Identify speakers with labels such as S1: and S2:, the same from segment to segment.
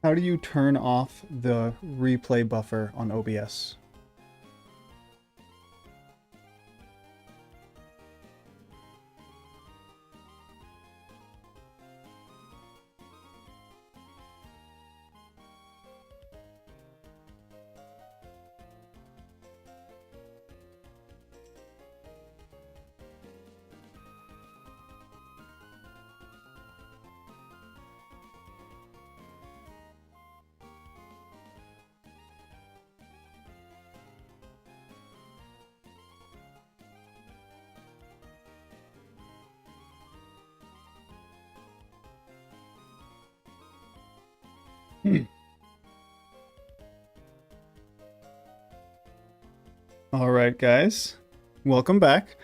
S1: How do you turn off the replay buffer on OBS? All right, guys, welcome back.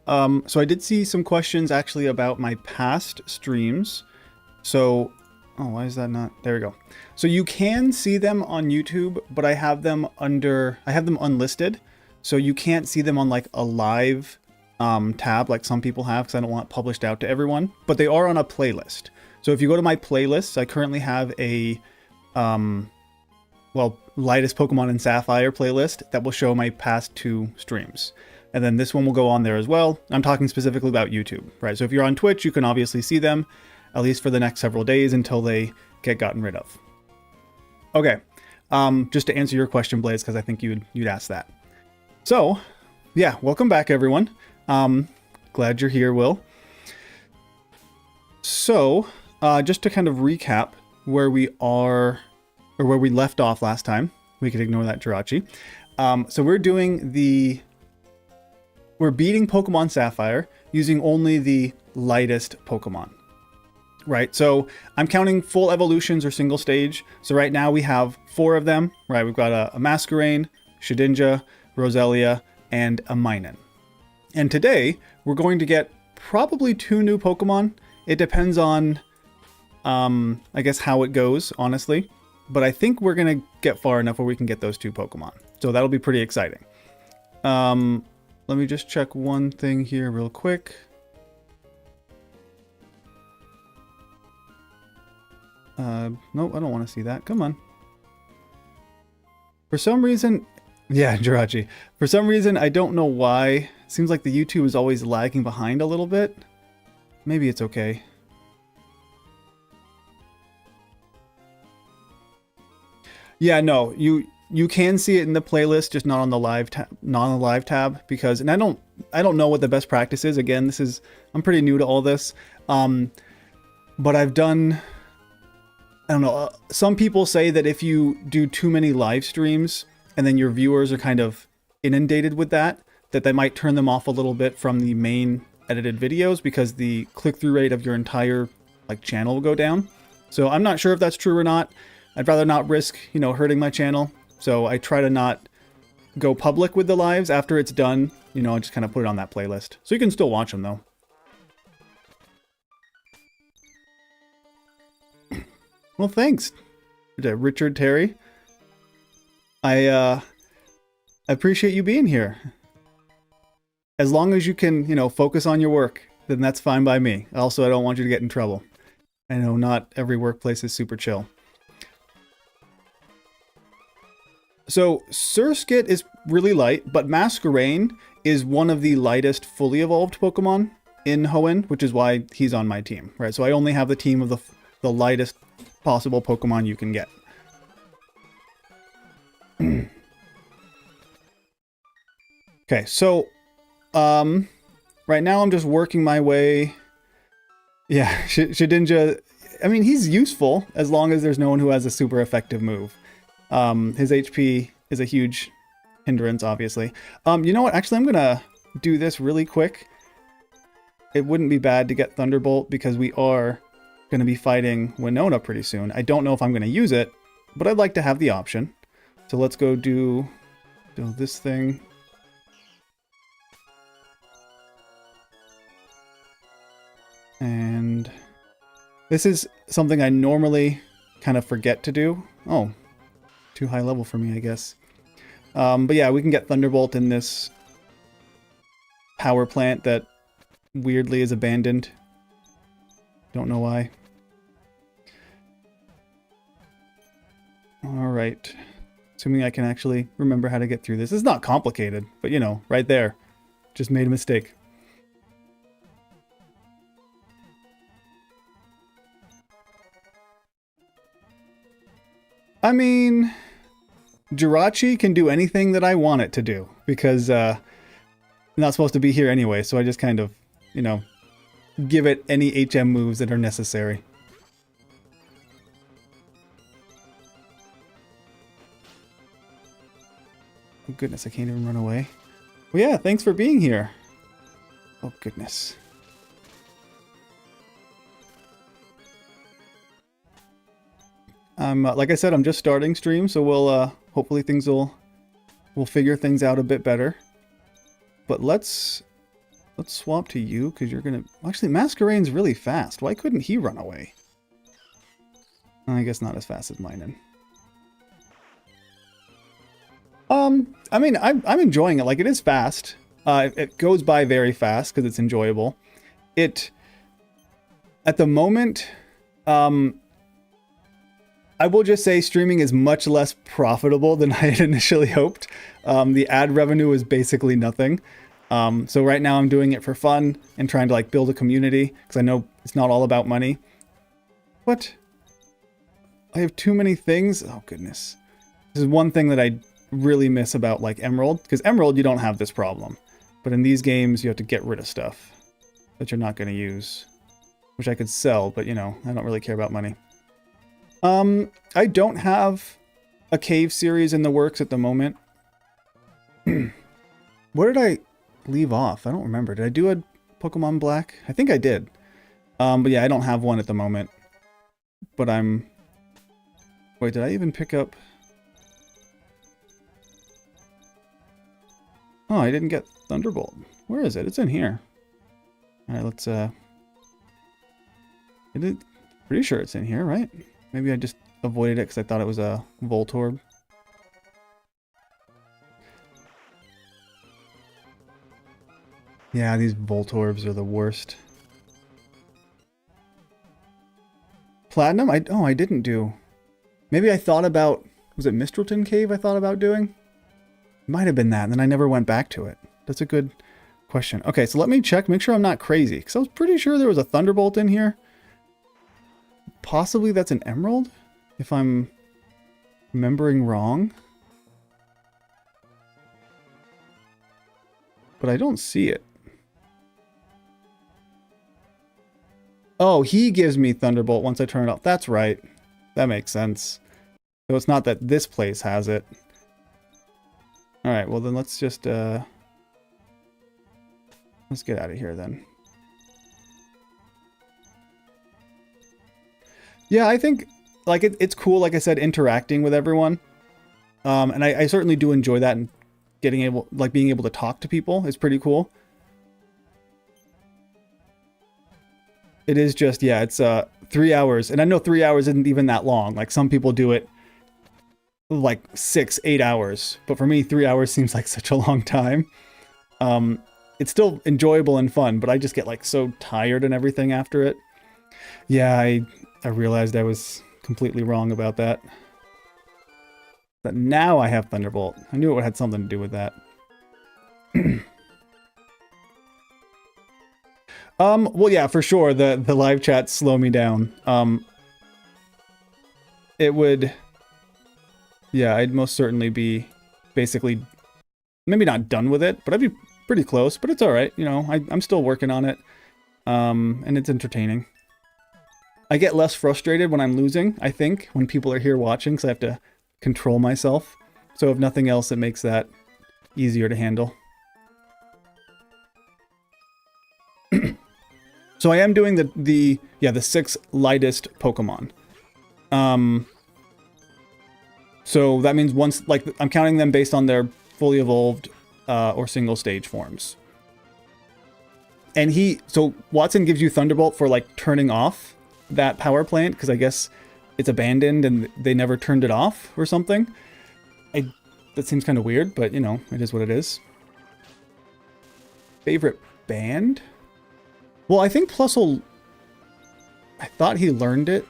S1: So I did see some questions actually about my past streams. So, oh, why is that not? There we go. So you can see them on YouTube, but I have them unlisted. So you can't see them on like a live tab like some people have, because I don't want it published out to everyone, but they are on a playlist. So if you go to my playlists, I currently have a Lightest Pokemon and Sapphire playlist that will show my past 2 streams. And then this one will go on there as well. I'm talking specifically about YouTube, right? So if you're on Twitch, you can obviously see them, at least for the next several days until they get gotten rid of. Okay, just to answer your question, Blaze, because I think you'd ask that. So, yeah, welcome back, everyone. Glad you're here, Will. So, just to kind of recap where we are, or where we left off last time, we could ignore that, Jirachi. So we're beating Pokemon Sapphire using only the lightest Pokemon, right? So I'm counting full evolutions or single stage. So right now we have 4 of them, right? We've got a Masquerain, Shedinja, Roselia, and a Minun. And today we're going to get probably 2 new Pokemon. It depends on, I guess, how it goes, honestly. But I think we're going to get far enough where we can get those 2 Pokemon. So that'll be pretty exciting. Let me just check one thing here real quick. Nope, I don't want to see that. Come on. For some reason, yeah, Jirachi. For some reason, I don't know why. It seems like the YouTube is always lagging behind a little bit. Maybe it's okay. Yeah, no, you can see it in the playlist, just not on the live tab, because, and I don't know what the best practice is. Again, I'm pretty new to all this. But I've done, I don't know, some people say that if you do too many live streams and then your viewers are kind of inundated with that they might turn them off a little bit from the main edited videos, because the click-through rate of your entire channel will go down. So I'm not sure if that's true or not. I'd rather not risk, hurting my channel. So I try to not go public with the lives. After it's done, I just kind of put it on that playlist. So you can still watch them, though. Well, thanks, Richard Terry. I appreciate you being here. As long as you can, focus on your work, then that's fine by me. Also, I don't want you to get in trouble. I know not every workplace is super chill. So Surskit is really light, but Masquerain is one of the lightest fully evolved Pokemon in Hoenn, which is why he's on my team, right? So I only have the team of the lightest possible Pokemon you can get. Okay, so right now I'm just working my way. Yeah, Shedinja, I mean, he's useful as long as there's no one who has a super effective move. His HP is a huge hindrance, obviously. You know what? Actually, I'm going to do this really quick. It wouldn't be bad to get Thunderbolt, because we are going to be fighting Winona pretty soon. I don't know if I'm going to use it, but I'd like to have the option. So let's go do this thing. And this is something I normally kind of forget to do. Oh, too high level for me, I guess. But yeah, we can get Thunderbolt in this power plant that weirdly is abandoned. Don't know why. All right. Assuming I can actually remember how to get through this. It's not complicated, but you know, right there. Just made a mistake. I mean, Jirachi can do anything that I want it to do because I'm not supposed to be here anyway, so I just kind of, you know, give it any HM moves that are necessary. Oh goodness, I can't even run away. Well, yeah, thanks for being here. Oh goodness. Like I said, I'm just starting stream, so we'll hopefully we'll figure things out a bit better. But let's swap to you because you're gonna actually Masquerade's really fast. Why couldn't he run away? I guess not as fast as mine. I mean, I'm enjoying it. Like, it is fast. It goes by very fast because it's enjoyable. At the moment, I will just say streaming is much less profitable than I had initially hoped. The ad revenue is basically nothing. So right now I'm doing it for fun and trying to like build a community because I know it's not all about money. What? I have too many things. Oh goodness. This is one thing that I really miss about like Emerald, because Emerald you don't have this problem. But in these games you have to get rid of stuff that you're not going to use, which I could sell, but you know, I don't really care about money. I don't have a cave series in the works at the moment. Where did I leave off? I don't remember. Did I do a Pokemon Black? I think I did. But yeah, I don't have one at the moment. But wait, did I even pick up... Oh, I didn't get Thunderbolt. Where is it? It's in here. Alright, let's, pretty sure it's in here, right? Maybe I just avoided it because I thought it was a Voltorb. Yeah, these Voltorbs are the worst. Platinum? I didn't do. Maybe I thought about... Was it Mistralton Cave I thought about doing? Might have been that, and then I never went back to it. That's a good question. Okay, so let me check, make sure I'm not crazy, because I was pretty sure there was a Thunderbolt in here. Possibly that's an Emerald, if I'm remembering wrong. But I don't see it. Oh, he gives me Thunderbolt once I turn it off. That's right. That makes sense. So it's not that this place has it. Alright, well then let's just, let's get out of here then. Yeah, I think, like, it's cool, like I said, interacting with everyone. And I certainly do enjoy that, and being able to talk to people is pretty cool. It is just, yeah, it's 3 hours. And I know 3 hours isn't even that long. Like, some people do it like 6, 8 hours. But for me, 3 hours seems like such a long time. It's still enjoyable and fun, but I just get like so tired and everything after it. Yeah, I realized I was completely wrong about that. But now I have Thunderbolt. I knew it had something to do with that. Well, yeah, for sure, the live chats slow me down. It would... Yeah, I'd most certainly be basically... Maybe not done with it, but I'd be pretty close. But it's alright, you know, I'm still working on it. And it's entertaining. I get less frustrated when I'm losing, I think, when people are here watching, because I have to control myself. So if nothing else, it makes that easier to handle. So I am doing the 6 lightest Pokemon. So that means once, like, I'm counting them based on their fully evolved or single stage forms. And so Watson gives you Thunderbolt for like turning off that power plant, because I guess it's abandoned and they never turned it off or something. That seems kind of weird, but you know, it is what it is. Favorite band? Well, I think Plusle, I thought he learned it,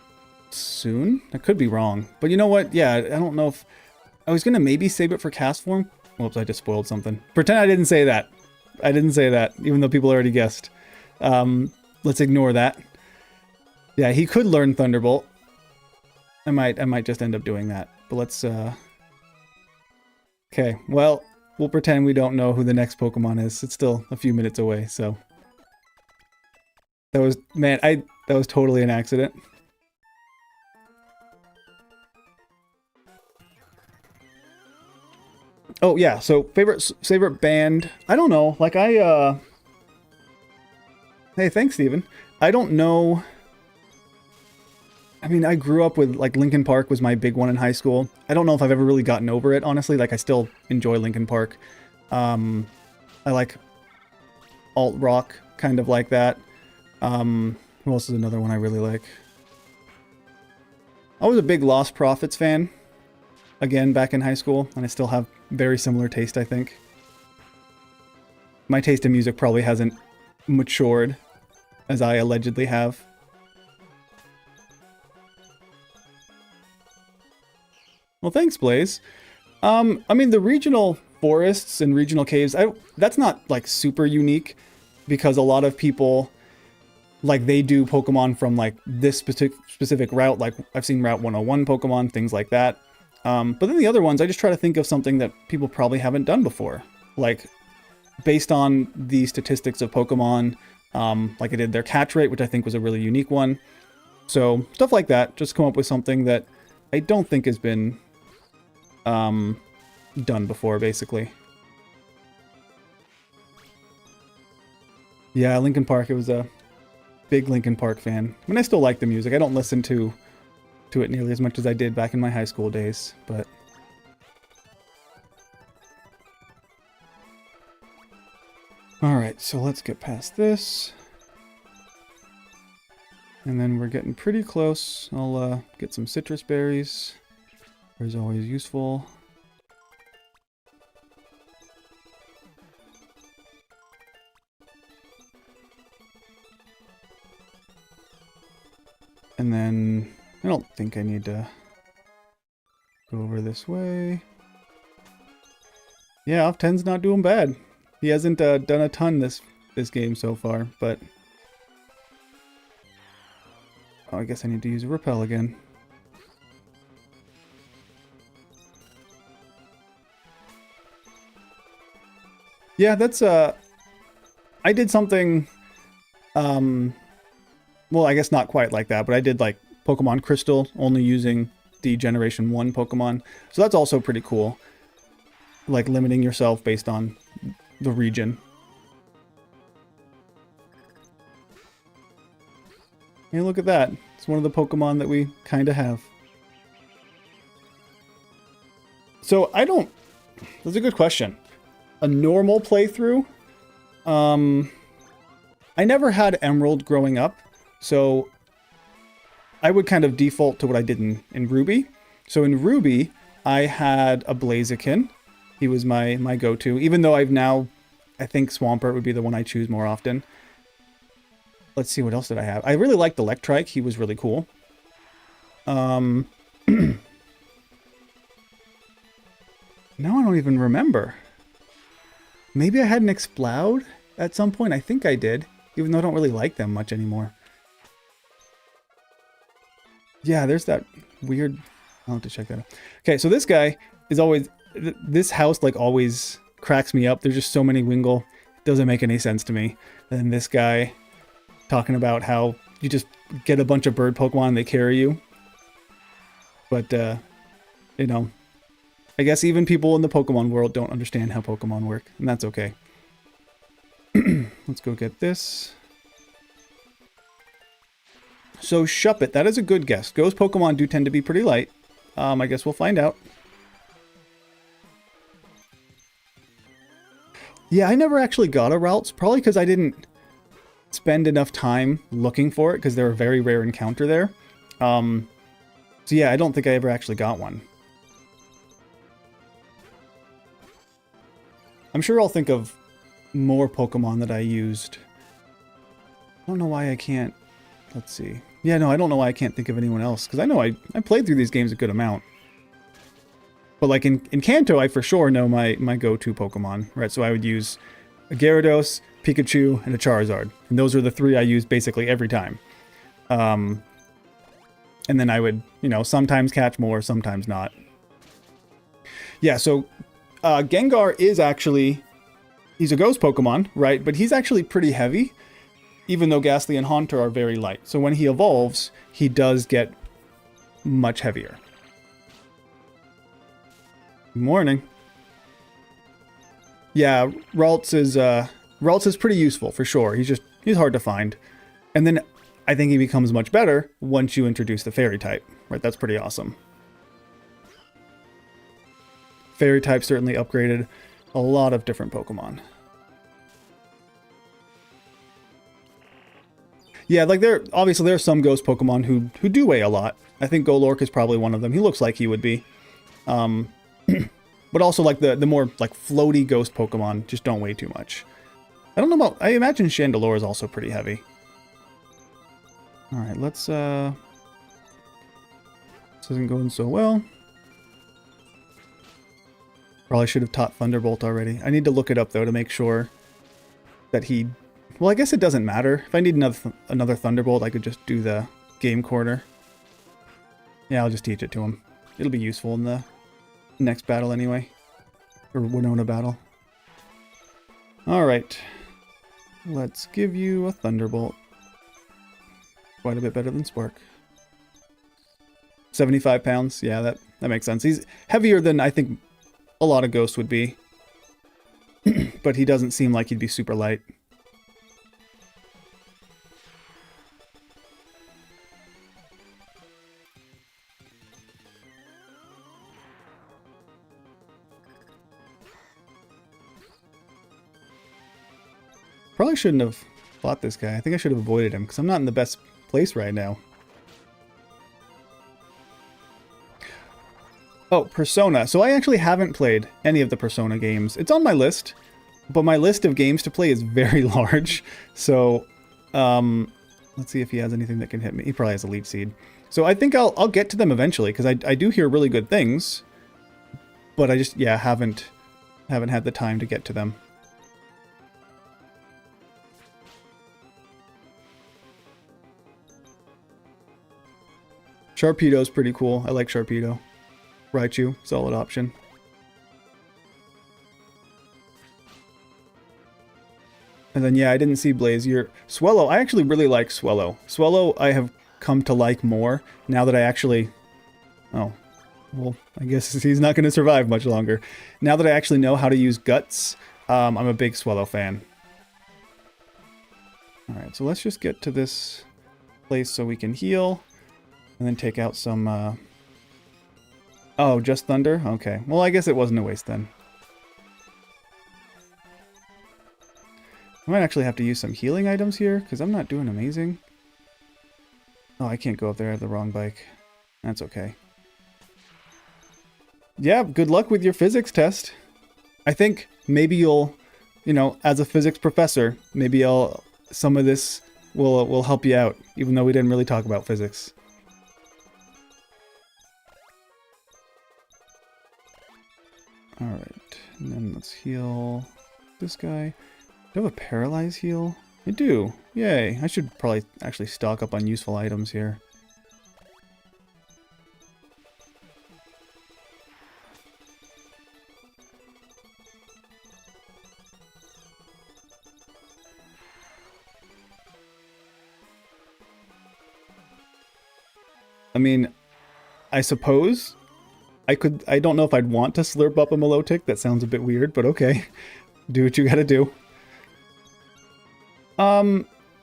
S1: soon. I could be wrong. But you know what? Yeah, I don't know if... I was going to maybe save it for cast form. Whoops, I just spoiled something. Pretend I didn't say that. I didn't say that, even though people already guessed. Let's ignore that. Yeah, he could learn Thunderbolt. I might just end up doing that. But let's... Okay, well, we'll pretend we don't know who the next Pokemon is. It's still a few minutes away, so... That was... Man, that was totally an accident. Oh, yeah, so favorite band... I don't know, like Hey, thanks, Steven. I don't know... I mean, I grew up with, like, Linkin Park was my big one in high school. I don't know if I've ever really gotten over it, honestly. Like, I still enjoy Linkin Park. I like alt-rock, kind of like that. Who else is another one I really like? I was a big Lost Prophets fan. Again, back in high school. And I still have very similar taste, I think. My taste in music probably hasn't matured as I allegedly have. Well, thanks, Blaze. I mean, the regional forests and regional caves, that's not, like, super unique, because a lot of people, like, they do Pokemon from, like, this specific route. Like, I've seen Route 101 Pokemon, things like that. But then the other ones, I just try to think of something that people probably haven't done before. Like, based on the statistics of Pokemon, like I did their catch rate, which I think was a really unique one. So, stuff like that. Just come up with something that I don't think has been... done before, basically. Yeah, Linkin Park, it was a big Linkin Park fan. I mean, I still like the music. I don't listen to it nearly as much as I did back in my high school days, but... Alright, so let's get past this. And then we're getting pretty close. I'll get some citrus berries. Berries always useful. And then, I don't think I need to go over this way. Yeah, Off-10's not doing bad. He hasn't done a ton this game so far, but... Oh, I guess I need to use a Repel again. Yeah, that's, I did something, well, I guess not quite like that, but I did, like, Pokemon Crystal, only using the Generation 1 Pokemon. So that's also pretty cool. Like, limiting yourself based on the region. Hey, look at that. It's one of the Pokemon that we kind of have. So, I don't... That's a good question. A normal playthrough? I never had Emerald growing up, so I would kind of default to what I did in Ruby. So in Ruby, I had a Blaziken. He was my go-to, even though I've now... I think Swampert would be the one I choose more often. Let's see, what else did I have? I really liked Electrike. He was really cool. Now I don't even remember. Maybe I had an Exploud at some point. I think I did, even though I don't really like them much anymore. Yeah, there's that weird... I'll have to check that out. Okay, so this guy is always... This house, like, always cracks me up. There's just so many Wingull. It doesn't make any sense to me. And then this guy talking about how you just get a bunch of bird Pokemon and they carry you. But, you know... I guess even people in the Pokemon world don't understand how Pokemon work, and that's okay. Let's go get this. So Shuppet, that is a good guess. Ghost Pokemon do tend to be pretty light. I guess we'll find out. Yeah, I never actually got a Ralts, probably because I didn't spend enough time looking for it, because they're a very rare encounter there. So yeah, I don't think I ever actually got one. I'm sure I'll think of more Pokemon that I used. I don't know why I can't... Let's see. Yeah, no, I don't know why I can't think of anyone else. Because I know I played through these games a good amount. But like in Kanto, I for sure know my go-to Pokemon, right? So I would use a Gyarados, Pikachu, and a Charizard. And those are the three I use basically every time. And then I would, you know, sometimes catch more, sometimes not. Yeah, so Gengar is actually, he's a ghost Pokemon, right? But he's actually pretty heavy, even though Ghastly and Haunter are very light. So when he evolves, he does get much heavier. Good morning. Yeah, Ralts is pretty useful for sure. He's hard to find. And then I think he becomes much better once you introduce the Fairy type, right? That's pretty awesome. Fairy type certainly upgraded a lot of different Pokemon. Yeah, like there are some ghost Pokemon who do weigh a lot. I think Golork is probably one of them. He looks like he would be. But also like the more like floaty ghost Pokemon just don't weigh too much. I don't know about, I imagine Chandelure is also pretty heavy. All right, let's this isn't going so well. Probably should have taught Thunderbolt already. I need to look it up though to make sure that he, well, I guess it doesn't matter. If I need another Thunderbolt, I could just do the game corner. Yeah, I'll just teach it to him. It'll be useful in the next battle anyway. Or Winona battle. Alright. Let's give you a Thunderbolt. Quite a bit better than Spark. 75 pounds. Yeah, that makes sense. He's heavier than I think a lot of ghosts would be. But he doesn't seem like he'd be super light. Probably shouldn't have fought this guy. I think I should have avoided him because I'm not in the best place right now. Oh, Persona. So I actually haven't played any of the Persona games. It's on my list, but my list of games to play is very large. So, let's see if he has anything that can hit me. He probably has a Leech Seed. So I think I'll get to them eventually because I do hear really good things, but I just, yeah, haven't had the time to get to them. Sharpedo's pretty cool. I like Sharpedo. Raichu, solid option. And then, yeah, I didn't see Blazier. Swellow, I actually really like Swellow. Swellow I have come to like more now that I actually... Oh, well, I guess he's not going to survive much longer. Now that I actually know how to use Guts, I'm a big Swellow fan. Alright, so let's just get to this place so we can heal. And then take out some, Oh, just Thunder? Okay. Well, I guess it wasn't a waste then. I might actually have to use some healing items here, because I'm not doing amazing. Oh, I can't go up there. I have the wrong bike. That's okay. Yeah, good luck with your physics test. I think maybe you'll, you know, as a physics professor, maybe some of this will help you out, even though we didn't really talk about physics. Alright, and then let's heal this guy. Do I have a Paralyze heal? I do. Yay. I should probably actually stock up on useful items here. I mean, I suppose I don't know if I'd want to slurp up a Milotic. That sounds a bit weird, but okay. Do what you gotta do.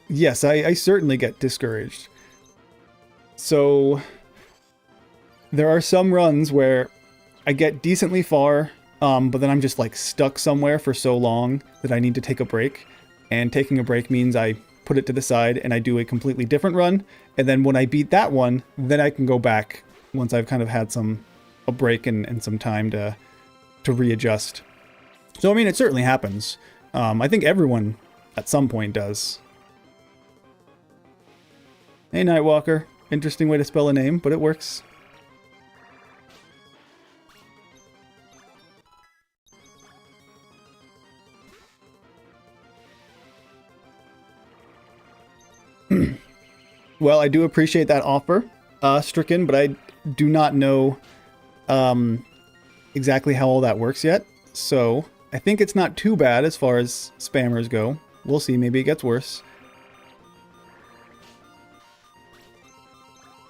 S1: Yes, I certainly get discouraged. So, there are some runs where I get decently far, but then I'm just like stuck somewhere for so long that I need to take a break. And taking a break means I put it to the side and I do a completely different run. And then when I beat that one, then I can go back once I've kind of had a break and some time to readjust. So, I mean, it certainly happens. I think everyone at some point does. Hey, Nightwalker. Interesting way to spell a name, but it works. Well, I do appreciate that offer, Stricken, but I do not know exactly how all that works yet. So I think it's not too bad as far as spammers go. We'll see. Maybe it gets worse.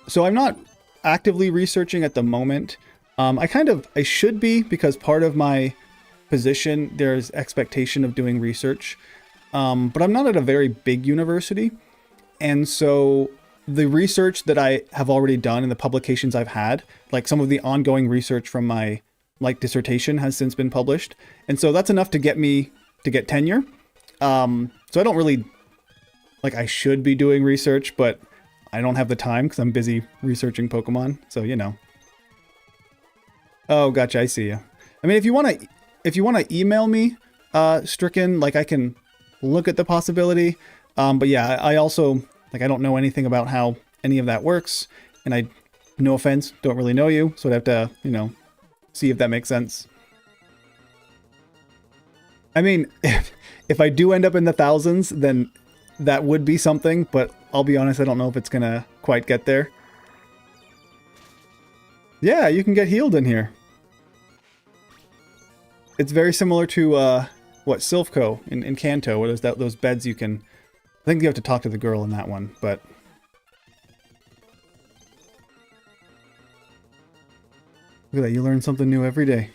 S1: So I'm not actively researching at the moment. I should be, because part of my position, there's expectation of doing research. But I'm not at a very big university. And so the research that I have already done and the publications I've had, like some of the ongoing research from my dissertation has since been published. And so that's enough to get me to get tenure. So I don't really, I should be doing research, but I don't have the time because I'm busy researching Pokemon. So, you know. Oh, gotcha. I see you. I mean, if you want to email me, Stricken, I can look at the possibility. But yeah, I also, I don't know anything about how any of that works. And I, no offense, don't really know you. So I'd have to, see if that makes sense. I mean, if I do end up in the thousands, then that would be something. But I'll be honest, I don't know if it's going to quite get there. Yeah, you can get healed in here. It's very similar to, Silphco in Kanto, where there's those beds you can... I think you have to talk to the girl in that one, but... Look at that, you learn something new every day.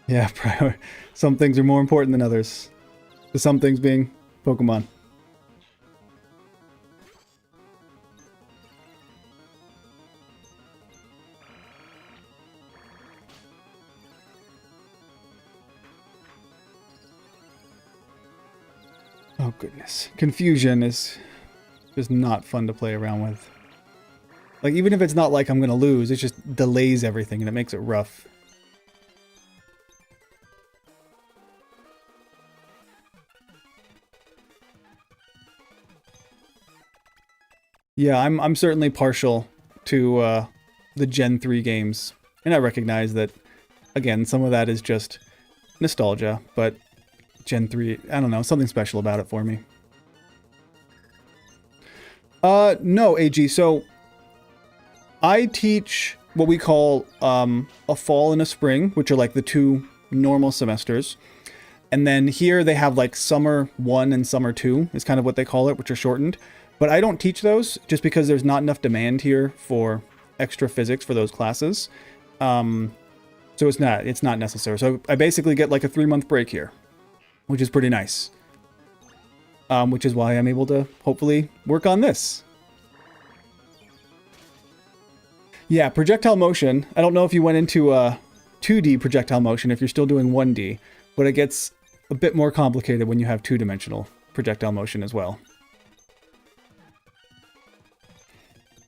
S1: Yeah, some things are more important than others. Some things being Pokemon. Oh goodness. Confusion is just not fun to play around with. Even if it's not I'm gonna lose, it just delays everything and it makes it rough. Yeah, I'm certainly partial to the Gen 3 games. And I recognize that, again, some of that is just nostalgia, but Gen 3, I don't know, something special about it for me. No, AG, so I teach what we call a fall and a spring, which are the 2 normal semesters. And then here they have summer 1 and summer 2 is kind of what they call it, which are shortened. But I don't teach those just because there's not enough demand here for extra physics for those classes. So it's not necessary. So I basically get a 3-month break here, which is pretty nice. Which is why I'm able to hopefully work on this. Yeah, projectile motion. I don't know if you went into 2D projectile motion if you're still doing 1D, but it gets a bit more complicated when you have 2-dimensional projectile motion as well.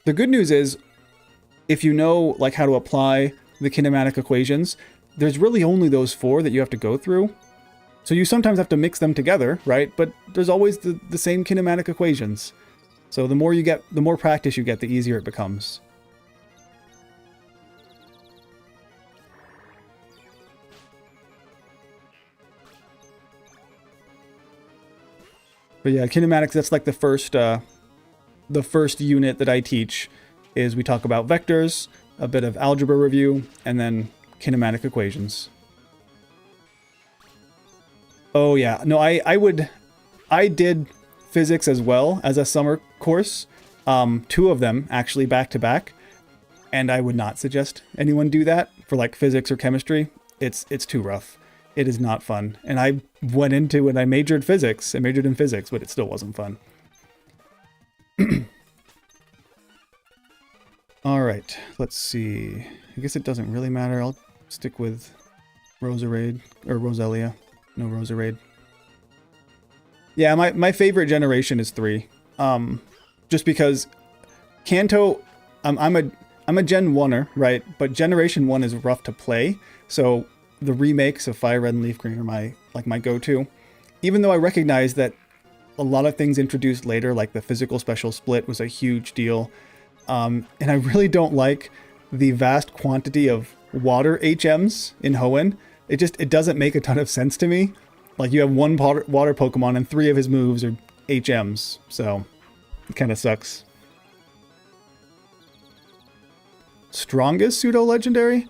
S1: The good news is, if you know how to apply the kinematic equations, there's really only those 4 that you have to go through. So you sometimes have to mix them together, right? But there's always the same kinematic equations. So the more practice you get, the easier it becomes. But yeah, kinematics, that's the first unit that I teach is we talk about vectors, a bit of algebra review, and then kinematic equations. Oh yeah, no, I did physics as well as a summer course, 2 of them actually back to back, and I would not suggest anyone do that for physics or chemistry. It's too rough. It is not fun. And I went into and I majored in physics, but it still wasn't fun. Alright, let's see. I guess it doesn't really matter. I'll stick with Roserade, or Roselia. No, Roserade. Yeah, my favorite generation is 3. Just because Kanto, I'm a Gen 1er, right? But Generation 1 is rough to play. So the remakes of Fire Red and Leaf Green are my go-to. Even though I recognize that a lot of things introduced later, like the physical special split, was a huge deal. And I really don't like the vast quantity of water HMs in Hoenn. It doesn't make a ton of sense to me. Like, you have one water Pokemon and 3 of his moves are HMs, so it kind of sucks. Strongest pseudo-legendary?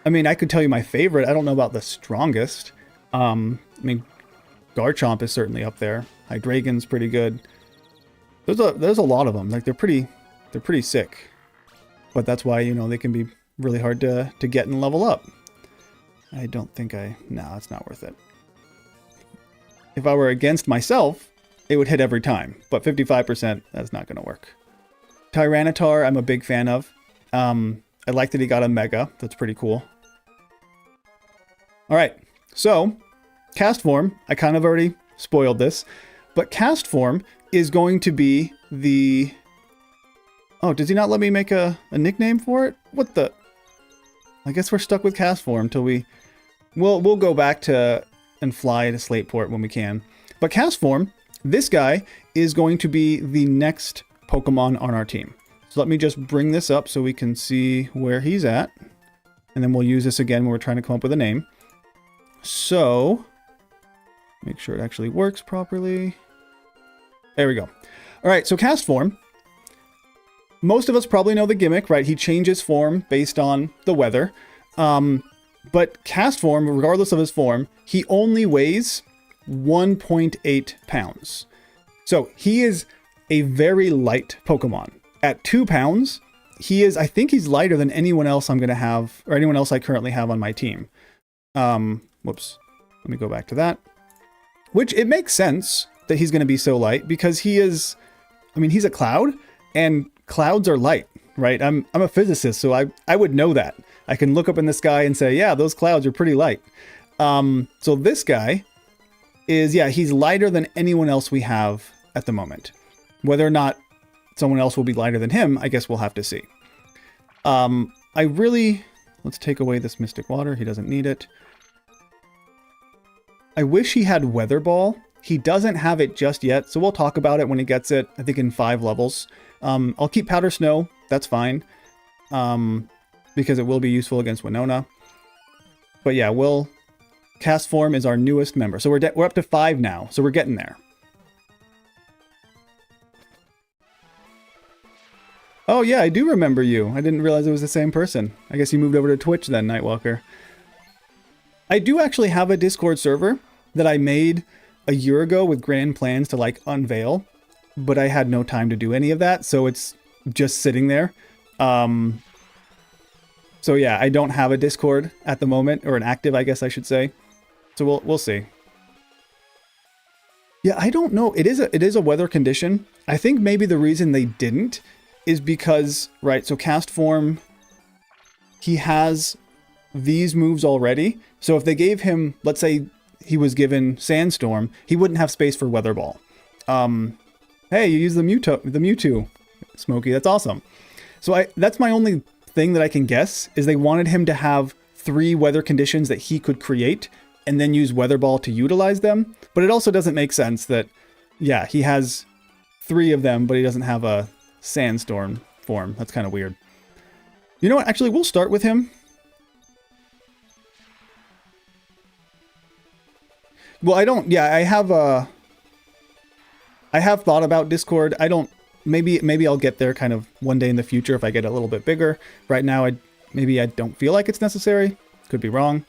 S1: I mean, I could tell you my favorite. I don't know about the strongest. I mean, Garchomp is certainly up there. Hydreigon's pretty good. There's a lot of them. Like, they're pretty sick. But that's why, you know, they can be really hard to get and level up. I don't think no, it's not worth it. If I were against myself, it would hit every time. But 55%, that's not going to work. Tyranitar, I'm a big fan of. I like that he got a Mega. That's pretty cool. Alright, so, Cast Form. I kind of already spoiled this. But Cast Form is going to be the... Oh, does he not let me make a nickname for it? What the... I guess we're stuck with Cast Form until we... We'll go back to... and fly to Slateport when we can. But Cast Form, this guy is going to be the next Pokemon on our team. So let me just bring this up so we can see where he's at. And then we'll use this again when we're trying to come up with a name. So, make sure it actually works properly. There we go. All right, so Cast Form. Most of us probably know the gimmick, right? He changes form based on the weather. But Cast Form, regardless of his form, he only weighs 1.8 pounds. So he is a very light Pokemon. At 2 pounds, I think he's lighter than anyone else I'm going to have, or anyone else I currently have on my team. Whoops. Let me go back to that. Which, it makes sense that he's going to be so light, because he's a cloud, and clouds are light, right? I'm a physicist, so I would know that. I can look up in the sky and say, yeah, those clouds are pretty light. So this guy is, yeah, he's lighter than anyone else we have at the moment. Whether or not someone else will be lighter than him, I guess we'll have to see. Let's take away this Mystic Water. He doesn't need it. I wish he had Weather Ball. He doesn't have it just yet, so we'll talk about it when he gets it, I think in 5 levels. I'll keep Powder Snow. That's fine. Because it will be useful against Winona. But yeah, Cast Form is our newest member. So we're up to 5 now, so we're getting there. Oh yeah, I do remember you. I didn't realize it was the same person. I guess you moved over to Twitch then, Nightwalker. I do actually have a Discord server that I made a year ago with grand plans to like unveil, but I had no time to do any of that, so it's just sitting there. So yeah, I don't have a Discord at the moment, or an active, I guess I should say. So we'll see. Yeah, I don't know. It is a weather condition. I think maybe the reason they didn't is because, right, so Cast Form, he has these moves already. So if they gave him, let's say he was given Sandstorm, he wouldn't have space for Weather Ball. Hey, you use the Mewtwo, Smokey, that's awesome. So that's my only thing that I can guess, is they wanted him to have 3 weather conditions that he could create and then use Weather Ball to utilize them. But it also doesn't make sense that, yeah, he has 3 of them, but he doesn't have a Sandstorm form. That's kind of weird. You know what? Actually, we'll start with him. Well, I have thought about Discord. Maybe I'll get there kind of one day in the future if I get a little bit bigger. Right now, maybe I don't feel like it's necessary. Could be wrong.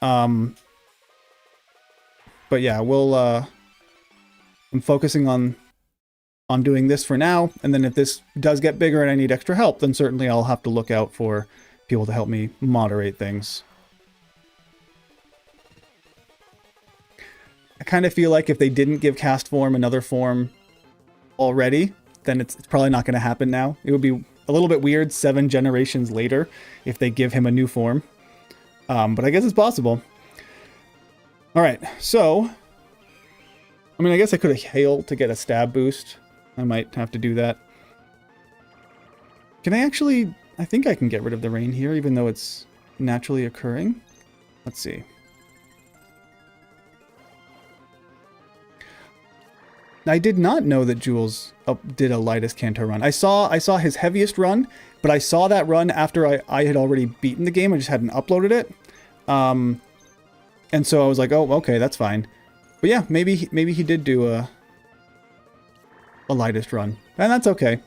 S1: But yeah, I'm focusing on doing this for now, and then if this does get bigger and I need extra help, then certainly I'll have to look out for people to help me moderate things. I kind of feel like if they didn't give Cast Form another form already, then it's probably not going to happen now. It would be a little bit weird 7 generations later if they give him a new form. But I guess it's possible. All right, so I mean, I guess I could have Hail to get a stab boost. I might have to do that. Can I actually... I think I can get rid of the rain here, even though it's naturally occurring. Let's see. I did not know that Jules did a lightest Kanto run. I saw his heaviest run, but I saw that run after I had already beaten the game. I just hadn't uploaded it. And so I was like, oh, okay, that's fine. But yeah, maybe he did do a lightest run. And that's okay.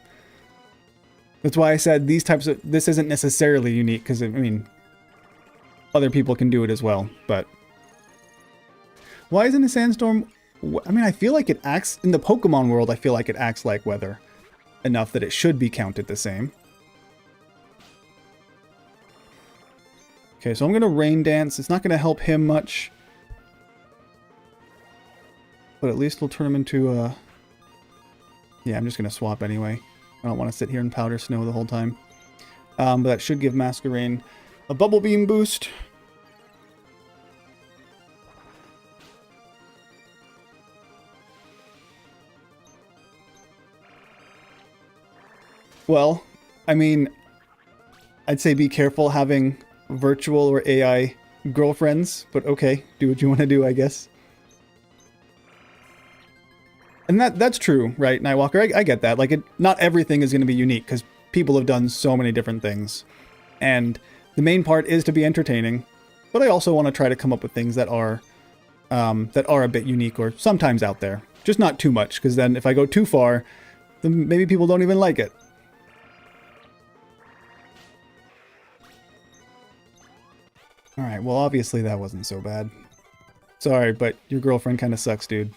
S1: That's why I said this isn't necessarily unique, because, I mean, other people can do it as well, but... Why isn't a sandstorm... I mean, I feel like it acts... In the Pokemon world, I feel like it acts like weather enough that it should be counted the same. Okay, so I'm going to Rain Dance. It's not going to help him much. But at least we'll turn him into... Yeah, I'm just going to swap anyway. I don't want to sit here and powder snow the whole time. But that should give Masquerain a Bubble Beam boost. Well, I mean, I'd say be careful having virtual or AI girlfriends, but okay, do what you want to do, I guess. And that's true, right, Nightwalker? I get that. Like, not everything is going to be unique, because people have done so many different things. And the main part is to be entertaining, but I also want to try to come up with things that are a bit unique or sometimes out there. Just not too much, because then if I go too far, then maybe people don't even like it. Alright, well, obviously that wasn't so bad. Sorry, but your girlfriend kind of sucks, dude.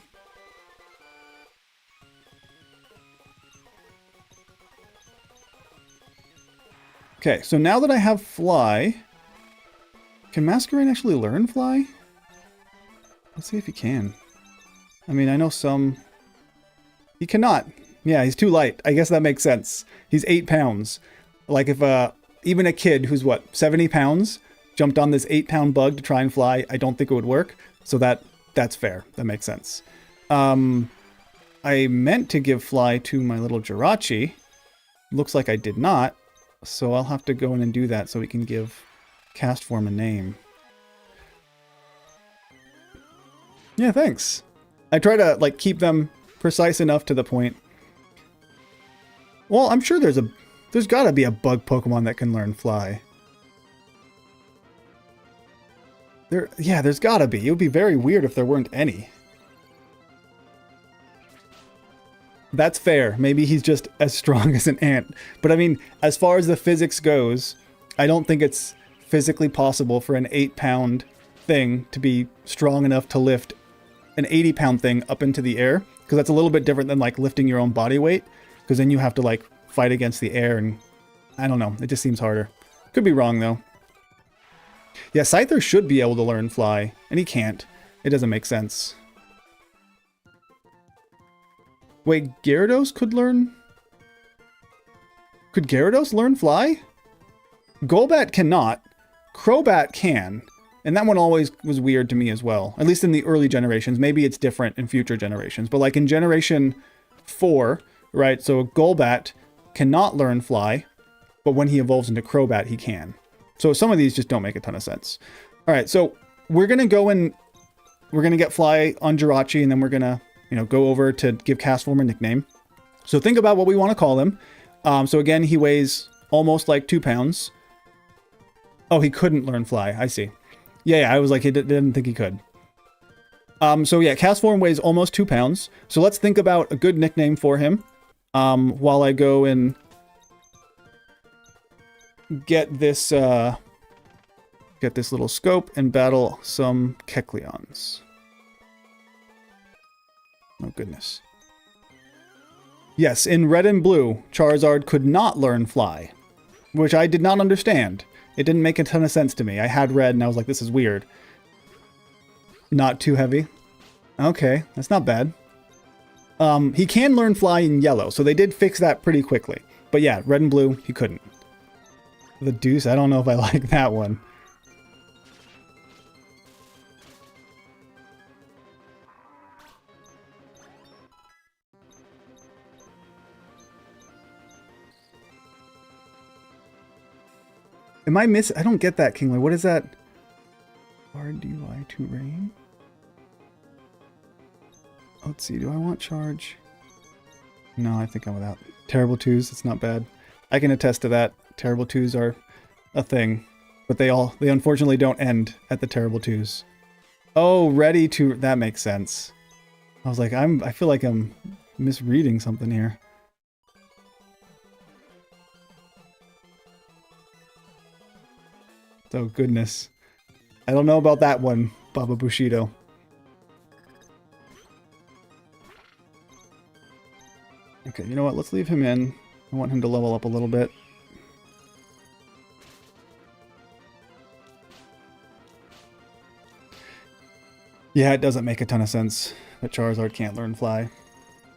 S1: Okay, so now that I have Fly, can Masquerain actually learn Fly? Let's see if he can. I mean, I know some... He cannot. Yeah, he's too light. I guess that makes sense. He's 8 pounds. Like if even a kid who's, what, 70 pounds jumped on this 8-pound bug to try and fly, I don't think it would work. So that's fair. That makes sense. I meant to give Fly to my little Jirachi. Looks like I did not. So I'll have to go in and do that so we can give Castform a name. Yeah, thanks. I try to, like, keep them precise enough to the point. Well, I'm sure there's gotta be a bug Pokemon that can learn Fly. Yeah, there's gotta be. It would be very weird if there weren't any. That's fair. Maybe he's just as strong as an ant. But I mean, as far as the physics goes, I don't think it's physically possible for an 8-pound thing to be strong enough to lift an 80-pound thing up into the air. Because that's a little bit different than, like, lifting your own body weight. Because then you have to, like, fight against the air and... I don't know. It just seems harder. Could be wrong, though. Yeah, Scyther should be able to learn Fly. And he can't. It doesn't make sense. Wait, Gyarados could learn... Could Gyarados learn Fly? Golbat cannot. Crobat can. And that one always was weird to me as well. At least in the early generations. Maybe it's different in future generations. But like in Generation 4, right? So Golbat cannot learn Fly. But when he evolves into Crobat, he can. So some of these just don't make a ton of sense. Alright, so we're going to go and... We're going to get Fly on Jirachi. And then we're going to... go over to give Castform a nickname. So think about what we want to call him. So again, he weighs almost like 2 pounds. Oh, he couldn't learn Fly. I see. Yeah, I was like, he didn't think he could. So yeah, Castform weighs almost 2 pounds. So let's think about a good nickname for him. While I go and get this little scope and battle some Kecleons. Oh, goodness. Yes, in Red and Blue, Charizard could not learn Fly, which I did not understand. It didn't make a ton of sense to me. I had Red and I was like, this is weird. Not too heavy. Okay, that's not bad. He can learn Fly in Yellow, so they did fix that pretty quickly. But yeah, Red and Blue, he couldn't. The Deuce, I don't know if I like that one. Am I I don't get that, Kingler. What is that? RDY to rain? Let's see. Do I want charge? No, I think I'm without. Terrible twos. It's not bad. I can attest to that. Terrible twos are a thing, but they unfortunately don't end at the terrible twos. Oh, ready to. That makes sense. I was like, I feel like I'm misreading something here. Oh goodness. I don't know about that one, Baba Bushido. Okay, you know what? Let's leave him in. I want him to level up a little bit. Yeah, it doesn't make a ton of sense that Charizard can't learn Fly.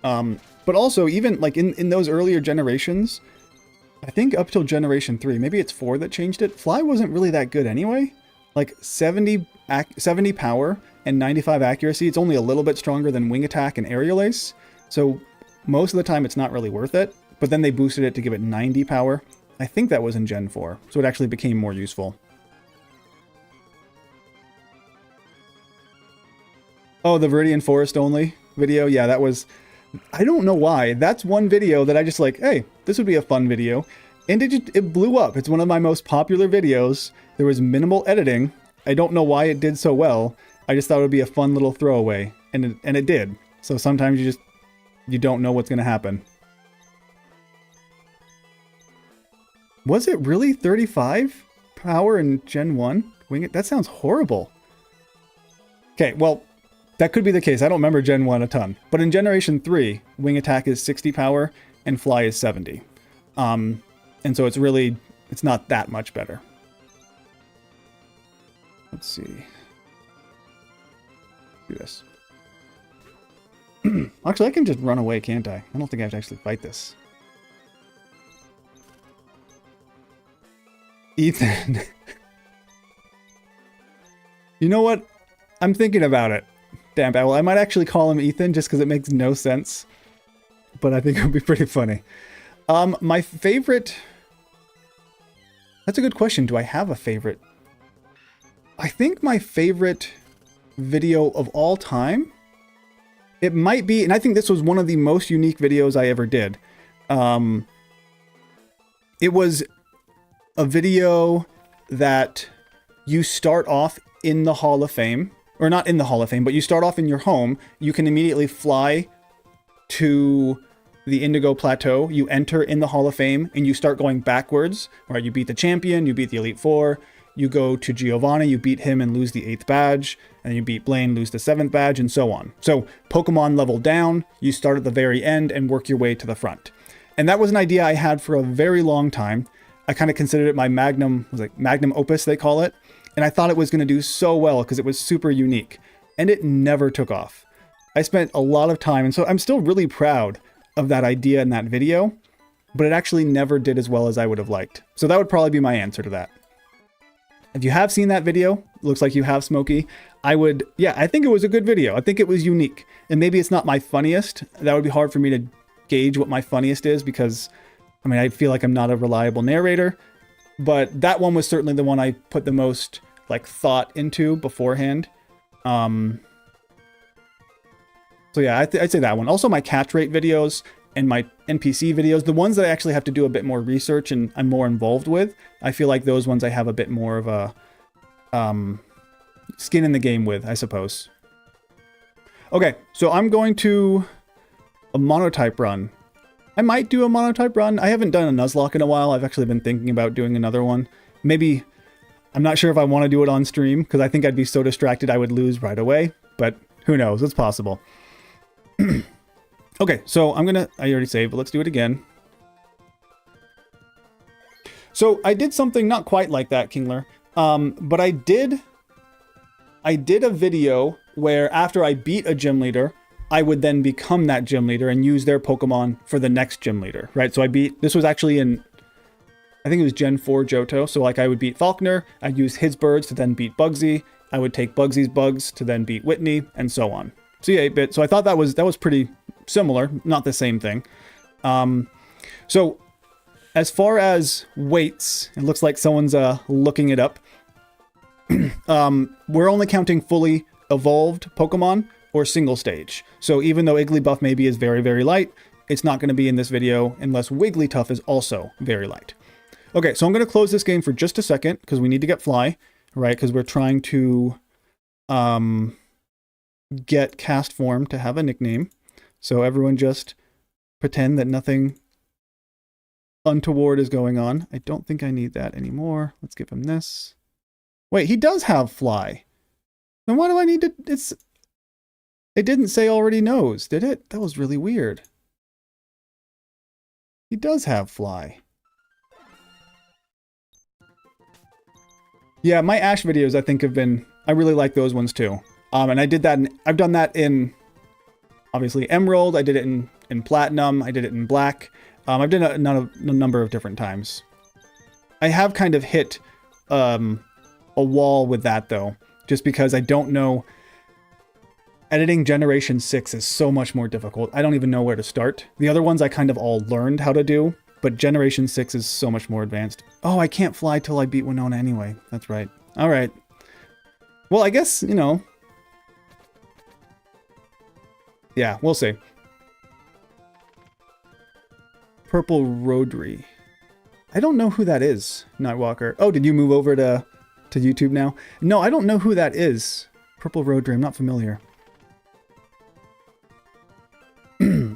S1: But also, even like in those earlier generations, I think up till Generation 3, maybe it's 4 that changed it, Fly wasn't really that good anyway. Like 70 power and 95 accuracy, it's only a little bit stronger than Wing Attack and Aerial Ace. So most of the time it's not really worth it. But then they boosted it to give it 90 power. I think that was in Gen 4, so it actually became more useful. Oh, the Viridian Forest only video? Yeah, that was... I don't know why. That's one video that I just like, hey, this would be a fun video. And it blew up. It's one of my most popular videos. There was minimal editing. I don't know why it did so well. I just thought it would be a fun little throwaway. And it did. So sometimes you don't know what's going to happen. Was it really 35 power in Gen 1? Wing it? That sounds horrible. Okay, well, that could be the case. I don't remember Gen 1 a ton. But in Generation 3, Wing Attack is 60 power and Fly is 70. And so it's not that much better. Let's see. Do this. Actually, I can just run away, can't I? I don't think I have to actually fight this. Ethan. You know what? I'm thinking about it. Damn, well, I might actually call him Ethan just because it makes no sense. But I think it would be pretty funny. My favorite... That's a good question. Do I have a favorite? I think my favorite video of all time, it might be, and I think this was one of the most unique videos I ever did. It was a video that you start off in the Hall of Fame, or not in the Hall of Fame, but you start off in your home. You can immediately fly to the Indigo Plateau. You enter in the Hall of Fame and you start going backwards. Right? You beat the champion, you beat the Elite Four, you go to Giovanni, you beat him and lose the 8th badge, and you beat Blaine, lose the 7th badge, and so on. So Pokemon level down, you start at the very end and work your way to the front. And that was an idea I had for a very long time. I kind of considered it my magnum opus, they call it. And I thought it was going to do so well because it was super unique. And it never took off. I spent a lot of time, and so I'm still really proud of that idea in that video, but it actually never did as well as I would have liked. So that would probably be my answer to that. If you have seen that video, looks like you have, Smokey, I think it was a good video. I think it was unique. And maybe it's not my funniest. That would be hard for me to gauge what my funniest is because, I mean, I feel like I'm not a reliable narrator. But that one was certainly the one I put the most like thought into beforehand. So yeah, I'd say that one. Also my catch rate videos and my NPC videos, the ones that I actually have to do a bit more research and I'm more involved with, I feel like those ones I have a bit more of a skin in the game with, I suppose. Okay, so I'm going to a monotype run. I might do a monotype run. I haven't done a Nuzlocke in a while. I've actually been thinking about doing another one. Maybe, I'm not sure if I want to do it on stream because I think I'd be so distracted I would lose right away, but who knows, it's possible. Okay, so I already saved, but let's do it again. So I did something not quite like that, Kingler, but I did a video where after I beat a gym leader, I would then become that gym leader and use their Pokemon for the next gym leader, right? So this was actually in, I think it was Gen 4 Johto. So like I would beat Falkner, I'd use his birds to then beat Bugsy. I would take Bugsy's bugs to then beat Whitney and so on. So yeah, 8-bit. So I thought that was pretty similar, not the same thing. So as far as weights, it looks like someone's looking it up. We're only counting fully evolved Pokemon or single stage. So even though Igglybuff maybe is very, very light, it's not going to be in this video unless Wigglytuff is also very light. Okay, so I'm going to close this game for just a second because we need to get Fly, right? Because we're trying to get Cast Form to have a nickname. So everyone just pretend that nothing untoward is going on. I don't think I need that anymore. Let's give him this. Wait, he does have Fly. Then why do I need to... It didn't say already knows, did it? That was really weird. He does have Fly. Yeah, my Ash videos I think have been... I really like those ones too. And I did that I've done that in... Obviously Emerald, I did it in Platinum, I did it in Black. I've done it a number of different times. I have kind of hit a wall with that though, just because I don't know. Editing Generation 6 is so much more difficult. I don't even know where to start. The other ones I kind of all learned how to do, but Generation 6 is so much more advanced. Oh, I can't fly till I beat Winona anyway. That's right. All right. Well, I guess, you know. Yeah, we'll see. Purple Rodri. I don't know who that is, Nightwalker. Oh, did you move over to YouTube now? No, I don't know who that is. Purple Rodri, I'm not familiar.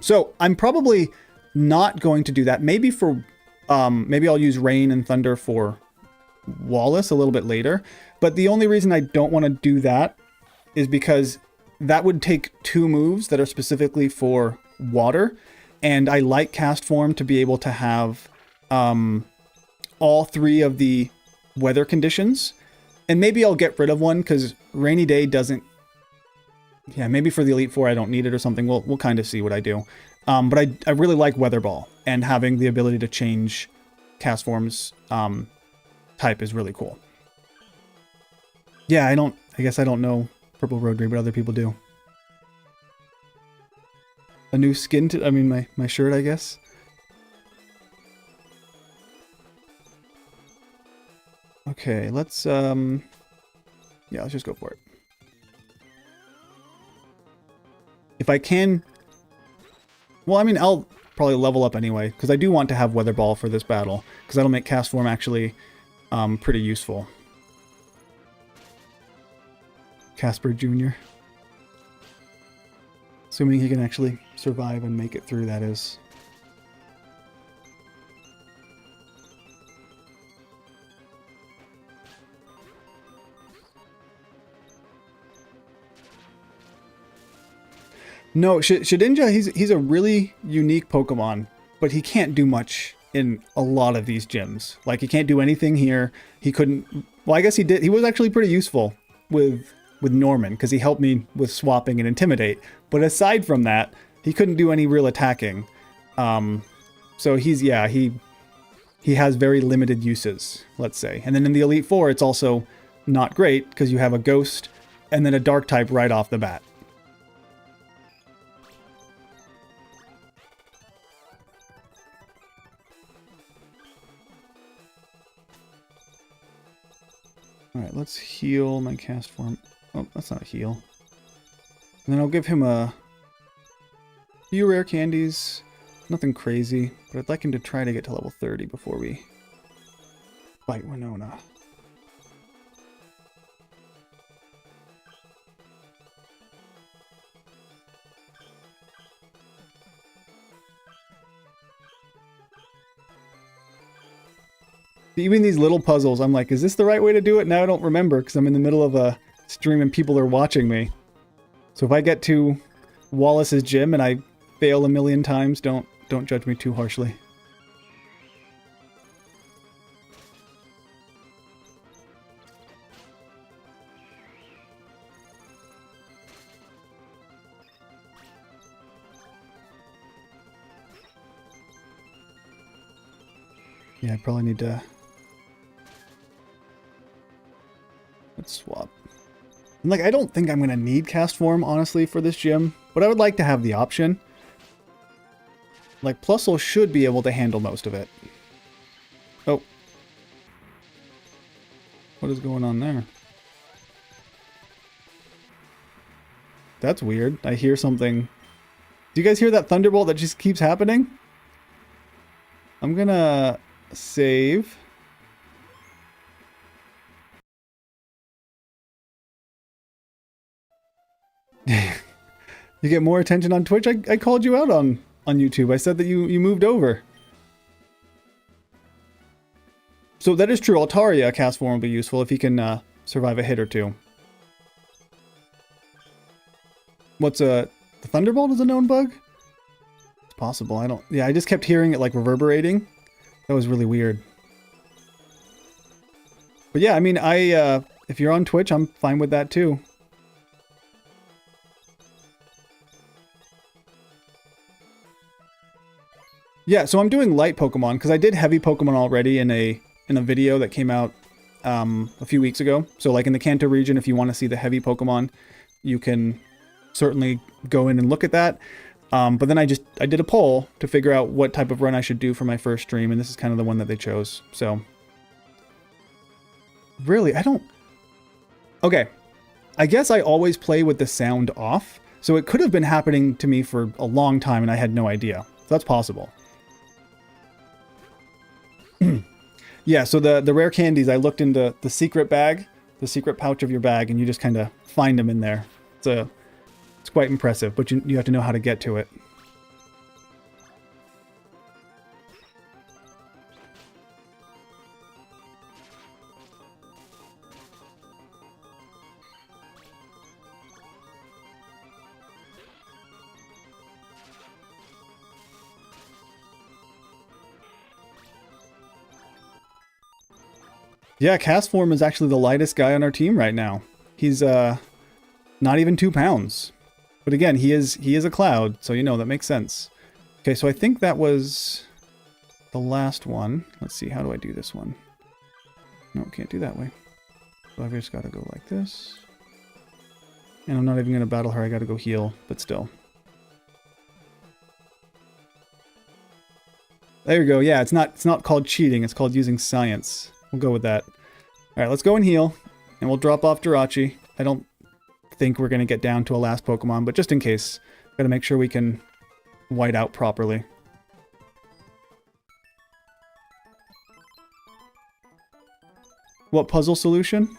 S1: So I'm probably not going to do that. Maybe for, maybe I'll use Rain and Thunder for Wallace a little bit later. But the only reason I don't want to do that is because that would take 2 moves that are specifically for water. And I like Cast Form to be able to have all 3 of the weather conditions. And maybe I'll get rid of one because Rainy Day doesn't... Yeah, maybe for the Elite Four I don't need it or something. We'll kind of see what I do. But I really like Weather Ball, and having the ability to change Cast Form's type is really cool. Yeah, I guess I don't know Purple Rodri, but other people do. A new skin to... I mean, my shirt, I guess. Okay, let's... Yeah, let's just go for it. If I can... Well, I mean, I'll probably level up anyway, because I do want to have Weather Ball for this battle, because that'll make Cast Form actually pretty useful. Casper Jr. Assuming he can actually survive and make it through, that is. No, Shedinja, he's a really unique Pokemon, but he can't do much in a lot of these gyms. Like, he can't do anything here. He couldn't... Well, I guess he did. He was actually pretty useful with Norman, because he helped me with swapping and Intimidate. But aside from that, he couldn't do any real attacking. So he's... Yeah, he has very limited uses, let's say. And then in the Elite Four, it's also not great, because you have a Ghost and then a Dark type right off the bat. Alright, let's heal my Cast Form. Oh, that's not a heal. And then I'll give him a few rare candies. Nothing crazy, but I'd like him to try to get to level 30 before we fight Winona. Even these little puzzles, I'm like, is this the right way to do it? Now I don't remember because I'm in the middle of a stream and people are watching me. So if I get to Wallace's gym and I fail a million times, don't judge me too harshly. Yeah, I probably need to... Let's swap. And like, I don't think I'm going to need Cast Form, honestly, for this gym, but I would like to have the option. Like, Plusle should be able to handle most of it. Oh. What is going on there? That's weird. I hear something. Do you guys hear that thunderbolt that just keeps happening? I'm gonna save. You get more attention on Twitch? I called you out on YouTube. I said that you moved over. So that is true. Altaria cast form will be useful if he can survive a hit or two. What's the Thunderbolt is a known bug? It's possible. I don't... Yeah, I just kept hearing it like reverberating. That was really weird. But yeah, I mean, if you're on Twitch, I'm fine with that too. Yeah, so I'm doing light Pokemon because I did heavy Pokemon already in a video that came out a few weeks ago. So like in the Kanto region, if you want to see the heavy Pokemon, you can certainly go in and look at that. But then I did a poll to figure out what type of run I should do for my first stream, and this is kind of the one that they chose. So really, okay, I guess I always play with the sound off, so it could have been happening to me for a long time and I had no idea. So that's possible. Yeah, so the rare candies, I looked into the secret bag, the secret pouch of your bag, and you just kind of find them in there. It's quite impressive, but you have to know how to get to it. Yeah, cast form is actually the lightest guy on our team right now. He's not even 2 pounds. But again, he is a cloud, so you know that makes sense. Okay, so I think that was the last one. Let's see, how do I do this one? No, can't do that way. So I've just got to go like this. And I'm not even going to battle her, I got to go heal, but still. There you go, yeah, it's not called cheating, it's called using science. We'll go with that. Alright, let's go and heal, and we'll drop off Jirachi. I don't think we're going to get down to a last Pokemon, but just in case, gotta make sure we can white out properly. What puzzle solution?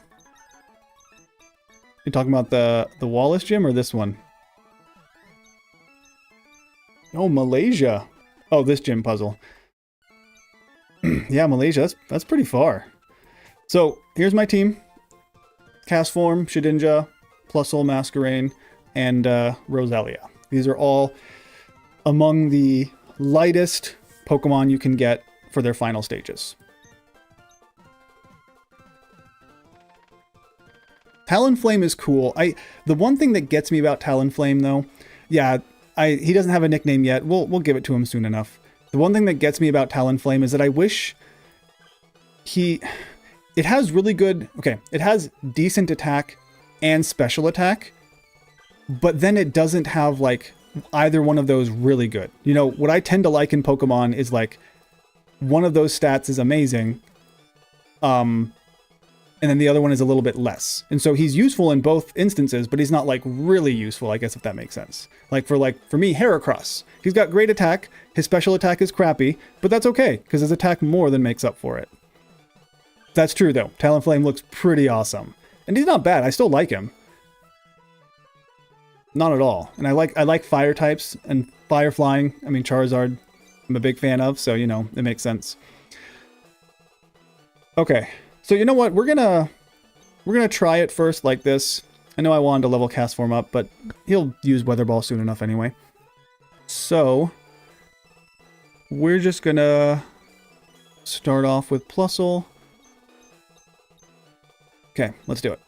S1: You talking about the Wallace gym or this one? Oh, Malaysia. Oh, this gym puzzle. Yeah, Malaysia, that's pretty far. So, here's my team. Castform, Shedinja, Plusle, Masquerain, and Roselia. These are all among the lightest Pokemon you can get for their final stages. Talonflame is cool. The one thing that gets me about Talonflame, though, yeah, he doesn't have a nickname yet. We'll give it to him soon enough. The one thing that gets me about Talonflame is that I wish it has really good, okay, it has decent attack and special attack, but then it doesn't have like either one of those really good. You know, what I tend to like in Pokemon is like one of those stats is amazing, and then the other one is a little bit less. And so he's useful in both instances, but he's not like really useful, I guess, if that makes sense. Like for me, Heracross. He's got great attack, his special attack is crappy, but that's okay, because his attack more than makes up for it. That's true though, Talonflame looks pretty awesome. And he's not bad, I still like him. Not at all. And I like fire types, and fire flying, I mean Charizard, I'm a big fan of, so you know, it makes sense. Okay. So you know what, we're gonna try it first like this. I know I wanted to level Castform up, but he'll use Weather Ball soon enough anyway. So we're just gonna start off with Plusle. Okay, let's do it.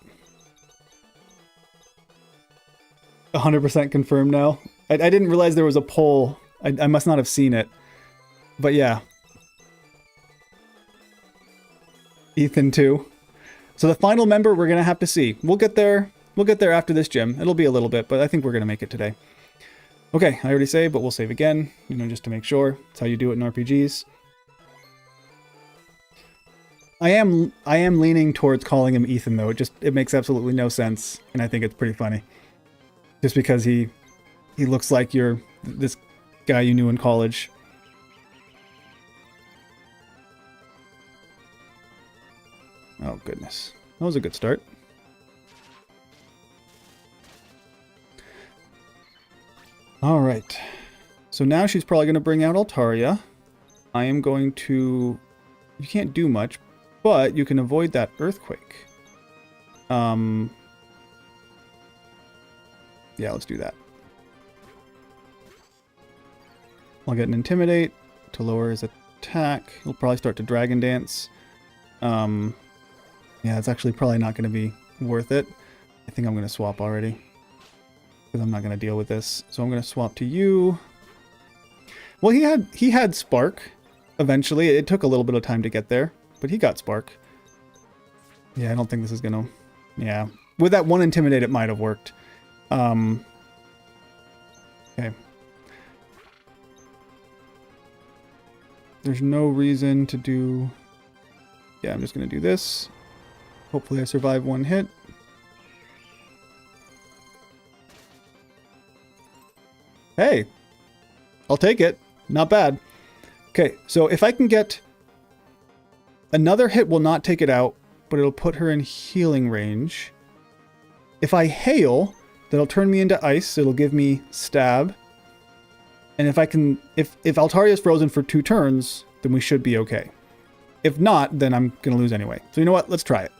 S1: 100% confirmed now. I didn't realize there was a poll. I must not have seen it. But yeah. Ethan too. So the final member we're gonna have to see. We'll get there after this gym. It'll be a little bit, but I think we're gonna make it today. Okay, I already saved, but we'll save again, you know, just to make sure. That's how you do it in RPGs. I am leaning towards calling him Ethan though. It makes absolutely no sense, and I think it's pretty funny. Just because he looks like this guy you knew in college. Oh goodness. That was a good start. All right. So now she's probably going to bring out Altaria. I am going to... You can't do much, but you can avoid that earthquake. Yeah, let's do that. I'll get an Intimidate to lower his attack. He'll probably start to Dragon Dance. Yeah, it's actually probably not going to be worth it. I think I'm going to swap already. Because I'm not going to deal with this. So I'm going to swap to you. Well, he had Spark eventually. It took a little bit of time to get there, but he got Spark. Yeah, I don't think this is going to... Yeah. With that one Intimidate, it might have worked. Okay. There's no reason to do... Yeah, I'm just going to do this. Hopefully I survive one hit. Hey! I'll take it. Not bad. Okay, so if I can get... Another hit will not take it out, but it'll put her in healing range. If I hail, that'll turn me into ice. It'll give me stab. And if I can... If Altaria is frozen for 2 turns, then we should be okay. If not, then I'm going to lose anyway. So you know what? Let's try it.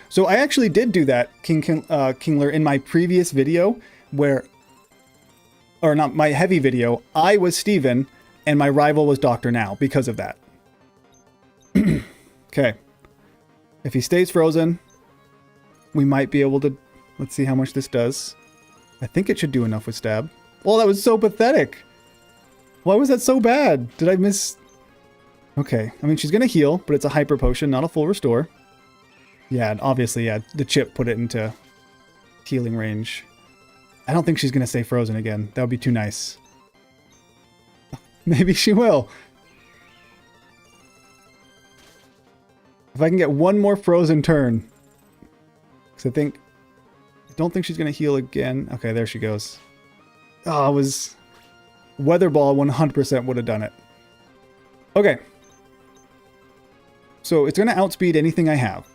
S1: So I actually did do that, Kingler, in my previous video where... Or not, my heavy video. I was Steven, and my rival was Dr. Now because of that. Okay. If he stays frozen, we might be able to... Let's see how much this does. I think it should do enough with stab. Well, that was so pathetic. Why was that so bad? Did I miss... Okay. I mean, she's going to heal, but it's a hyper potion, not a full restore. Yeah, and obviously, yeah, the chip put it into healing range. I don't think she's going to stay frozen again. That would be too nice. Maybe she will. If I can get one more frozen turn. Because I don't think she's going to heal again. Okay, there she goes. Oh, it was... Weather Ball 100% would have done it. Okay. So it's going to outspeed anything I have.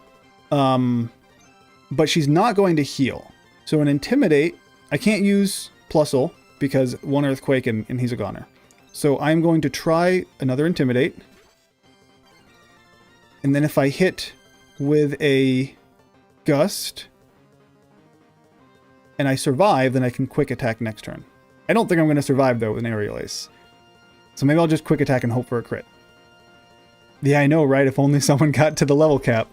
S1: But she's not going to heal. So an Intimidate, I can't use Plusle because 1 Earthquake and he's a goner. So I'm going to try another Intimidate. And then if I hit with a Gust and I survive, then I can Quick Attack next turn. I don't think I'm going to survive though with an Aerial Ace. So maybe I'll just Quick Attack and hope for a crit. Yeah, I know, right? If only someone got to the level cap.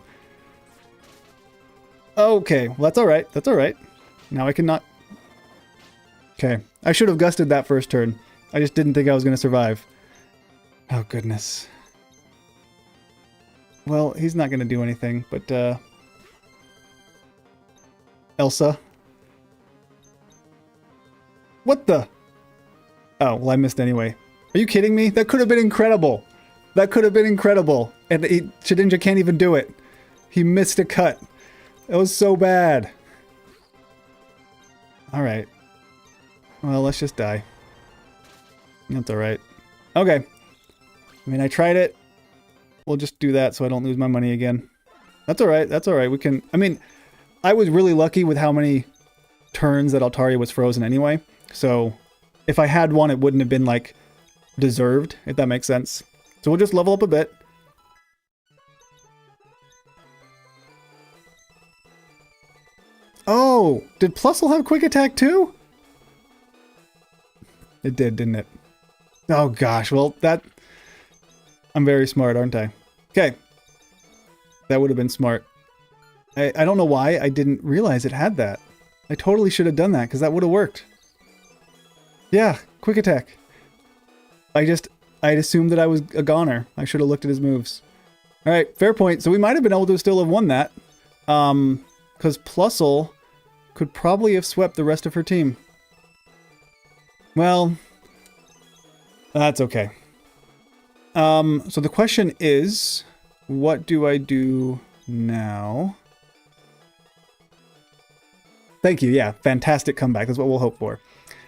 S1: Okay, well that's alright. That's alright. Now I can not... Okay, I should have gusted that first turn. I just didn't think I was going to survive. Oh, goodness. Well, he's not going to do anything, but, Elsa? What the? Oh, well, I missed anyway. Are you kidding me? That could have been incredible. That could have been incredible. And Shedinja can't even do it. He missed a cut. That was so bad. Alright. Well, let's just die. That's alright. Okay. I mean, I tried it. We'll just do that so I don't lose my money again. That's alright. That's alright. We can... I mean, I was really lucky with how many turns that Altaria was frozen anyway. So, if I had one, it wouldn't have been, like, deserved, if that makes sense. So we'll just level up a bit. Oh! Did Plusle have Quick Attack too? It did, didn't it? Oh gosh, well, that... I'm very smart, aren't I? Okay. That would have been smart. I don't know why I didn't realize it had that. I totally should have done that, because that would have worked. Yeah, Quick Attack. I'd assumed that I was a goner. I should have looked at his moves. Alright, fair point. So we might have been able to still have won that. Because Plusle could probably have swept the rest of her team. Well, that's okay. So the question is, what do I do now? Thank you. Yeah, fantastic comeback. That's what we'll hope for.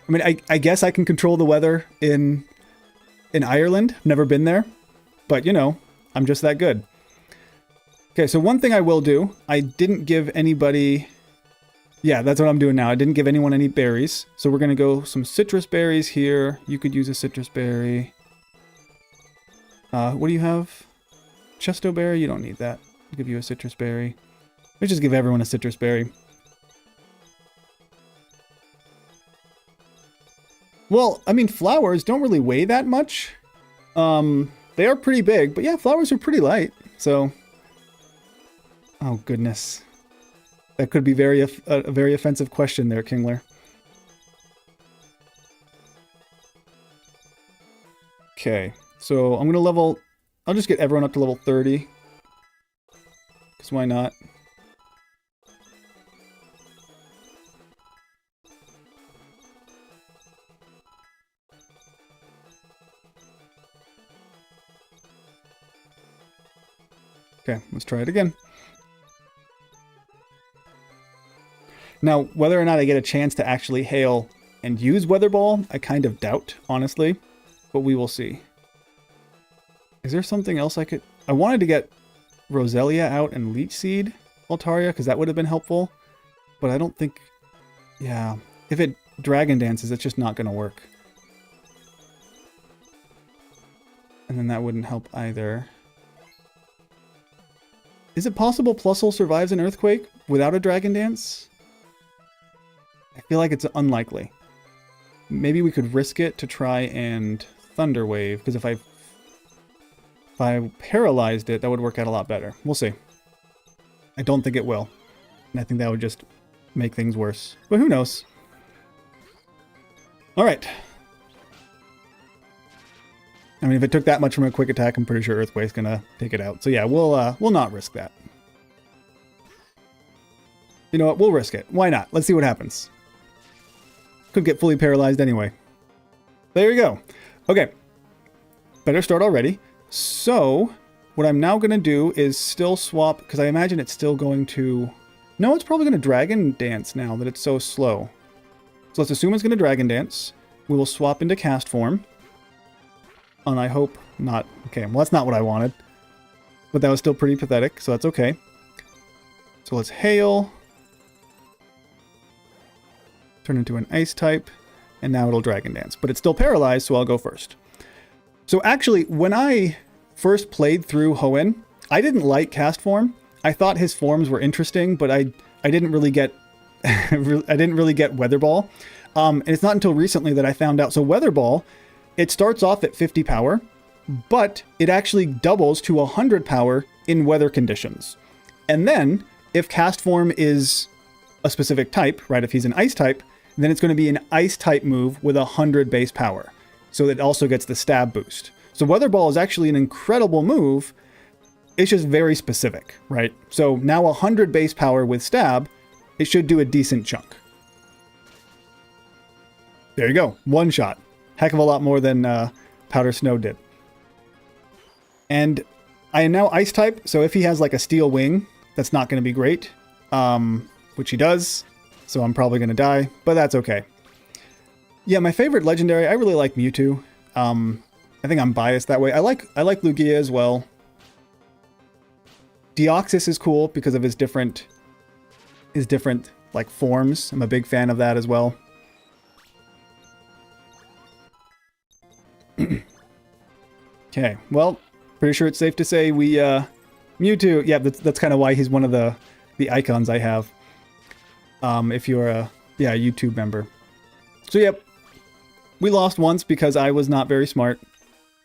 S1: I mean, I guess I can control the weather in Ireland. Never been there, but you know, I'm just that good. Okay, so one thing I will do, I didn't give anybody... Yeah, that's what I'm doing now. I didn't give anyone any berries. So we're going to go some citrus berries here. You could use a citrus berry. What do you have? Chesto berry? You don't need that. I'll give you a citrus berry. Let's just give everyone a citrus berry. Well, I mean, flowers don't really weigh that much. They are pretty big, but yeah, flowers are pretty light. So, oh goodness. That could be a very offensive question there, Kingler. Okay, so I'm going to I'll just get everyone up to level 30. Because why not? Okay, let's try it again. Now, whether or not I get a chance to actually hail and use Weather Ball, I kind of doubt, honestly. But we will see. Is there something else I could... I wanted to get Roselia out and Leech Seed Altaria, because that would have been helpful. But I don't think... Yeah. If it Dragon Dances, it's just not going to work. And then that wouldn't help either. Is it possible Plusle survives an Earthquake without a Dragon Dance? I feel like it's unlikely. Maybe we could risk it to try and Thunder Wave, because if I paralyzed it, that would work out a lot better. We'll see. I don't think it will. And I think that would just make things worse. But who knows? Alright. I mean, if it took that much from a quick attack, I'm pretty sure Earthquake's gonna take it out. So yeah, we'll not risk that. You know what? We'll risk it. Why not? Let's see what happens. Could get fully paralyzed anyway. There you go. Okay. Better start already. So, what I'm now going to do is still swap, because I imagine it's still going to... No, it's probably going to Dragon Dance now that it's so slow. So let's assume it's going to Dragon Dance. We will swap into Cast Form. And I hope not... Okay, well that's not what I wanted. But that was still pretty pathetic, so that's okay. So let's Hail. Turn into an Ice type. And now it'll Dragon Dance. But it's still paralyzed, so I'll go first. So actually, when I first played through Hoenn, I didn't like Cast Form. I thought his forms were interesting, but I didn't really get I didn't really get Weather Ball. And it's not until recently that I found out. So Weather Ball, it starts off at 50 power, but it actually doubles to 100 power in weather conditions. And then, if Cast Form is a specific type, right, if he's an Ice type, then it's going to be an Ice type move with 100 base power. So it also gets the stab boost. So Weather Ball is actually an incredible move. It's just very specific, right? So now 100 base power with stab, it should do a decent chunk. There you go. One shot. Heck of a lot more than Powder Snow did. And I am now Ice type, so if he has like a Steel Wing, that's not going to be great. Which he does. So I'm probably going to die, but that's okay. Yeah, my favorite legendary, I really like Mewtwo. I think I'm biased that way. I like Lugia as well. Deoxys is cool because of his different like forms. I'm a big fan of that as well. Okay, well, pretty sure it's safe to say we Mewtwo, yeah, that's kind of why he's one of the icons I have. If you're a YouTube member. So yep, we lost once because I was not very smart,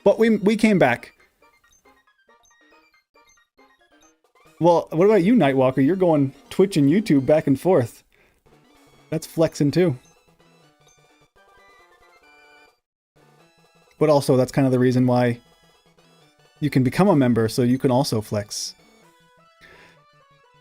S1: but we came back. Well, what about you, Nightwalker? You're going Twitch and YouTube back and forth. That's flexing too. But also, that's kind of the reason why you can become a member, so you can also flex.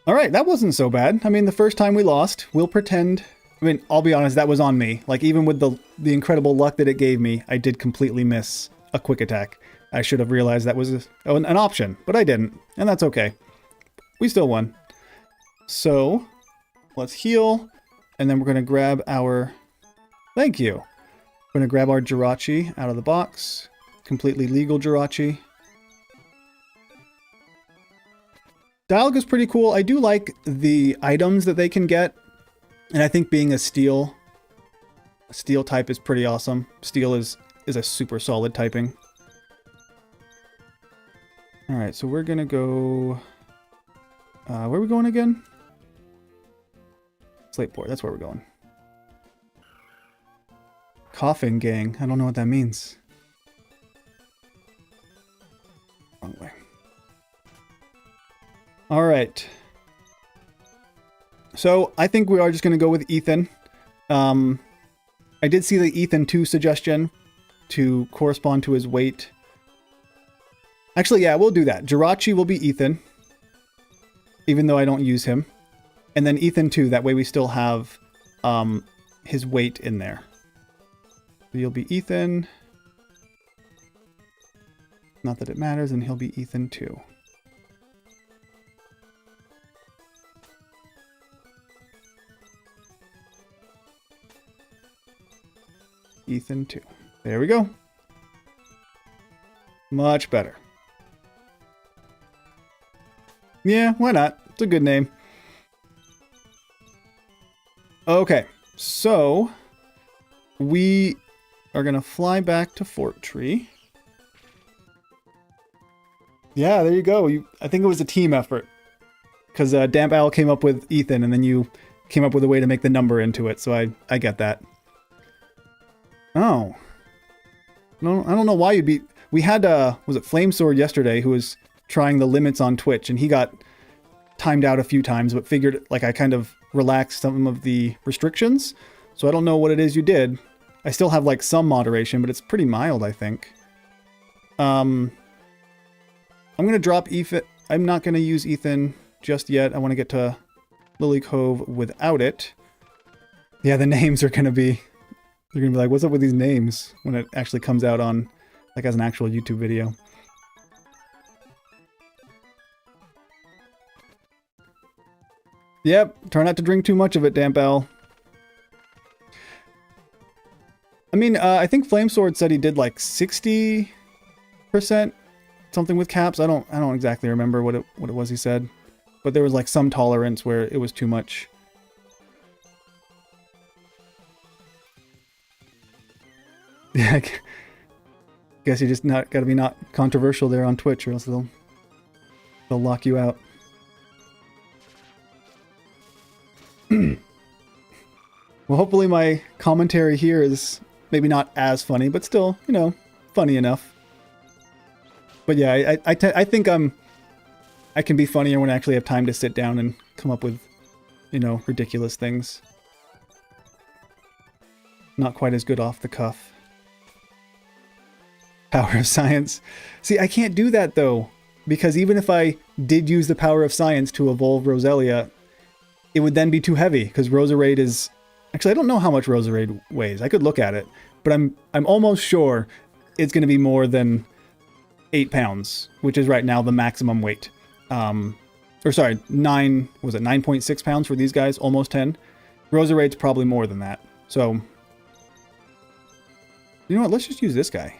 S1: Alright, that wasn't so bad. I mean, the first time we lost, we'll pretend... I mean, I'll be honest, that was on me. Like, even with the incredible luck that it gave me, I did completely miss a quick attack. I should have realized that was an option, but I didn't, and that's okay. We still won. So, let's heal, and then we're going to grab our... Thank you. We're going to grab our Jirachi out of the box. Completely legal Jirachi. Dialga's pretty cool. I do like the items that they can get, and I think being a steel type is pretty awesome. Steel is a super solid typing. Alright, so we're going to go... where are we going again? Slateport, that's where we're going. Coughing gang. I don't know what that means. Wrong way. Alright. So, I think we are just going to go with Ethan. I did see the Ethan 2 suggestion to correspond to his weight. Actually, yeah, we'll do that. Jirachi will be Ethan, even though I don't use him. And then Ethan 2, that way we still have his weight in there. So you'll be Ethan. Not that it matters, and he'll be Ethan 2. Ethan 2. There we go. Much better. Yeah, why not? It's a good name. Okay, so we are going to fly back to Fort Tree. Yeah, there you go. I think it was a team effort. Because Damp Owl came up with Ethan, and then you came up with a way to make the number into it, so I get that. Oh. No, I don't know why you'd be... We had, was it Flamesword yesterday, who was trying the limits on Twitch, and he got timed out a few times, but figured, like, I kind of relaxed some of the restrictions. So I don't know what it is you did. I still have, like, some moderation, but it's pretty mild, I think. I'm going to drop Ethan. I'm not going to use Ethan just yet. I want to get to Lily Cove without it. Yeah, the names are going to be... They're going to be like, what's up with these names? When it actually comes out on, like, as an actual YouTube video. Yep, try not to drink too much of it, Damp Owl. I mean, I think Flamesword said he did like 60% something with caps. I don't exactly remember what it was he said, but there was like some tolerance where it was too much. Yeah, I guess you just gotta be not controversial there on Twitch, or else they'll lock you out. Well, hopefully my commentary here is maybe not as funny, but still, you know, funny enough. But yeah, I think I can be funnier when I actually have time to sit down and come up with, you know, ridiculous things. Not quite as good off the cuff. Power of science. See, I can't do that though, because even if I did use the power of science to evolve Roselia, it would then be too heavy, because Roserade is... Actually, I don't know how much Roserade weighs. I could look at it, but I'm almost sure it's going to be more than 8 pounds, which is right now the maximum weight. Or sorry, 9.6 pounds for these guys, almost 10. Roserade's probably more than that. So, you know what? Let's just use this guy.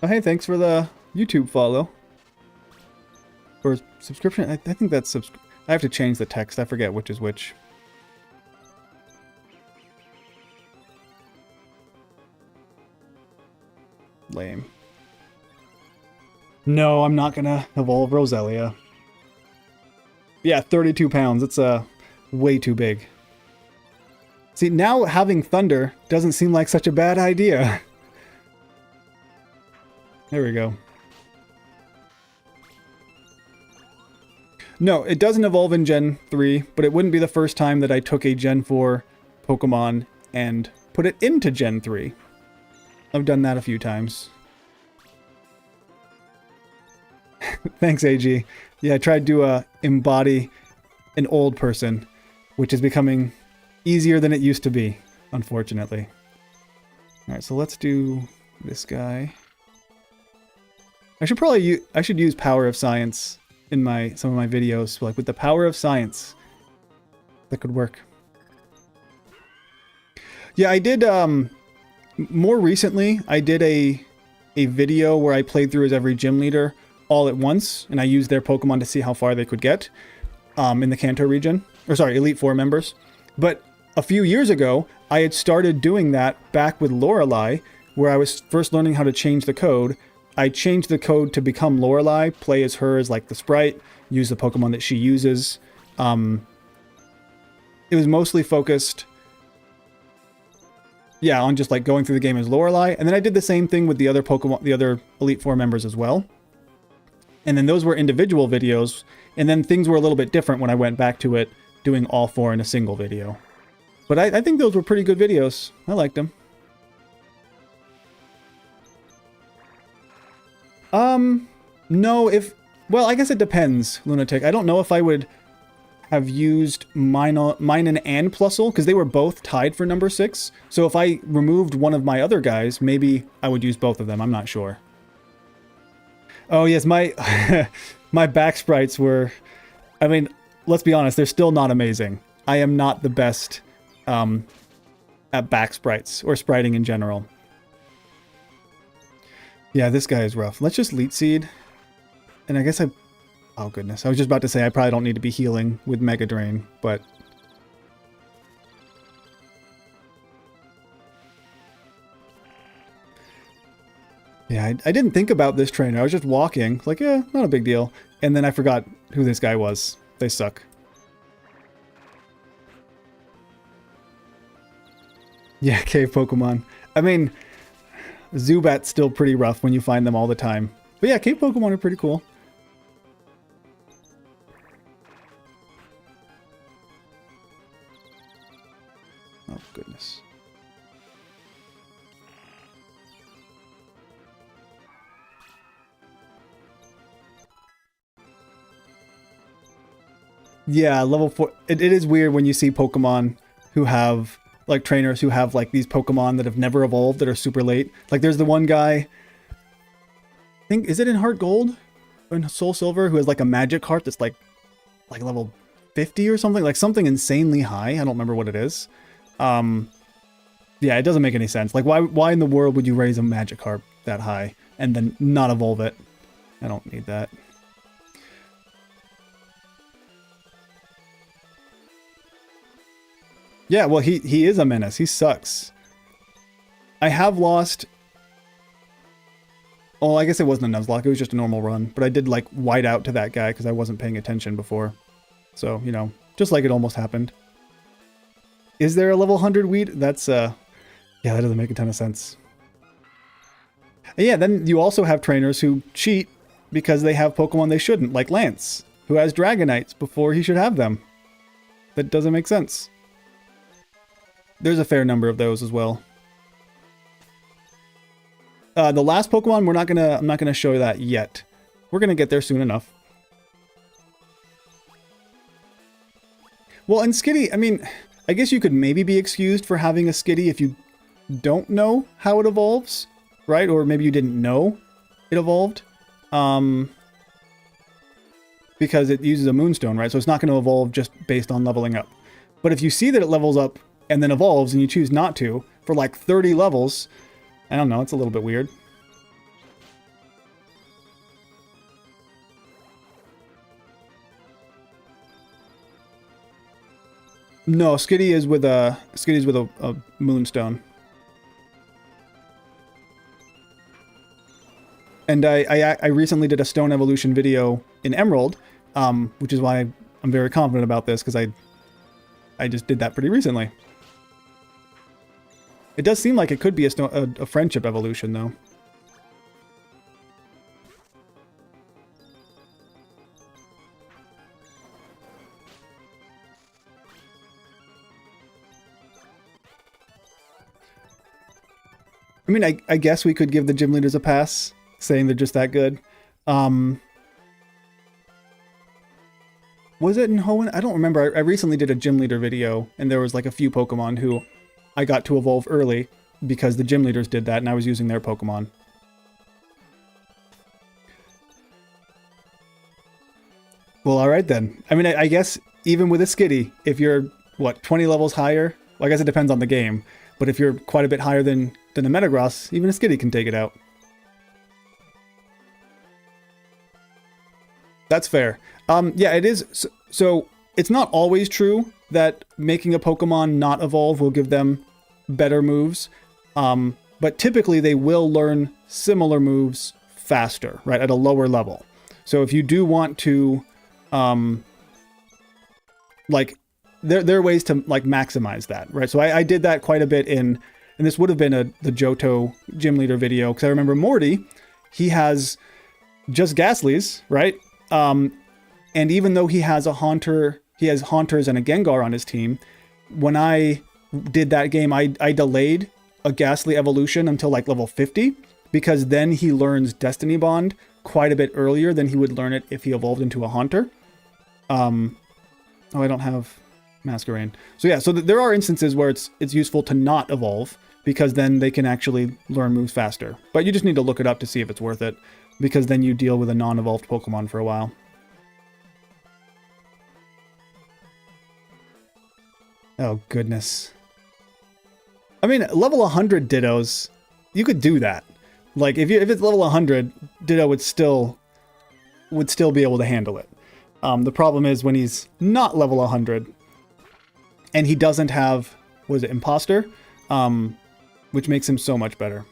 S1: Oh, hey, thanks for the YouTube follow. Or subscription. I think that's I have to change the text. I forget which is which. Lame. No, I'm not gonna evolve Roselia. Yeah, 32 pounds. It's way too big. See, now having Thunder doesn't seem like such a bad idea. There we go. No, it doesn't evolve in Gen 3, but it wouldn't be the first time that I took a Gen 4 Pokemon and put it into Gen 3. I've done that a few times. Thanks, AG. Yeah, I tried to embody an old person, which is becoming easier than it used to be, unfortunately. All right, so let's do this guy. I should use Power of Science in some of my videos, like with the Power of Science. That could work. Yeah, I did more recently, I did a video where I played through as every gym leader all at once, and I used their Pokemon to see how far they could get in the Kanto region. Or sorry, Elite Four members. But a few years ago, I had started doing that back with Lorelei, where I was first learning how to change the code. I changed the code to become Lorelei, play as her as like the sprite, use the Pokemon that she uses. It was mostly focused, yeah, on just like going through the game as Lorelei. And then I did the same thing with the other Pokemon, the other Elite Four members as well. And then those were individual videos. And then things were a little bit different when I went back to it, doing all four in a single video. But I think those were pretty good videos. I liked them. No, well, I guess it depends, Lunatic. I don't know if I would have used Minun and Plusle, because they were both tied for number 6. So if I removed one of my other guys, maybe I would use both of them. I'm not sure. Oh, yes, my my back sprites were... I mean, let's be honest, they're still not amazing. I am not the best at back sprites, or spriting in general. Yeah, this guy is rough. Let's just Leech Seed. And I guess oh goodness, I was just about to say I probably don't need to be healing with Mega Drain, but... Yeah, I didn't think about this trainer. I was just walking, like, yeah, not a big deal. And then I forgot who this guy was. They suck. Yeah, cave Pokemon. I mean, Zubat's still pretty rough when you find them all the time. But yeah, cave Pokemon are pretty cool. Oh, goodness. Yeah, level 4. It is weird when you see Pokemon who have, like, trainers who have, like, these Pokemon that have never evolved that are super late. Like, there's the one guy, I think, is it in Heart Gold? Or in Soul Silver, who has, like, a Magic Heart that's, like level 50 or something? Like, something insanely high. I don't remember what it is. Yeah, it doesn't make any sense. Like, why in the world would you raise a Magikarp that high and then not evolve it? I don't need that. Yeah, well, he is a menace. He sucks. I have lost... Oh, I guess it wasn't a Nuzlocke. It was just a normal run. But I did, like, white out to that guy because I wasn't paying attention before. So, you know, just like it almost happened. Is there a level 100 Weed? That's, yeah, that doesn't make a ton of sense. And yeah, then you also have trainers who cheat because they have Pokemon they shouldn't, like Lance, who has Dragonites before he should have them. That doesn't make sense. There's a fair number of those as well. The last Pokemon, I'm not gonna show that yet. We're gonna get there soon enough. Well, and Skitty, I mean, I guess you could maybe be excused for having a Skitty if you don't know how it evolves, right? Or maybe you didn't know it evolved. Because it uses a Moonstone, right? So it's not going to evolve just based on leveling up. But if you see that it levels up and then evolves and you choose not to for like 30 levels, I don't know, it's a little bit weird. No, Skitty is with a Moonstone. And I recently did a Stone Evolution video in Emerald, which is why I'm very confident about this, because I just did that pretty recently. It does seem like it could be a friendship evolution, though. I mean, I guess we could give the gym leaders a pass, saying they're just that good. Was it in Hoenn? I don't remember. I recently did a gym leader video, and there was like a few Pokemon who I got to evolve early because the gym leaders did that, and I was using their Pokemon. Well, all right then. I mean, I guess even with a Skitty, if you're, what, 20 levels higher? Well, I guess it depends on the game. But if you're quite a bit higher than the Metagross, even a Skitty can take it out. That's fair. Yeah, it is. So it's not always true that making a Pokemon not evolve will give them better moves. But typically they will learn similar moves faster, right, at a lower level. So if you do want to, like, there are ways to like maximize that, right? So I did that quite a bit and this would have been the Johto gym leader video, because I remember Morty, he has just Ghastlies, right? And even though he has Haunters and a Gengar on his team, when I did that game, I delayed a Ghastly evolution until like level 50, because then he learns Destiny Bond quite a bit earlier than he would learn it if he evolved into a Haunter. Oh, I don't have Masquerain. So yeah, so there are instances where it's useful to not evolve, because then they can actually learn moves faster. But you just need to look it up to see if it's worth it, because then you deal with a non-evolved Pokemon for a while. Oh, goodness. I mean, level 100 Dittos, you could do that. Like, if it's level 100, Ditto would still be able to handle it. The problem is when he's not level 100, and he doesn't have, was it Imposter? Which makes him so much better.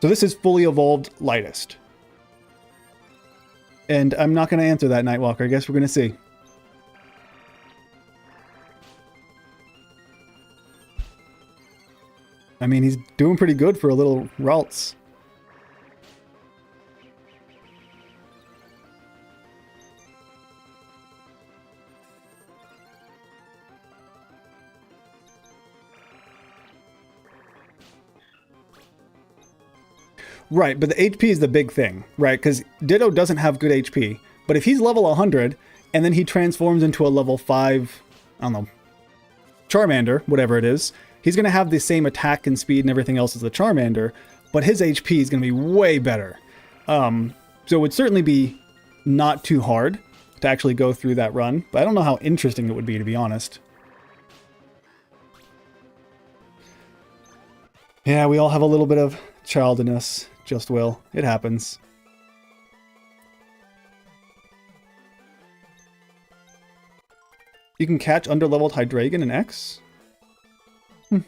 S1: So this is fully evolved Lightest. And I'm not going to answer that, Nightwalker. I guess we're going to see. I mean, he's doing pretty good for a little Ralts. Right, but the HP is the big thing, right? Because Ditto doesn't have good HP. But if he's level 100, and then he transforms into a level 5, I don't know, Charmander, whatever it is, he's going to have the same attack and speed and everything else as the Charmander, but his HP is going to be way better. So it would certainly be not too hard to actually go through that run, but I don't know how interesting it would be, to be honest. Yeah, we all have a little bit of childiness. Just will. It happens. You can catch underleveled Hydreigon in X? What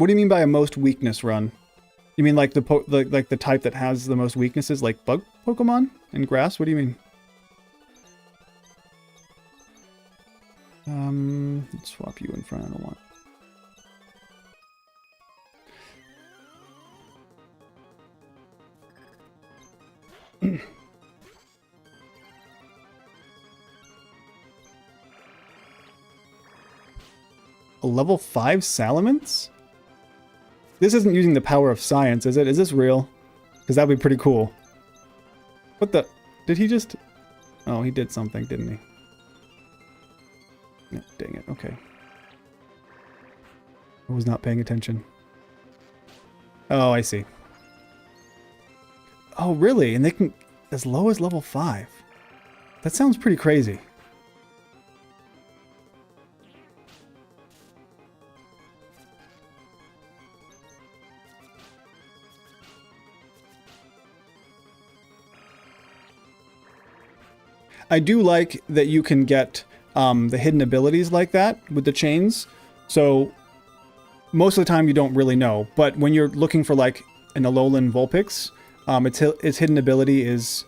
S1: do you mean by a most weakness run? You mean like the type that has the most weaknesses, like bug Pokemon and grass? What do you mean? Let's swap you in front. I don't want. A level 5 Salamence? This isn't using the power of science, is it? Is this real? Because that'd be pretty cool. What the? Did he just... Oh, he did something, didn't he? Yeah, dang it, okay. I was not paying attention. Oh, I see. Oh, really? And they can... As low as level 5? That sounds pretty crazy. I do like that you can get the hidden abilities like that with the chains. So most of the time you don't really know, but when you're looking for like an Alolan Vulpix, its hidden ability is,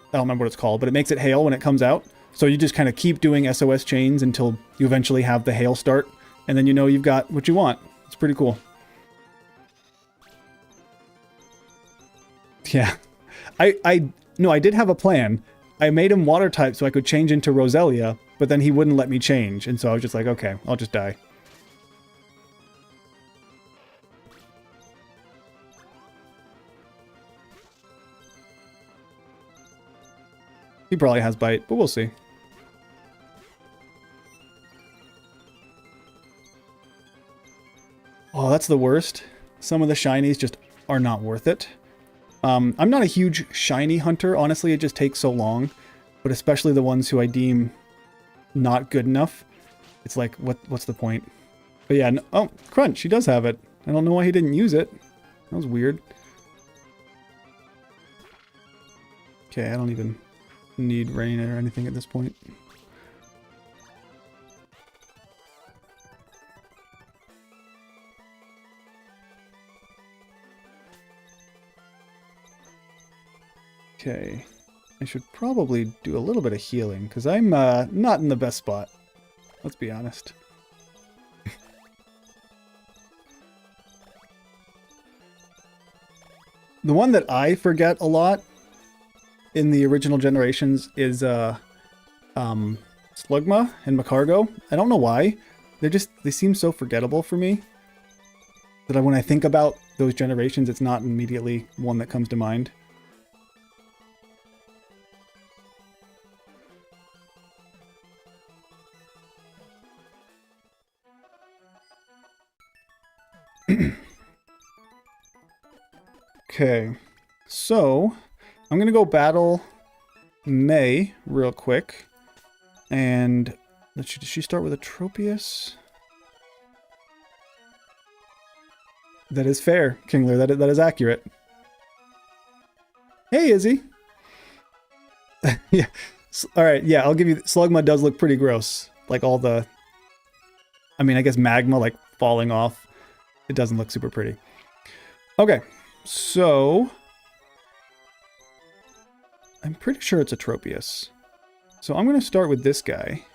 S1: I don't remember what it's called, but it makes it hail when it comes out. So you just kind of keep doing SOS chains until you eventually have the hail start, and then you know you've got what you want. It's pretty cool. Yeah. No, I did have a plan. I made him water type so I could change into Roselia, but then he wouldn't let me change, and so I was just like, okay, I'll just die. He probably has bite, but we'll see. Oh, that's the worst. Some of the shinies just are not worth it. I'm not a huge shiny hunter. Honestly, it just takes so long. But especially the ones who I deem not good enough. It's like, what's the point? But yeah, no, oh, Crunch, he does have it. I don't know why he didn't use it. That was weird. Okay, I don't even need rain or anything at this point. Okay, I should probably do a little bit of healing, because I'm not in the best spot. Let's be honest. The one that I forget a lot in the original generations is Slugma and Macargo. I don't know why. They seem so forgettable for me that when I think about those generations, it's not immediately one that comes to mind. Okay, so I'm gonna go battle May real quick, and did she start with a Tropius? That is fair, Kingler. That is accurate. Hey, Izzy. Yeah. All right. Yeah, I'll give you. Slugma does look pretty gross. Like all the. I mean, I guess magma like falling off. It doesn't look super pretty. Okay. So, I'm pretty sure it's a Tropius. So I'm going to start with this guy.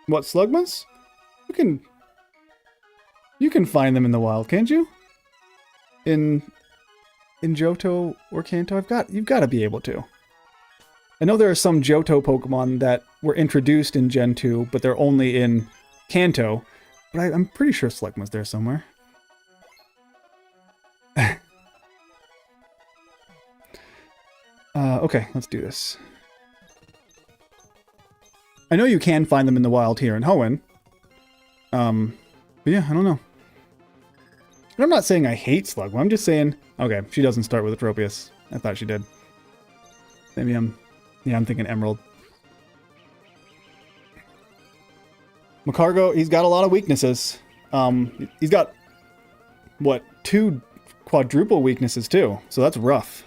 S1: What, Slugmas? You can find them in the wild, can't you? In Johto or Kanto, you've got to be able to. I know there are some Johto Pokemon that were introduced in Gen 2, but they're only in Kanto. But I'm pretty sure Slugma's there somewhere. Okay, let's do this. I know you can find them in the wild here in Hoenn. But yeah, I don't know. I'm not saying I hate Slugma. I'm just saying, okay, she doesn't start with a Tropius. I thought she did. Maybe I'm thinking Emerald. Macargo, he's got a lot of weaknesses. He's got, what, 2 quadruple weaknesses too, so that's rough.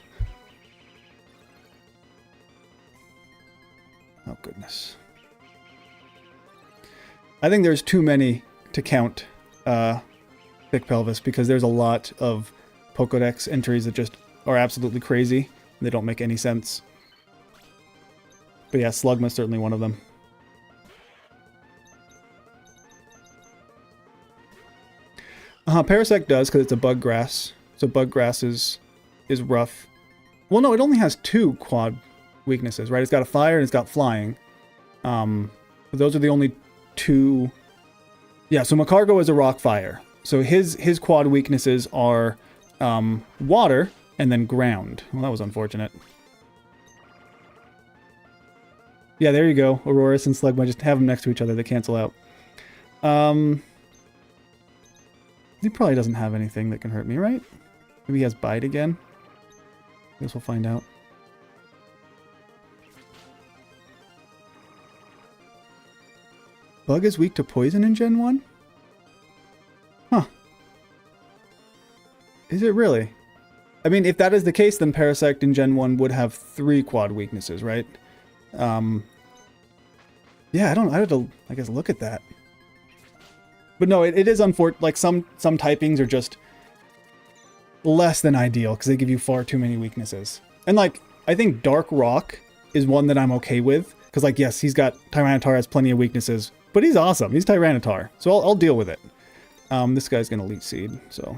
S1: Oh, goodness. I think there's too many to count Thick Pelvis, because there's a lot of Pokédex entries that just are absolutely crazy. They don't make any sense. But yeah, Slugma's certainly one of them. Parasect does, because it's a bug grass. So bug grass is rough. Well, no, it only has 2 quad weaknesses, right? It's got a fire and it's got flying. But those are the only 2. Yeah, so Macargo is a rock fire. So his quad weaknesses are water and then ground. Well, that was unfortunate. Yeah, there you go. Aurorus and Slugma, just have them next to each other. They cancel out. He probably doesn't have anything that can hurt me, right? Maybe he has bite again. I guess we'll find out. Bug is weak to poison in Gen 1? Huh. Is it really? I mean, if that is the case, then Parasect in Gen 1 would have 3 quad weaknesses, right? Yeah, I have to, I guess, look at that. But no, it is unfortunate. Like, some typings are just less than ideal, because they give you far too many weaknesses. And, like, I think Dark Rock is one that I'm okay with. Because, like, yes, Tyranitar has plenty of weaknesses. But he's awesome. He's Tyranitar. So I'll deal with it. This guy's going to Leech Seed, so...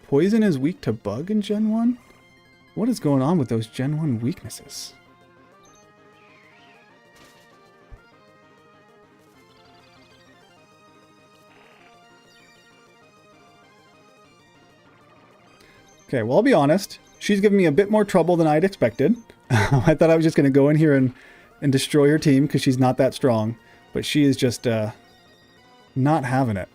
S1: Poison is weak to Bug in Gen 1? What is going on with those Gen 1 weaknesses? Okay, well, I'll be honest. She's given me a bit more trouble than I'd expected. I thought I was just going to go in here and destroy her team because she's not that strong. But she is just not having it.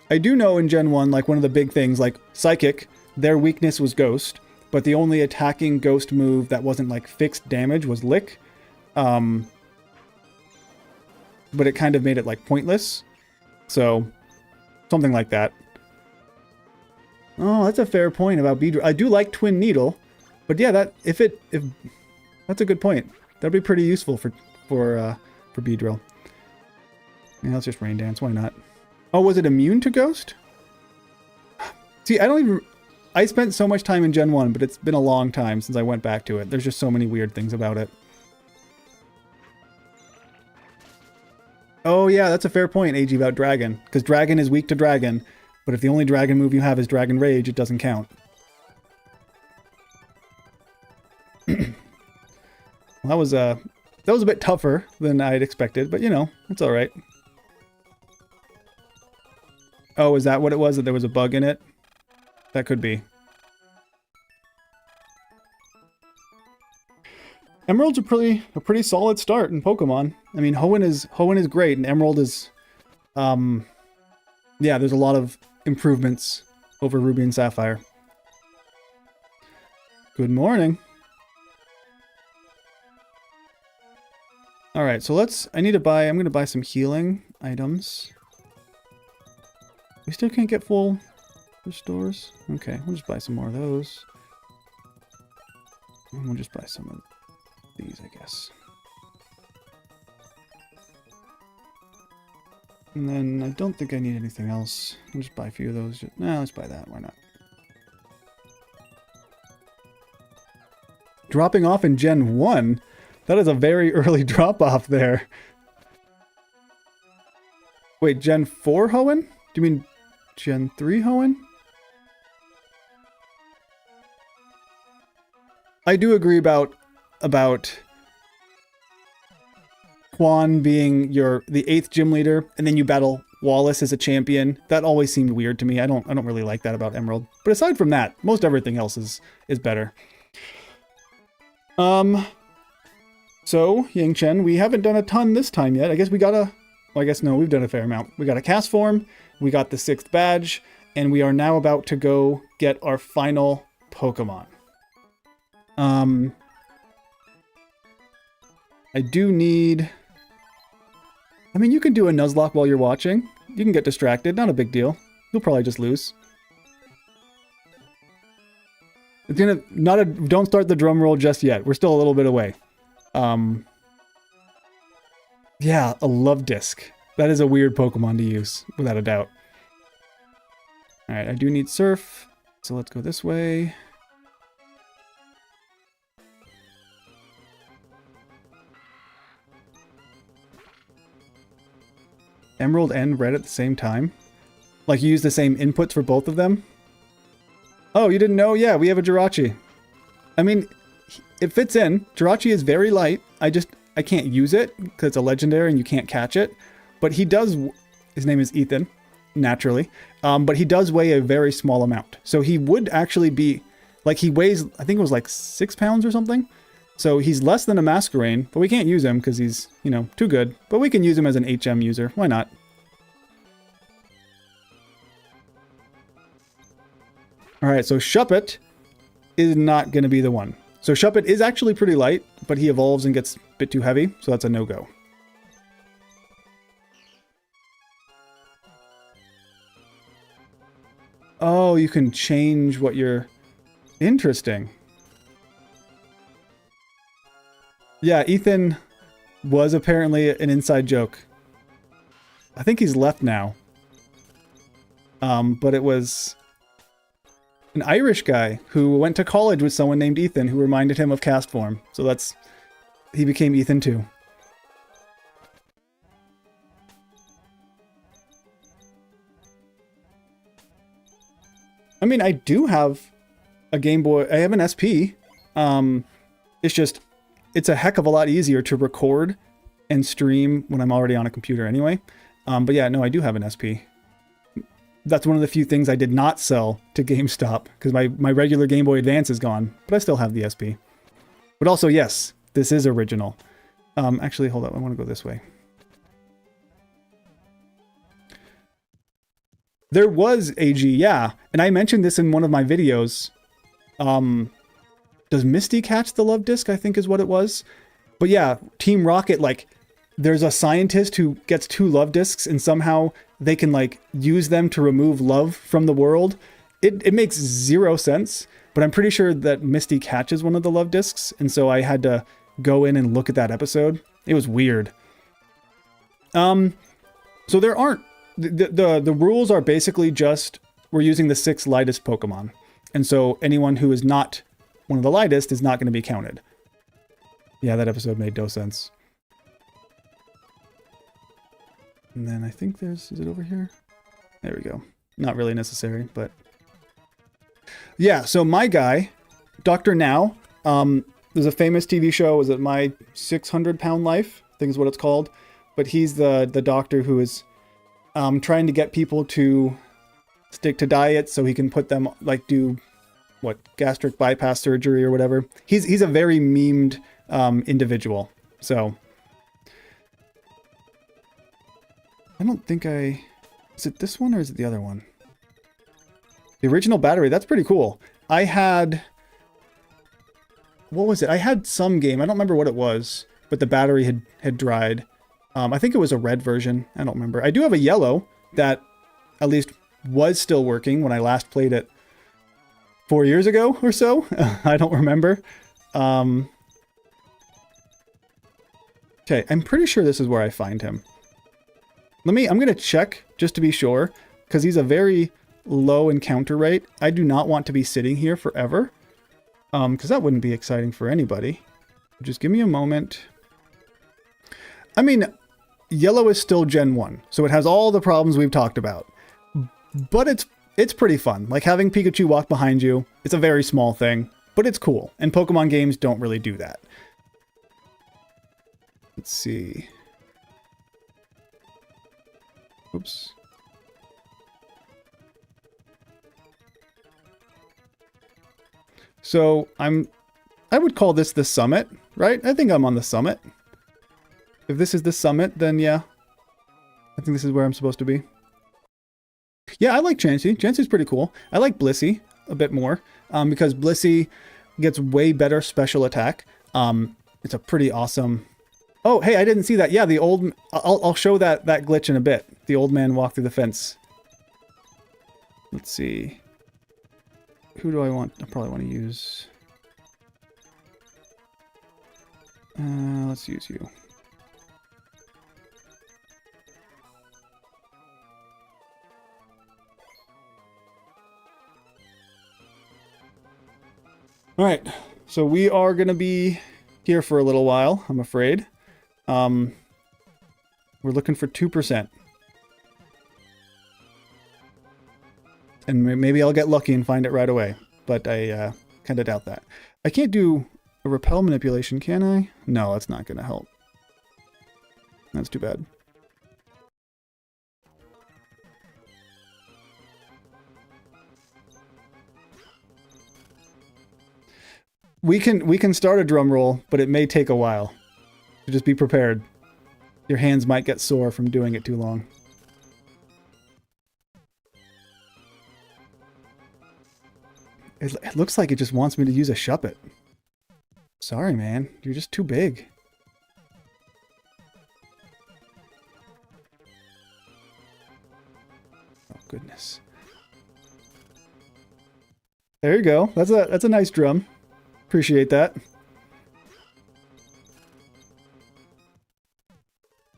S1: I do know in Gen 1, like one of the big things, like Psychic, their weakness was Ghost. But the only attacking Ghost move that wasn't like fixed damage was Lick. But it kind of made it like pointless. So, something like that. Oh, that's a fair point about Beedrill. I do like Twin Needle, but yeah, if that's a good point. That'd be pretty useful for Beedrill. Yeah, let's just Rain Dance. Why not? Oh, was it immune to Ghost? See, I spent so much time in Gen 1, but it's been a long time since I went back to it. There's just so many weird things about it. Oh yeah, that's a fair point, AG, about Dragon. Because Dragon is weak to Dragon, but if the only Dragon move you have is Dragon Rage, it doesn't count. Well, that was a bit tougher than I'd expected, but you know, it's alright. Oh, is that what it was? That there was a bug in it? That could be. Emerald's a pretty solid start in Pokemon. I mean, Hoenn is great, and Emerald is, yeah, there's a lot of improvements over Ruby and Sapphire. Good morning. All right, so I'm going to buy some healing items. We still can't get full restores. Okay, we'll just buy some more of those. And we'll just buy some of these, I guess. And then I don't think I need anything else. I'll just buy a few of those. Nah, let's buy that. Why not? Dropping off in Gen 1? That is a very early drop-off there. Wait, Gen 4 Hoenn? Do you mean Gen 3 Hoenn? I do agree about Quan being the 8th gym leader, and then you battle Wallace as a champion. That always seemed weird to me. I don't really like that about Emerald. But aside from that, most everything else is better. So, Yang Chen, we haven't done a ton this time yet. I guess well, I guess no, we've done a fair amount. We got a cast form, we got the 6th badge, and we are now about to go get our final Pokemon. I do need... I mean, you can do a Nuzlocke while you're watching. You can get distracted, not a big deal. You'll probably just lose. It's don't start the drum roll just yet. We're still a little bit away. Yeah, a Love Disc. That is a weird Pokemon to use, without a doubt. Alright, I do need Surf, so let's go this way. Emerald and Red at the same time? Like you use the same inputs for both of them? Oh, you didn't know? Yeah, we have a Jirachi. I mean, it fits in. Jirachi is very light. I can't use it because it's a legendary and you can't catch it. But he does, his name is Ethan, naturally. But he does weigh a very small amount. So he would actually be, like he weighs, I think it was like 6 pounds or something. So he's less than a Masquerain, but we can't use him because he's, you know, too good. But we can use him as an HM user. Why not? Alright, so Shuppet is not going to be the one. So Shuppet is actually pretty light, but he evolves and gets a bit too heavy, so that's a no-go. Oh, you can change what you're... Interesting. Yeah, Ethan was apparently an inside joke. I think he's left now. But it was an Irish guy who went to college with someone named Ethan who reminded him of cast form. So he became Ethan too. I mean, I do have a Game Boy. I have an SP. It's a heck of a lot easier to record and stream when I'm already on a computer anyway. But yeah, no, I do have an SP. That's one of the few things I did not sell to GameStop because my regular Game Boy Advance is gone, but I still have the SP. But also, yes, this is original. Actually, hold up. I want to go this way. There was AG, yeah. And I mentioned this in one of my videos. Does Misty catch the love disc? I think is what it was. But yeah, Team Rocket, like, there's a scientist who gets 2 love discs and somehow they can, like, use them to remove love from the world. It makes 0 sense, but I'm pretty sure that Misty catches one of the love discs. And so I had to go in and look at that episode. It was weird. So there aren't... The rules are basically just we're using the 6 lightest Pokemon. And so anyone who is not one of the lightest is not going to be counted. Yeah, that episode made no sense. And then I think is it over here? There we go. Not really necessary, but... Yeah, so my guy, Dr. Now, there's a famous TV show, is it My 600-Pound Life? I think is what it's called. But he's the doctor who is trying to get people to stick to diet so he can put them, like, do, what, gastric bypass surgery or whatever. He's a very memed individual, so... I don't think I... Is it this one or is it the other one? The original battery, that's pretty cool. I had... What was it? I had some game, I don't remember what it was, but the battery had dried. I think it was a red version, I don't remember. I do have a yellow that at least was still working when I last played it 4 years ago or so. I don't remember. Okay, I'm pretty sure this is where I find him. I'm going to check just to be sure, because he's a very low encounter rate. I do not want to be sitting here forever, because that wouldn't be exciting for anybody. Just give me a moment. I mean, yellow is still Gen 1, so it has all the problems we've talked about. But it's pretty fun. Like having Pikachu walk behind you, it's a very small thing, but it's cool. And Pokemon games don't really do that. Let's see. Oops. So I would call this the summit, right? I think I'm on the summit. If this is the summit, then yeah. I think this is where I'm supposed to be. Yeah, I like Chansey. Chansey's pretty cool. I like Blissey a bit more, because Blissey gets way better special attack. It's a pretty awesome... Oh, hey, I didn't see that. Yeah, the old... I'll show that glitch in a bit. The old man walked through the fence. Let's see. Who do I want? I probably want to use... let's use you. All right, so we are going to be here for a little while, I'm afraid. We're looking for 2%. And maybe I'll get lucky and find it right away, but I kind of doubt that. I can't do a repel manipulation, can I? No, that's not going to help. That's too bad. We can start a drum roll, but it may take a while. So just be prepared. Your hands might get sore from doing it too long. It looks like it just wants me to use a Shuppet. Sorry, man. You're just too big. Oh, goodness. There you go. That's a nice drum. Appreciate that.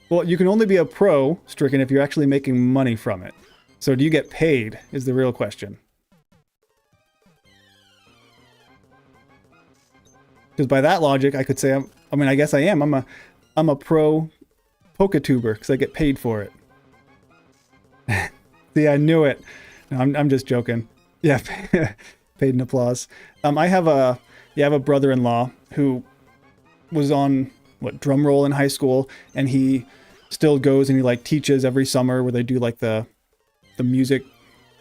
S1: Well, you can only be a pro, Stricken, if you're actually making money from it. So do you get paid, is the real question. Because by that logic, I could say, I mean, I guess I am. I'm a pro Poketuber, because I get paid for it. See, I knew it. No, I'm just joking. Yeah, paid in applause. I have a brother-in-law who was on, what, drum roll in high school, and he still goes and he like teaches every summer where they do like the music,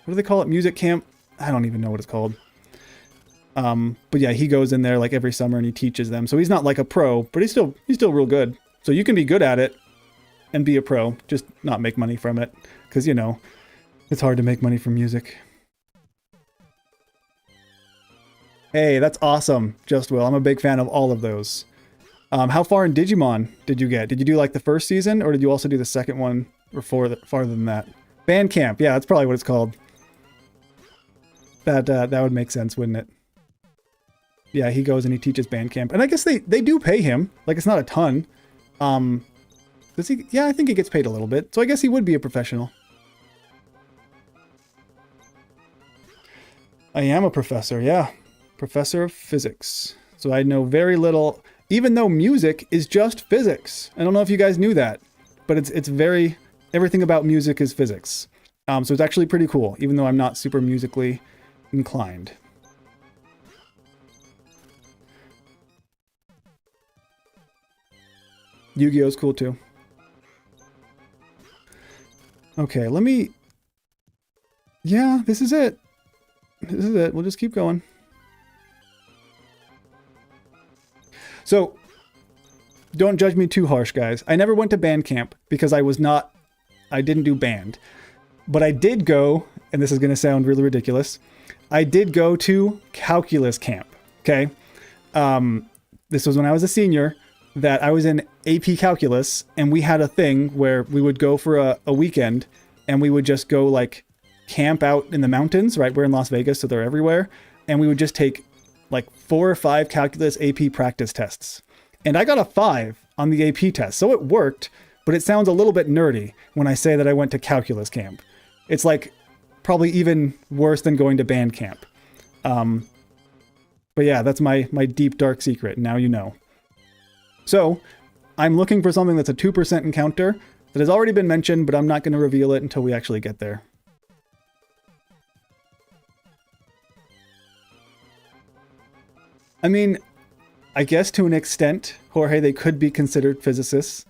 S1: what do they call it? Music camp? I don't even know what it's called. But yeah, he goes in there like every summer and he teaches them. So he's not like a pro, but he's still real good. So you can be good at it and be a pro, just not make money from it. Cause you know, it's hard to make money from music. Hey, that's awesome, Just Will. I'm a big fan of all of those. How far in Digimon did you get? Did you do like the first season or did you also do the second one or farther than that? Band camp. Yeah, that's probably what it's called. That would make sense, wouldn't it? Yeah, he goes and he teaches band camp. And I guess they do pay him. Like, it's not a ton. Does he? Yeah, I think he gets paid a little bit. So I guess he would be a professional. I am a professor, yeah. Professor of physics. So I know very little, even though music is just physics. I don't know if you guys knew that, but it's very, everything about music is physics. So it's actually pretty cool, even though I'm not super musically inclined. Yu-Gi-Oh's cool too. Okay, let me... Yeah, this is it. This is it. We'll just keep going. So, don't judge me too harsh, guys. I never went to band camp because I didn't do band. But I did go, and this is going to sound really ridiculous, I did go to calculus camp, okay? This was when I was a senior, that I was in AP Calculus, and we had a thing where we would go for a weekend, and we would just go, like, camp out in the mountains, right? We're in Las Vegas, so they're everywhere. And we would just take, like, 4 or 5 calculus AP practice tests. And I got a 5 on the AP test, so it worked, but it sounds a little bit nerdy when I say that I went to calculus camp. It's, like, probably even worse than going to band camp. But yeah, that's my deep, dark secret. Now you know. So, I'm looking for something that's a 2% encounter that has already been mentioned, but I'm not going to reveal it until we actually get there. I mean, I guess to an extent, Jorge, they could be considered physicists.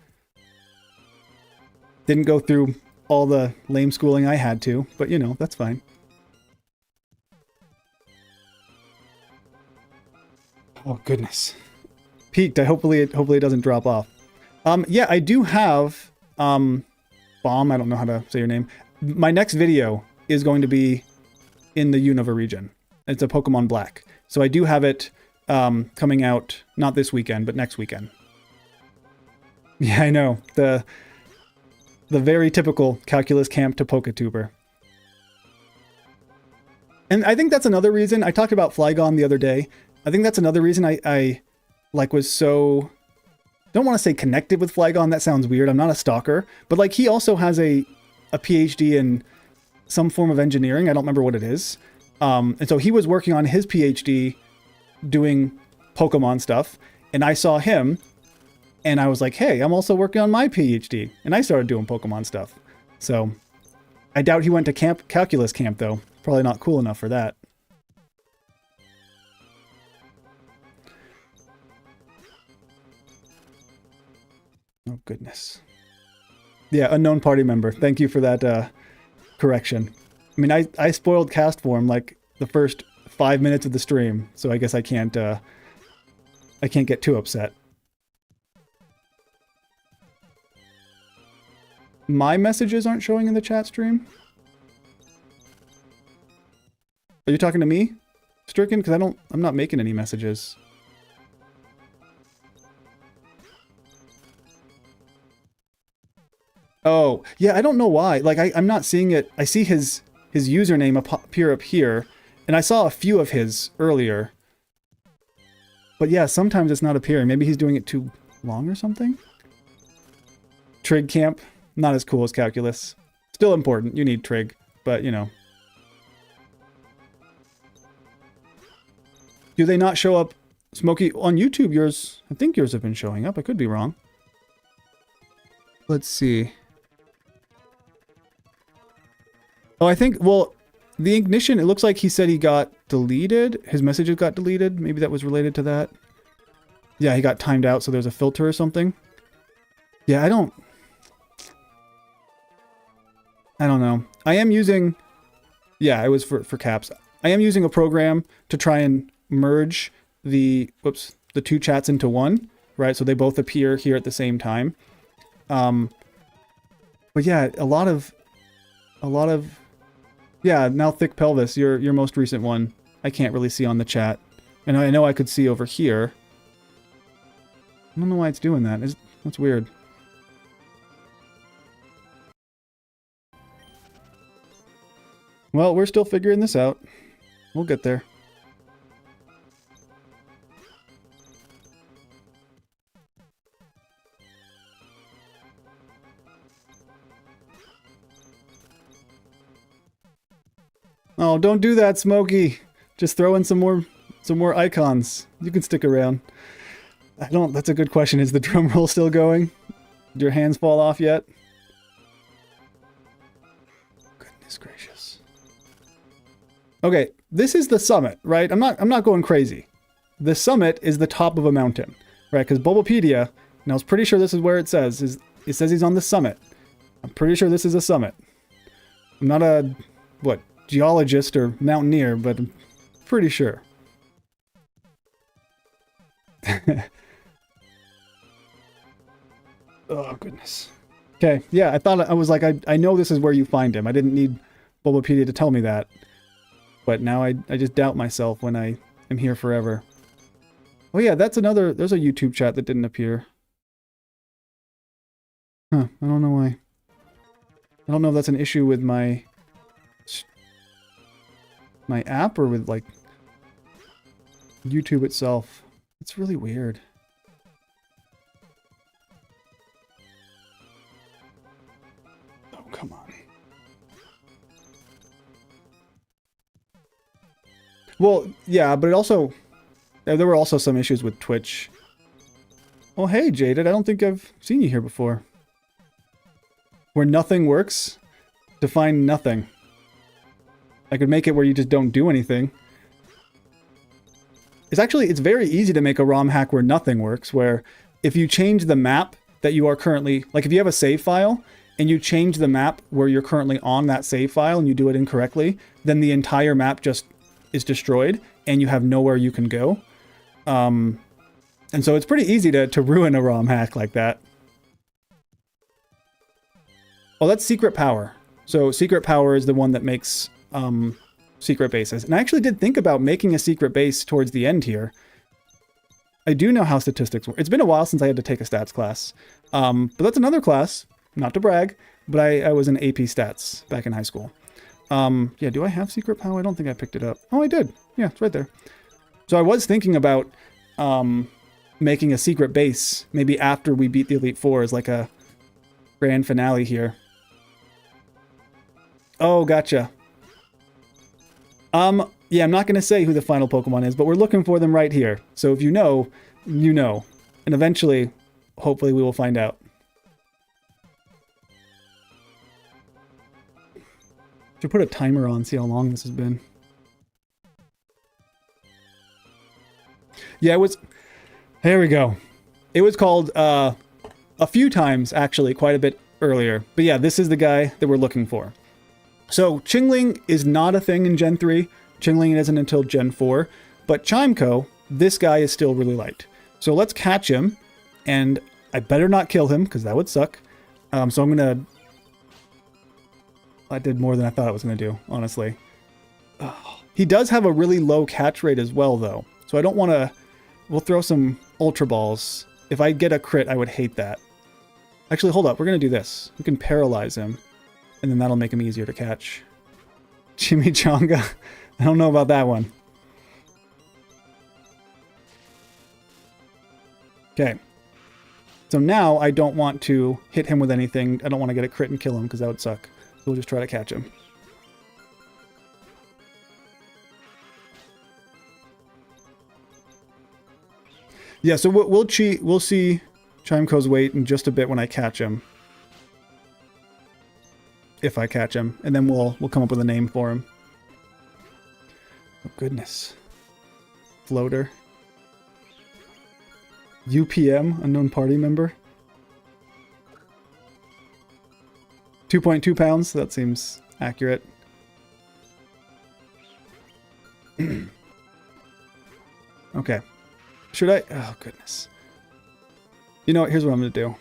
S1: Didn't go through all the lame schooling I had to, but you know, that's fine. Oh, goodness. Peaked. Hopefully it doesn't drop off. Yeah, I do have Bomb. I don't know how to say your name. My next video is going to be in the Unova region. It's a Pokemon Black. So I do have it coming out not this weekend, but next weekend. Yeah, I know. The very typical calculus camp to PokeTuber. And I think that's another reason I talked about Flygon the other day. I think that's another reason I like was so, don't want to say connected with Flygon. That sounds weird. I'm not a stalker, but like he also has a PhD in some form of engineering. I don't remember what it is. And so he was working on his PhD doing Pokemon stuff. And I saw him and I was like, hey, I'm also working on my PhD. And I started doing Pokemon stuff. So I doubt he went to calculus camp though. Probably not cool enough for that. Oh, goodness. Yeah, unknown party member. Thank you for that correction. I mean, I spoiled cast form like the first 5 minutes of the stream, so I guess I can't get too upset. My messages aren't showing in the chat stream? Are you talking to me, Stricken? Because I'm not making any messages. Oh, yeah, I don't know why. Like, I'm not seeing it. I see his username appear up here, and I saw a few of his earlier. But yeah, sometimes it's not appearing. Maybe he's doing it too long or something? Trig camp, not as cool as calculus. Still important, you need trig, but you know. Do they not show up, Smokey? On YouTube, yours, I think yours have been showing up. I could be wrong. Let's see. Oh, I think, well, the ignition, it looks like he said he got deleted. His messages got deleted. Maybe that was related to that. Yeah, he got timed out, so there's a filter or something. Yeah, I don't know. I am using, yeah, it was for caps. I am using a program to try and merge the two chats into one, right? So they both appear here at the same time. But yeah, a lot of, yeah, now Thick Pelvis, your most recent one, I can't really see on the chat. And I know I could see over here. I don't know why it's doing that. That's weird. Well, we're still figuring this out. We'll get there. Oh, don't do that, Smokey. Just throw in some more icons. You can stick around. That's a good question. Is the drum roll still going? Did your hands fall off yet? Goodness gracious. Okay, this is the summit, right? I'm not going crazy. The summit is the top of a mountain, right? Because Bulbapedia, and I was pretty sure this is where it says, it says he's on the summit. I'm pretty sure this is a summit. I'm not a, geologist or mountaineer, but I'm pretty sure. Oh, goodness. Okay, yeah, I was like, I know this is where you find him. I didn't need Bulbapedia to tell me that. But now I just doubt myself when I am here forever. Oh yeah, there's a YouTube chat that didn't appear. Huh, I don't know why. I don't know if that's an issue with my app or with, like, YouTube itself. It's really weird. Oh, come on. Well, yeah, but there were also some issues with Twitch. Oh, hey, Jaded, I don't think I've seen you here before. Where nothing works, define nothing. I could make it where you just don't do anything. It's very easy to make a ROM hack where nothing works, where if you change the map that you are currently, like if you have a save file and you change the map where you're currently on that save file and you do it incorrectly, then the entire map just is destroyed and you have nowhere you can go. And so it's pretty easy to ruin a ROM hack like that. Oh, that's Secret Power. So Secret Power is the one that makes secret bases. And I actually did think about making a secret base towards the end here. I do know how statistics work. It's been a while since I had to take a stats class. But that's another class, not to brag, but I was in AP stats back in high school. Yeah, do I have Secret Power? I don't think I picked it up. Oh, I did. Yeah, it's right there. So I was thinking about making a secret base, maybe after we beat the Elite Four as like a grand finale here. Oh, gotcha. Yeah, I'm not going to say who the final Pokemon is, but we're looking for them right here. So if you know, you know. And eventually, hopefully we will find out. Should put a timer on, see how long this has been. Yeah, it was... There we go. It was called a few times, actually, quite a bit earlier. But yeah, this is the guy that we're looking for. So, Chingling is not a thing in Gen 3. Chingling isn't until Gen 4. But Chimeco, this guy is still really light. So let's catch him. And I better not kill him, because that would suck. So I'm going to... I did more than I thought I was going to do, honestly. He does have a really low catch rate as well, though. So I don't want to... We'll throw some Ultra Balls. If I get a crit, I would hate that. Actually, hold up. We're going to do this. We can paralyze him. And then that'll make him easier to catch. Chimichanga. I don't know about that one. Okay. So now I don't want to hit him with anything. I don't want to get a crit and kill him because that would suck. So we'll just try to catch him. Yeah, so we'll see Chimeco's weight in just a bit when I catch him. If I catch him. And then we'll come up with a name for him. Oh, goodness. Floater. UPM, unknown party member. 2.2 pounds. That seems accurate. Okay. Should I? Oh, goodness. You know what? Here's what I'm going to do.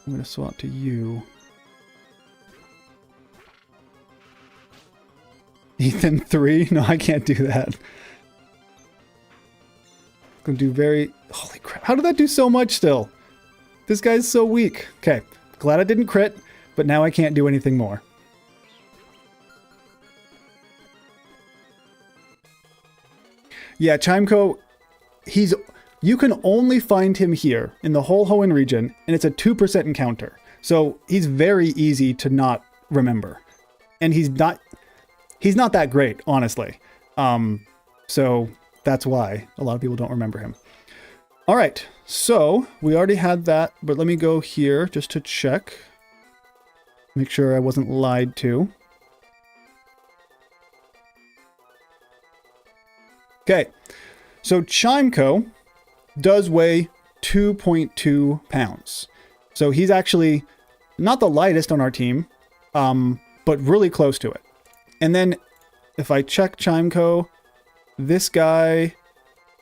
S1: I'm going to swap to you. Ethan 3? No, I can't do that. Gonna do very... Holy crap. How did that do so much still? This guy's so weak. Okay. Glad I didn't crit, but now I can't do anything more. Yeah, Chimco, you can only find him here in the whole Hoenn region, and it's a 2% encounter. So he's very easy to not remember. And he's not that great, honestly. So that's why a lot of people don't remember him. All right, so we already had that, but let me go here just to check. Make sure I wasn't lied to. Okay, so Chimco does weigh 2.2 pounds. So he's actually not the lightest on our team, but really close to it. And then if I check Chimco, this guy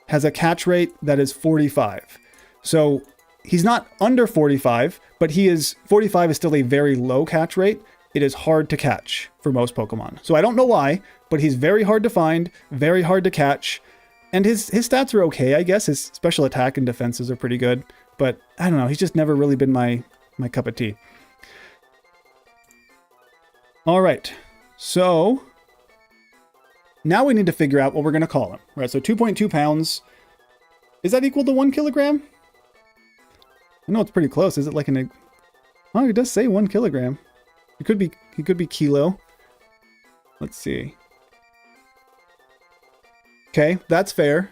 S1: has a catch rate that is 45. So he's not under 45, but 45 is still a very low catch rate. It is hard to catch for most Pokemon. So I don't know why, but he's very hard to find, very hard to catch. And his stats are okay, I guess. His special attack and defenses are pretty good. But I don't know, he's just never really been my cup of tea. All right, so now we need to figure out what we're going to call him. Right, so 2.2 pounds. Is that equal to 1 kilogram? I know it's pretty close. Is it like an... Oh, it does say 1 kilogram. He could be kilo. Let's see. Okay, that's fair.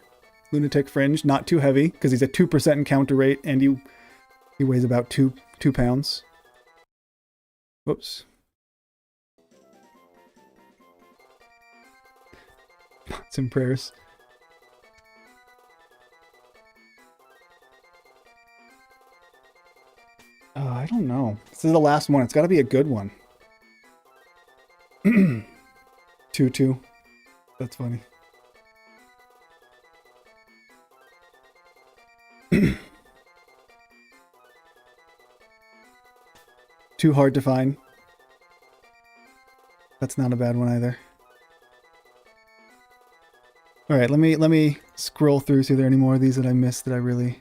S1: Lunatic Fringe, not too heavy, because he's a 2% encounter rate, and he weighs about 2 pounds. Whoops. Thoughts and prayers. I don't know. This is the last one. It's got to be a good one. 2-2. That's funny. Too hard to find. That's not a bad one either. All right, let me scroll through. See if there are any more of these that I missed that I really...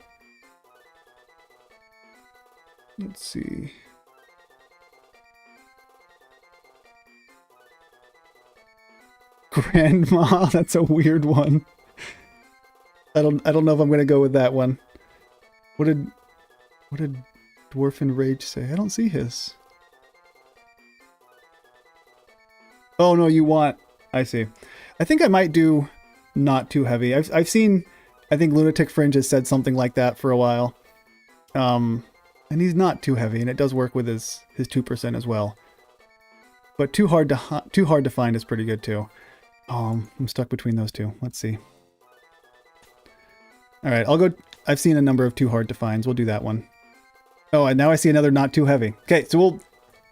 S1: Let's see. Grandma, that's a weird one. I don't know if I'm gonna go with that one. What did Dwarfin Rage say? I don't see his. Oh no, you want... I see. I think I might do not too heavy. I've seen... I think Lunatic Fringe has said something like that for a while. And he's not too heavy, and it does work with his 2% as well. But too hard to find is pretty good too. I'm stuck between those two. Let's see. All right, I'll go. I've seen a number of too hard to finds. We'll do that one. Oh, and now I see another not too heavy. Okay, so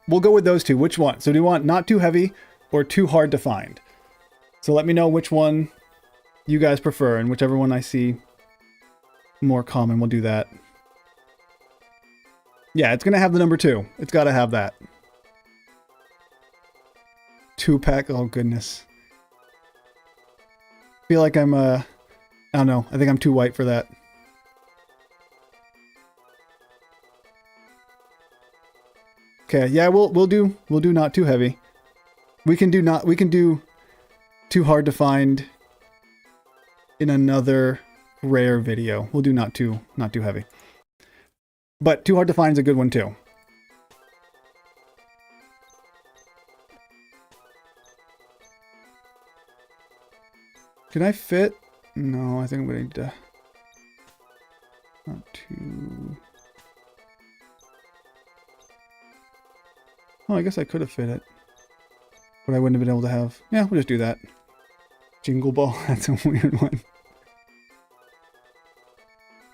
S1: we'll go with those two. Which one? So do you want not too heavy or too hard to find? So let me know which one you guys prefer, and whichever one I see more common, we'll do that. Yeah, it's gonna have the number 2. It's gotta have that. 2-pack. Oh goodness. I feel like I'm I don't know. I think I'm too white for that. Okay, yeah, we'll do not too heavy. We can do too hard to find in another rare video. We'll do not too heavy. But too hard to find is a good one too. Can I fit? No, I think I'm gonna need to... Not too... Oh, I guess I could have fit it. But I wouldn't have been able to have... Yeah, we'll just do that. Jingle Ball, that's a weird one.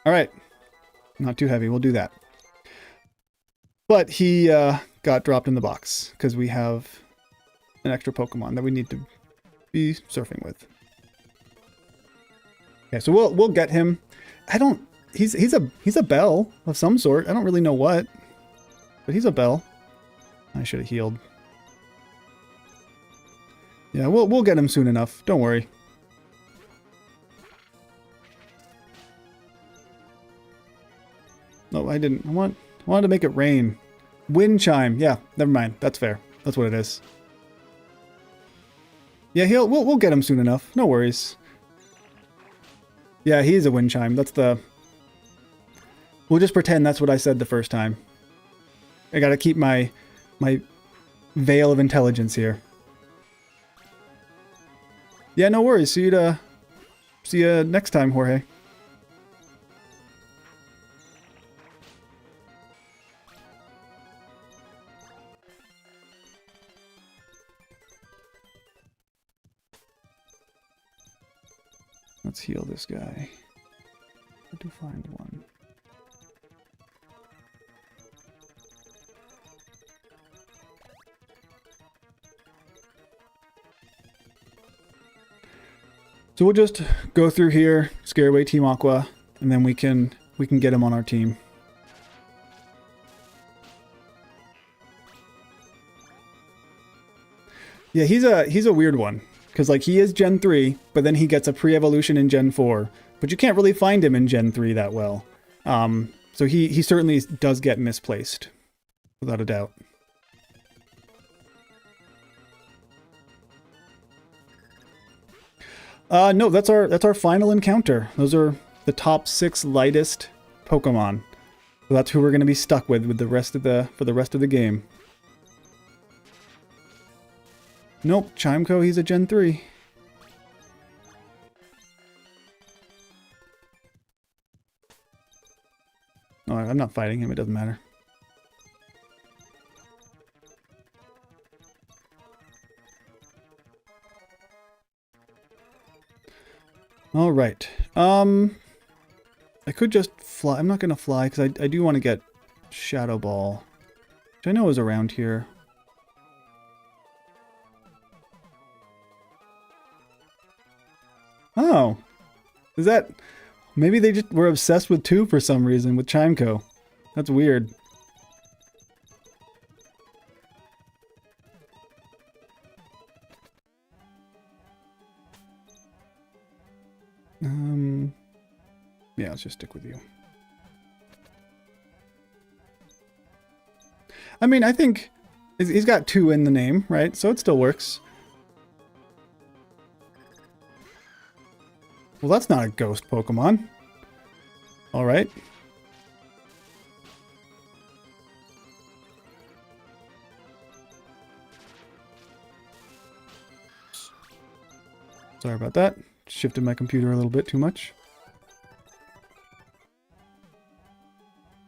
S1: Alright. Not too heavy, we'll do that. But he got dropped in the box because we have an extra Pokemon that we need to be surfing with. Okay, so we'll get him. I don't. He's a bell of some sort. I don't really know what, but he's a bell. I should have healed. Yeah, we'll get him soon enough. Don't worry. No, I didn't. I wanted to make it rain. Wind chime. Yeah, never mind. That's fair. That's what it is. Yeah, we'll get him soon enough. No worries. Yeah, he is a wind chime. That's the... We'll just pretend that's what I said the first time. I gotta keep my veil of intelligence here. Yeah, no worries. See you next time, Jorge. Let's heal this guy. Where to find one? So we'll just go through here, scare away Team Aqua, and then we can get him on our team. Yeah, he's a weird one. Because, like, he is Gen 3, but then he gets a pre-evolution in Gen 4. But you can't really find him in Gen 3 that well. So he certainly does get misplaced. Without a doubt. No, that's our final encounter. Those are the top 6 lightest Pokemon. So that's who we're going to be stuck with the rest of for the rest of the game. Nope, Chimeco, he's a Gen 3. No, I'm not fighting him, it doesn't matter. Alright. I could just fly. I'm not going to fly because I do want to get Shadow Ball, which I know is around here. Oh, is that... Maybe they just were obsessed with 2 for some reason, with Chimeco. That's weird. Yeah, let's just stick with you. I mean, I think he's got 2 in the name, right? So it still works. Well, that's not a ghost Pokemon. Alright. Sorry about that. Shifted my computer a little bit too much.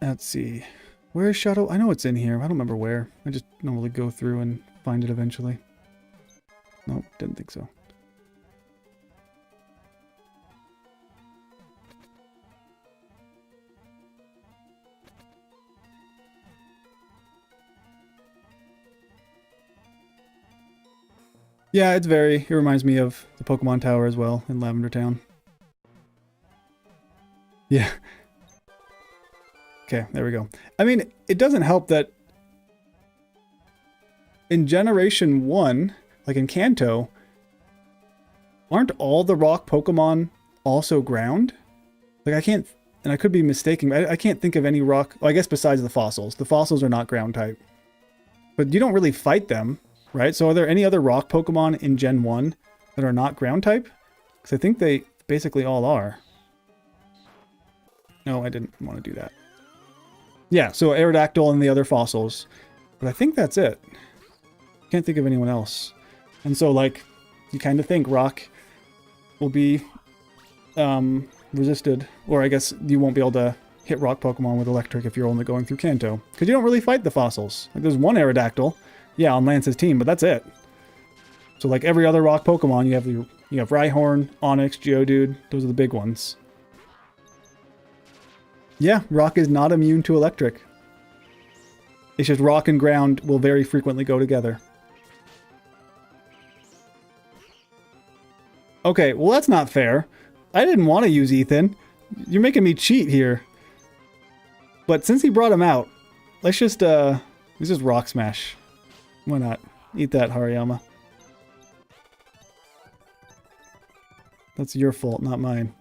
S1: Let's see. Where is Shadow? I know it's in here. I don't remember where. I just normally go through and find it eventually. Nope, didn't think so. Yeah, it reminds me of the Pokemon Tower as well in Lavender Town. Yeah. Okay, there we go. I mean, it doesn't help that in Generation 1, like in Kanto, aren't all the rock Pokemon also ground? Like, I can't, and I could be mistaken, but I can't think of any rock, well, I guess besides the fossils. The fossils are not ground type. But you don't really fight them. Right, so are there any other rock Pokemon in Gen 1 that are not ground type? Because I think they basically all are. No, I didn't want to do that. Yeah, so Aerodactyl and the other fossils. But I think that's it. Can't think of anyone else. And so, like, you kind of think rock will be resisted. Or I guess you won't be able to hit rock Pokemon with electric if you're only going through Kanto. Because you don't really fight the fossils. Like, there's one Aerodactyl. Yeah, on Lance's team, but that's it. So like every other rock Pokemon, you have Rhyhorn, Onix, Geodude. Those are the big ones. Yeah, rock is not immune to electric. It's just rock and ground will very frequently go together. Okay, well that's not fair. I didn't want to use Ethan. You're making me cheat here. But since he brought him out, let's just rock smash. Why not? Eat that, Hariyama. That's your fault, not mine.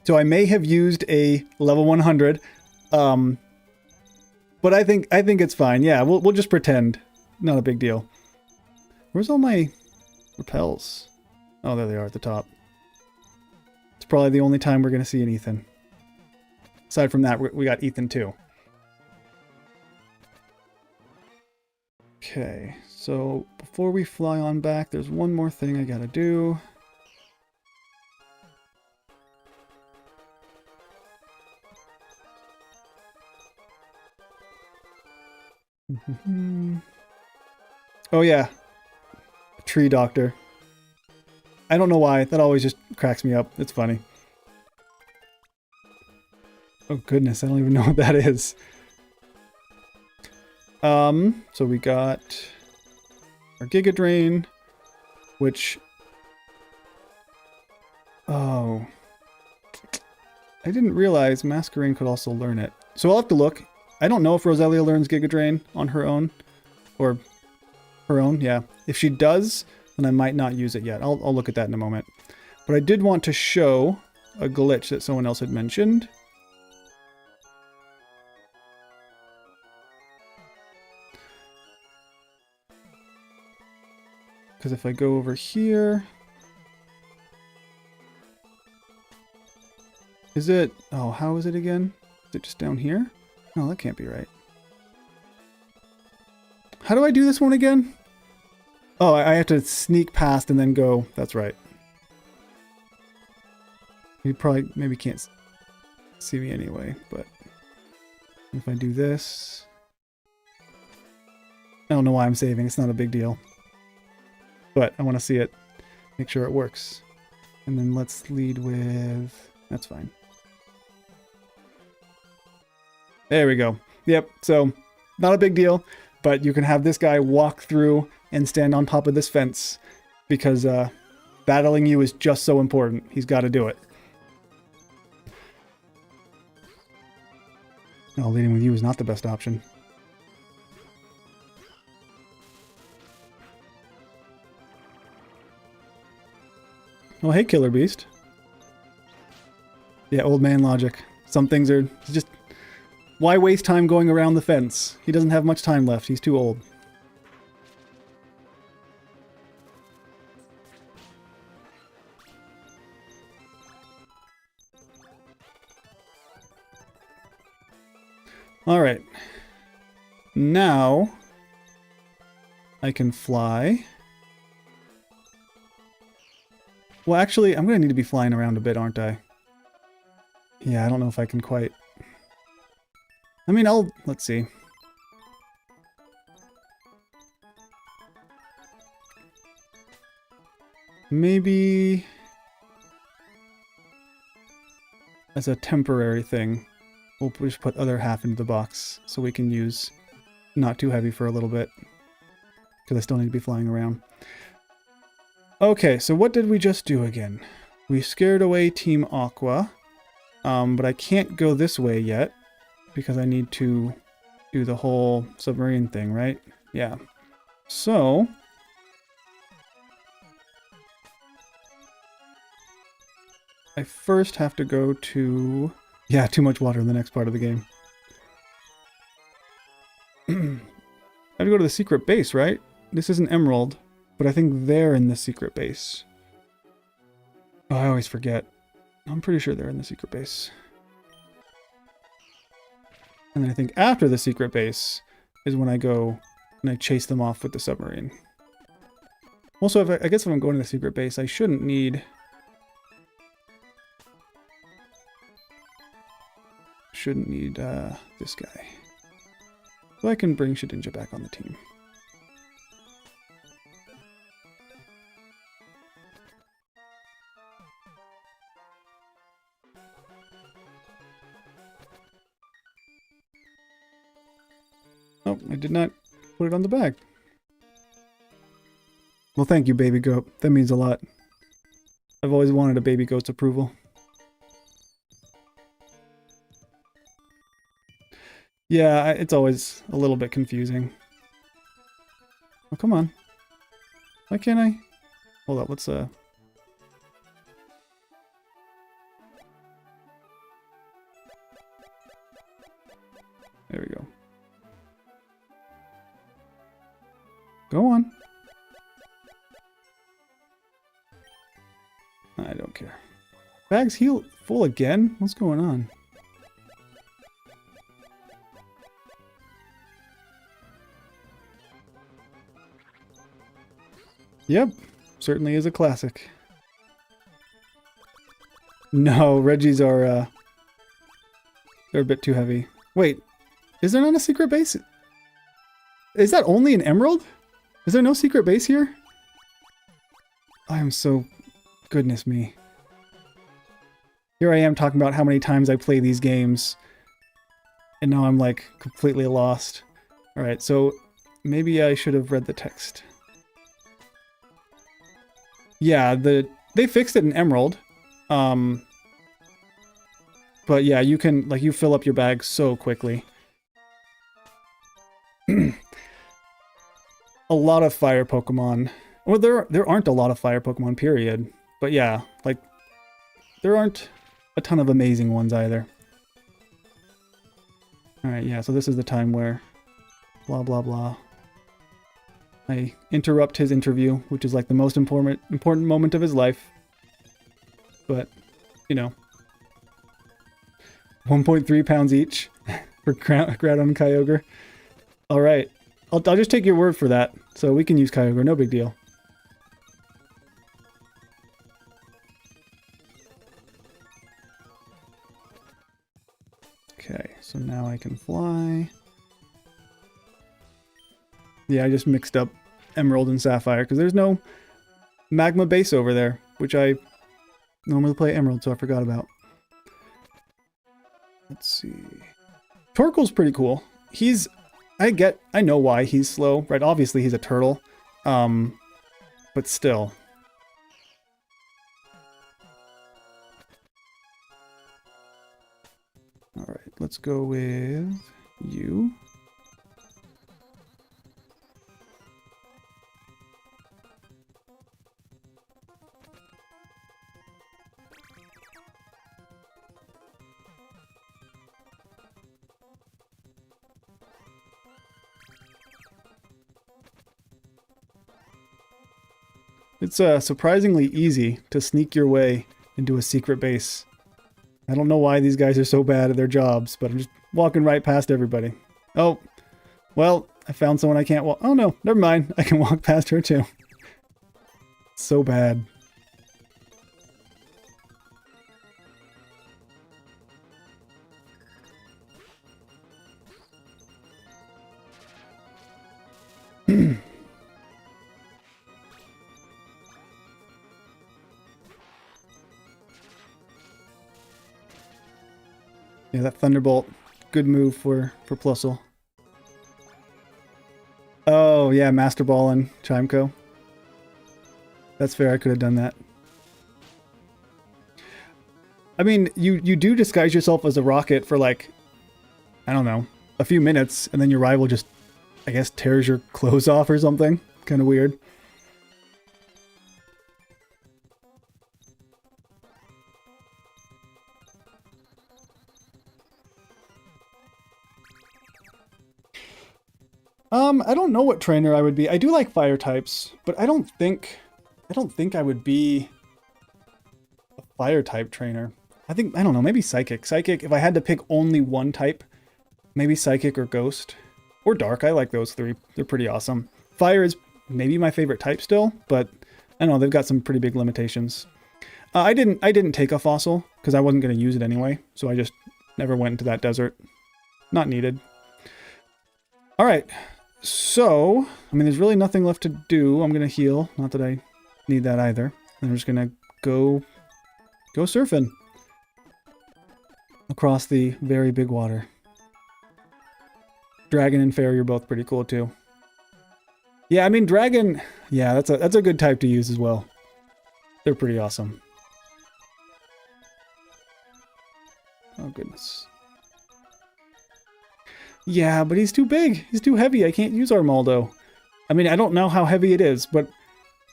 S1: So I may have used a level 100, but I think it's fine. Yeah, we'll just pretend. Not a big deal. Where's all my repels? Oh, there they are at the top. It's probably the only time we're gonna see an Ethan. Aside from that, we got Ethan too. Okay, so before we fly on back, there's one more thing I gotta do. Oh yeah, tree doctor. I don't know why, that always just cracks me up. It's funny. Oh goodness, I don't even know what that is. So we got our Giga Drain, which... Oh. I didn't realize Masquerain could also learn it. So I'll have to look. I don't know if Roselia learns Giga Drain on her own. Or her own, yeah. If she does, then I might not use it yet. I'll look at that in a moment. But I did want to show a glitch that someone else had mentioned. Because if I go over here... Is it... Oh, how is it again? Is it just down here? No, that can't be right. How do I do this one again? Oh, I have to sneak past and then go. That's right. You probably maybe can't see me anyway, but if I do this... I don't know why I'm saving. It's not a big deal. But I want to see it. Make sure it works. And then let's lead with... That's fine. There we go. Yep, so not a big deal, but you can have this guy walk through and stand on top of this fence because battling you is just so important. He's got to do it. No, leading with you is not the best option. Oh, hey, Killer Beast. Yeah, old man logic. Some things are just... Why waste time going around the fence? He doesn't have much time left. He's too old. Alright. Now... I can fly. Well, actually, I'm going to need to be flying around a bit, aren't I? Yeah, I don't know if I can quite... I mean, let's see. Maybe... as a temporary thing, we'll just put other half into the box so we can use not too heavy for a little bit. Because I still need to be flying around. Okay, so what did we just do again? We scared away Team Aqua, but I can't go this way yet because I need to do the whole submarine thing, right? Yeah. So... I first have to go to... Yeah, too much water in the next part of the game. I have to go to the secret base, right? This is an emerald, but I think they're in the secret base. Oh, I always forget. I'm pretty sure they're in the secret base. And then I think after the secret base is when I go and I chase them off with the submarine. Also, I guess if I'm going to the secret base, I shouldn't need... this guy. So I can bring Shedinja back on the team. Oh, I did not put it on the bag. Well, thank you, baby goat. That means a lot. I've always wanted a baby goat's approval. Yeah, it's always a little bit confusing. Oh, come on. Why can't I? Hold up, let's There we go. Go on. I don't care. Bag's full again? What's going on? Yep, certainly is a classic. No, Reggies are, they're a bit too heavy. Wait, is there not a secret base? Is that only an emerald? Is there no secret base here? I am so... Goodness me. Here I am talking about how many times I play these games. And now I'm like completely lost. Alright, so maybe I should have read the text. Yeah, they fixed it in Emerald. But yeah, you can, like, you fill up your bag so quickly. A lot of fire Pokemon. Well, there aren't a lot of fire Pokemon, period. But yeah, like, there aren't a ton of amazing ones either. Alright, yeah, so this is the time where blah blah blah. I interrupt his interview, which is like the most important moment of his life. But, you know. 1.3 pounds each for Groudon and Kyogre. Alright, I'll just take your word for that. So we can use Kyogre, no big deal. Okay, so now I can fly. Yeah, I just mixed up Emerald and Sapphire because there's no magma base over there, which I normally play Emerald, so I forgot about. Let's see. Torkoal's pretty cool. I know why he's slow, right? Obviously he's a turtle, but still. All right, let's go with you. It's surprisingly easy to sneak your way into a secret base. I don't know why these guys are so bad at their jobs, but I'm just walking right past everybody. Oh, well, I found someone I can't walk. Oh no, never mind. I can walk past her too. So bad. Yeah, that Thunderbolt, good move for Plusle. Oh, yeah, Master Ball and Chimeco. That's fair, I could have done that. I mean, you do disguise yourself as a rocket for like, I don't know, a few minutes, and then your rival just, I guess, tears your clothes off or something. Kind of weird. I don't know what trainer I would be. I do like fire types, but I don't think I would be a fire type trainer. I don't know, maybe Psychic. Psychic, if I had to pick only one type, maybe Psychic or Ghost. Or Dark, I like those three. They're pretty awesome. Fire is maybe my favorite type still, but I don't know, they've got some pretty big limitations. I didn't take a fossil, because I wasn't going to use it anyway, so I just never went into that desert. Not needed. Alright, so, I mean, there's really nothing left to do. I'm going to heal. Not that I need that either. I'm just going to go surfing across the very big water. Dragon and Fairy are both pretty cool too. Yeah, I mean Dragon, yeah, that's a good type to use as well. They're pretty awesome. Oh goodness. Yeah, but he's too big. He's too heavy. I can't use Armaldo. I mean, I don't know how heavy it is, but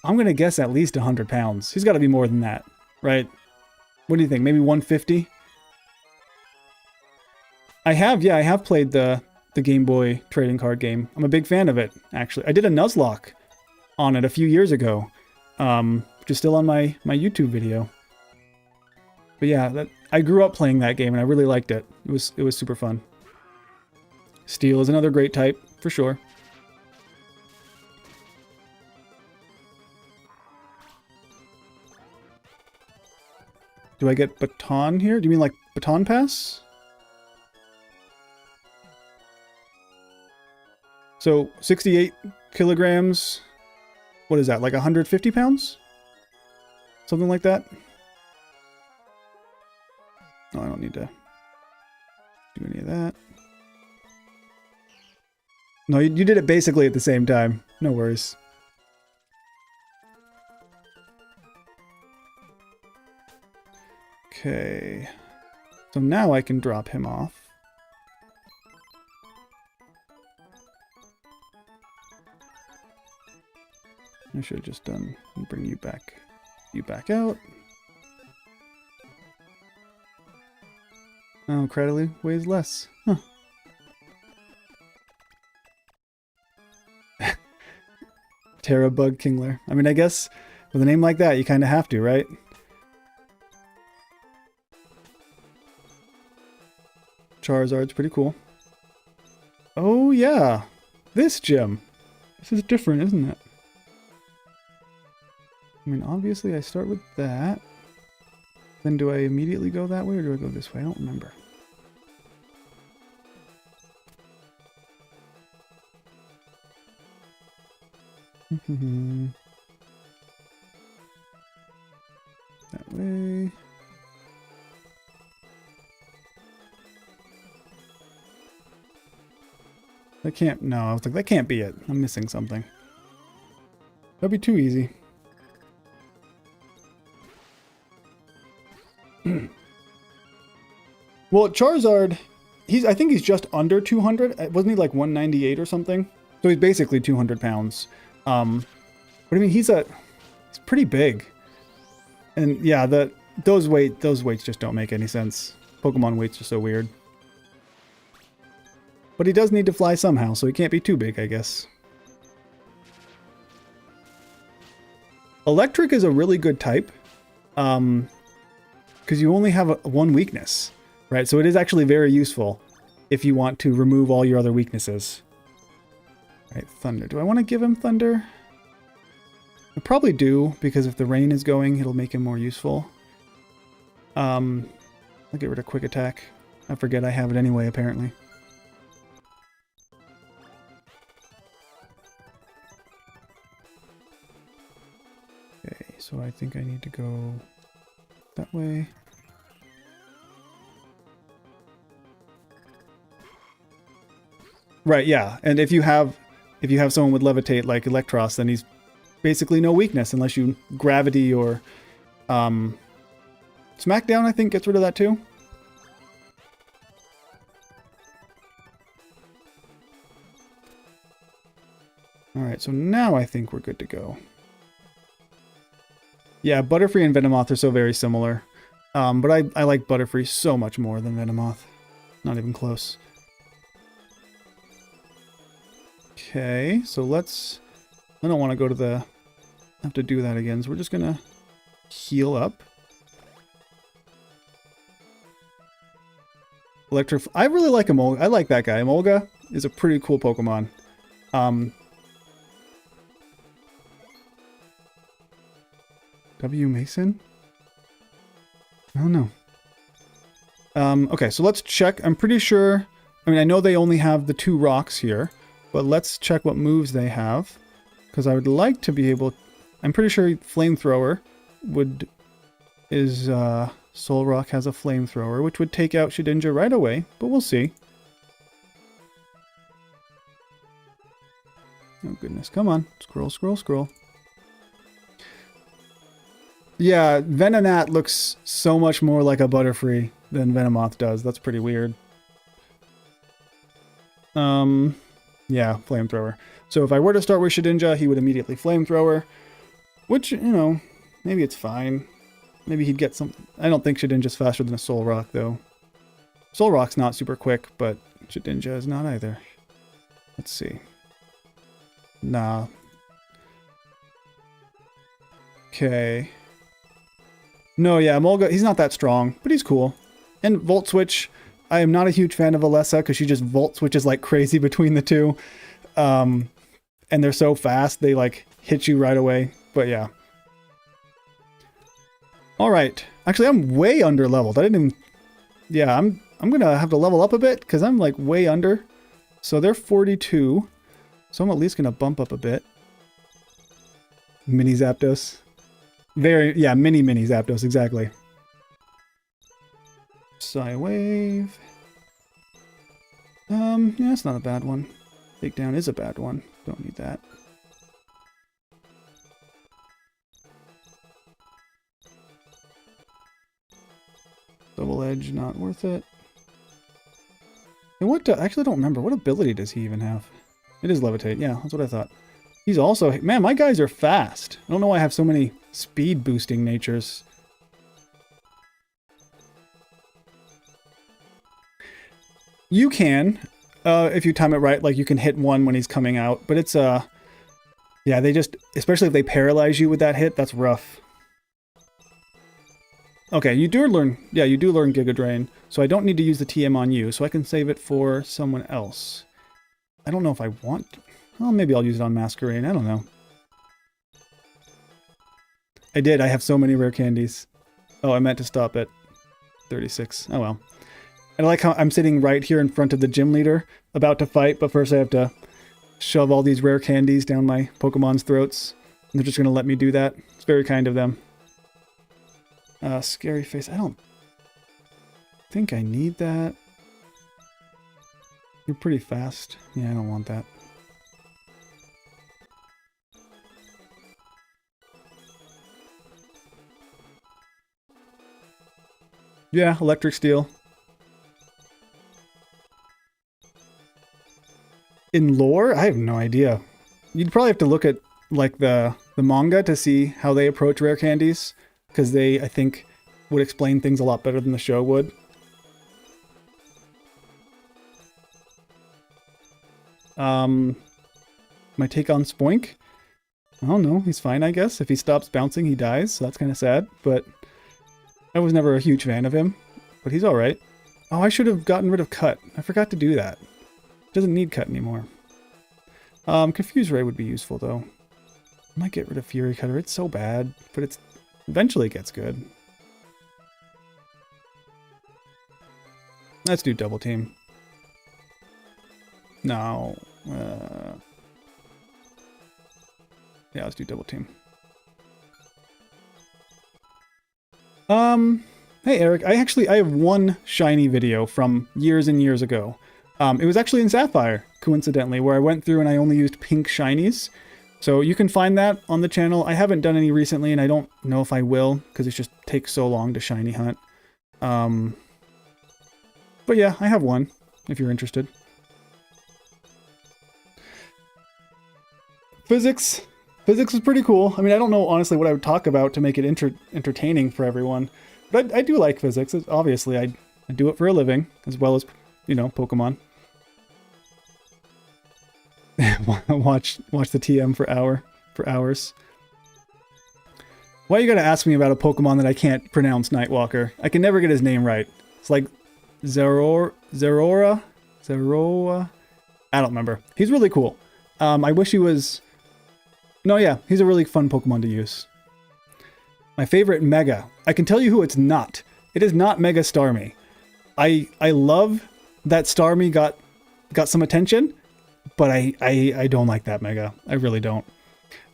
S1: I'm gonna guess at least 100 pounds. He's got to be more than that, right? What do you think? Maybe 150? I have played the Game Boy trading card game. I'm a big fan of it, actually. I did a Nuzlocke on it a few years ago, which is still on my YouTube video. But yeah, I grew up playing that game and I really liked it. It was super fun. Steel is another great type, for sure. Do I get Baton here? Do you mean like Baton Pass? So 68 kilograms, what is that, like 150 pounds? Something like that? No, I don't need to do any of that. No, you did it basically at the same time. No worries. Okay. So now I can drop him off. I should have just done and bring you back out. Oh, Cradley weighs less. Huh. Terra Bug Kingler. I mean, I guess with a name like that, you kind of have to, right? Charizard's pretty cool. Oh, yeah. This gym. This is different, isn't it? I mean, obviously I start with that. Then do I immediately go that way or do I go this way? I don't remember. That way. That can't, no, I was like, that can't be it. I'm missing something. That'd be too easy. Well, Charizard, I think he's just under 200. Wasn't he like 198 or something? So he's basically 200 pounds. But I mean, he's pretty big. And yeah, those weights just don't make any sense. Pokemon weights are so weird. But he does need to fly somehow, so he can't be too big, I guess. Electric is a really good type. Because you only have one weakness, right? So it is actually very useful if you want to remove all your other weaknesses. All right, Thunder. Do I want to give him Thunder? I probably do, because if the rain is going, it'll make him more useful. I'll get rid of Quick Attack. I forget I have it anyway, apparently. Okay, so I think I need to go that way. Right, yeah. And if you have someone with Levitate like Electros, then he's basically no weakness unless you Gravity or Smackdown, I think, gets rid of that too. Alright, so now I think we're good to go. Yeah, Butterfree and Venomoth are so very similar. But I like Butterfree so much more than Venomoth. Not even close. Okay, so let's... I don't want to go to the... have to do that again, so we're just gonna heal up. I really like Emolga. I like that guy. Emolga is a pretty cool Pokemon. W. Mason? I don't know. Okay, so let's check. I'm pretty sure... I mean, I know they only have the 2 rocks here, but let's check what moves they have. Because I would like to be able... I'm pretty sure Flamethrower is Solrock has a Flamethrower, which would take out Shedinja right away, but we'll see. Oh goodness, come on. Scroll, scroll, scroll. Yeah, Venonat looks so much more like a Butterfree than Venomoth does. That's pretty weird. Yeah, Flamethrower. So if I were to start with Shedinja, he would immediately Flamethrower. Which, you know, maybe it's fine. Maybe he'd get some... I don't think Shedinja's faster than a Solrock, though. Solrock's not super quick, but Shedinja is not either. Let's see. Nah. Okay. No, yeah, Mulga, he's not that strong, but he's cool. And Volt Switch, I am not a huge fan of Alessa because she just Volt Switches like crazy between the two. And they're so fast, they like hit you right away. But yeah. Alright. Actually, I'm way under leveled. I didn't even... Yeah, I'm gonna have to level up a bit because I'm like way under. So they're 42. So I'm at least gonna bump up a bit. Mini Zapdos. Yeah, mini Zapdos, exactly. Psywave. Yeah, that's not a bad one. Takedown is a bad one. Don't need that. Double Edge, not worth it. And what, actually I don't remember. What ability does he even have? It is Levitate, yeah, that's what I thought. He's also, man, my guys are fast. I don't know why I have so many speed boosting natures. You can, if you time it right, like you can hit one when he's coming out, but it's, yeah, they just, especially if they paralyze you with that hit, that's rough. Okay, you do learn, yeah, you do learn Giga Drain, so I don't need to use the TM on you, so I can save it for someone else. I don't know if I want to. Well, maybe I'll use it on Masquerain. I don't know. I did. I have so many rare candies. Oh, I meant to stop at 36. Oh, well. And I like how I'm sitting right here in front of the gym leader, about to fight, but first I have to shove all these rare candies down my Pokemon's throats. And they're just going to let me do that. It's very kind of them. Scary Face. I don't think I need that. You're pretty fast. Yeah, I don't want that. Yeah, Electric Steel. In lore? I have no idea. You'd probably have to look at like the manga to see how they approach rare candies, because they, I think, would explain things a lot better than the show would. My take on Spoink? I don't know, he's fine, I guess. If he stops bouncing, he dies, so that's kind of sad, but I was never a huge fan of him, but he's alright. Oh, I should have gotten rid of Cut. I forgot to do that. Doesn't need Cut anymore. Confuse Ray would be useful, though. I might get rid of Fury Cutter. It's so bad, but it's eventually gets good. Let's do Double Team. No. Yeah, let's do Double Team. Hey Eric, I have one shiny video from years and years ago. It was actually in Sapphire, coincidentally, where I went through and I only used pink shinies. So you can find that on the channel. I haven't done any recently, and I don't know if I will, because it just takes so long to shiny hunt. But yeah, I have one, if you're interested. Physics was pretty cool. I mean, I don't know, honestly, what I would talk about to make it entertaining for everyone. But I do like physics. Obviously, I do it for a living, as well as, you know, Pokemon. watch the TM for hours. Why you gotta ask me about a Pokemon that I can't pronounce, Nightwalker? I can never get his name right. It's like Zerora? I don't remember. He's really cool. I wish he was... No, yeah, he's a really fun Pokemon to use. My favorite Mega. I can tell you who it's not. It is not Mega Starmie. I love that Starmie got some attention, but I don't like that Mega. I really don't.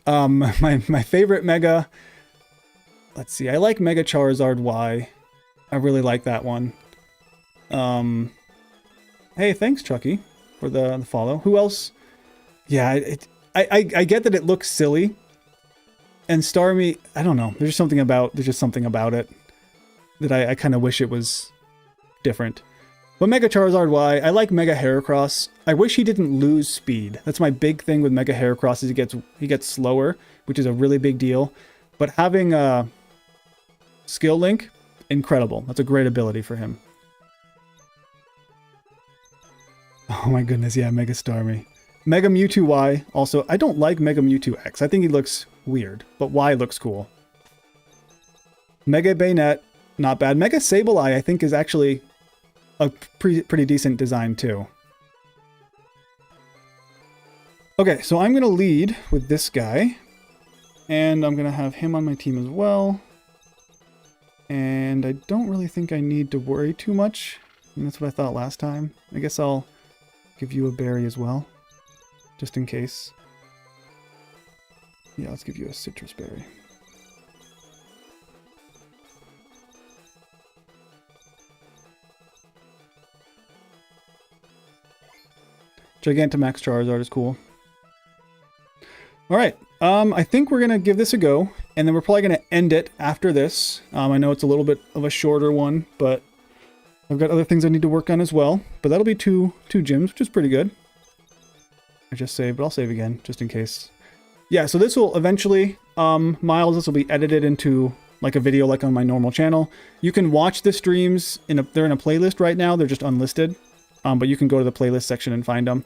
S1: My favorite Mega... Let's see, I like Mega Charizard Y. I really like that one. Hey, thanks, Chucky, for the follow. Who else? Yeah, I get that it looks silly. And Starmie, I don't know. There's just something about it that I kind of wish it was different. But Mega Charizard Y, I like Mega Heracross. I wish he didn't lose speed. That's my big thing with Mega Heracross is he gets slower, which is a really big deal. But having a Skill Link, incredible. That's a great ability for him. Oh my goodness, yeah, Mega Starmie. Mega Mewtwo Y, also, I don't like Mega Mewtwo X. I think he looks weird, but Y looks cool. Mega Bayonet, not bad. Mega Sableye, I think, is actually a pretty decent design, too. Okay, so I'm going to lead with this guy, and I'm going to have him on my team as well. And I don't really think I need to worry too much. And that's what I thought last time. I guess I'll give you a berry as well, just in case. Yeah, let's give you a citrus berry. Gigantamax Charizard is cool. Alright, I think we're going to give this a go, and then we're probably going to end it after this. I know it's a little bit of a shorter one, but I've got other things I need to work on as well. But that'll be two gyms, which is pretty good. I just saved, but I'll save again, just in case. Yeah, so this will eventually, Miles, this will be edited into like a video like on my normal channel. You can watch the streams, they're in a playlist right now, they're just unlisted. But you can go to the playlist section and find them.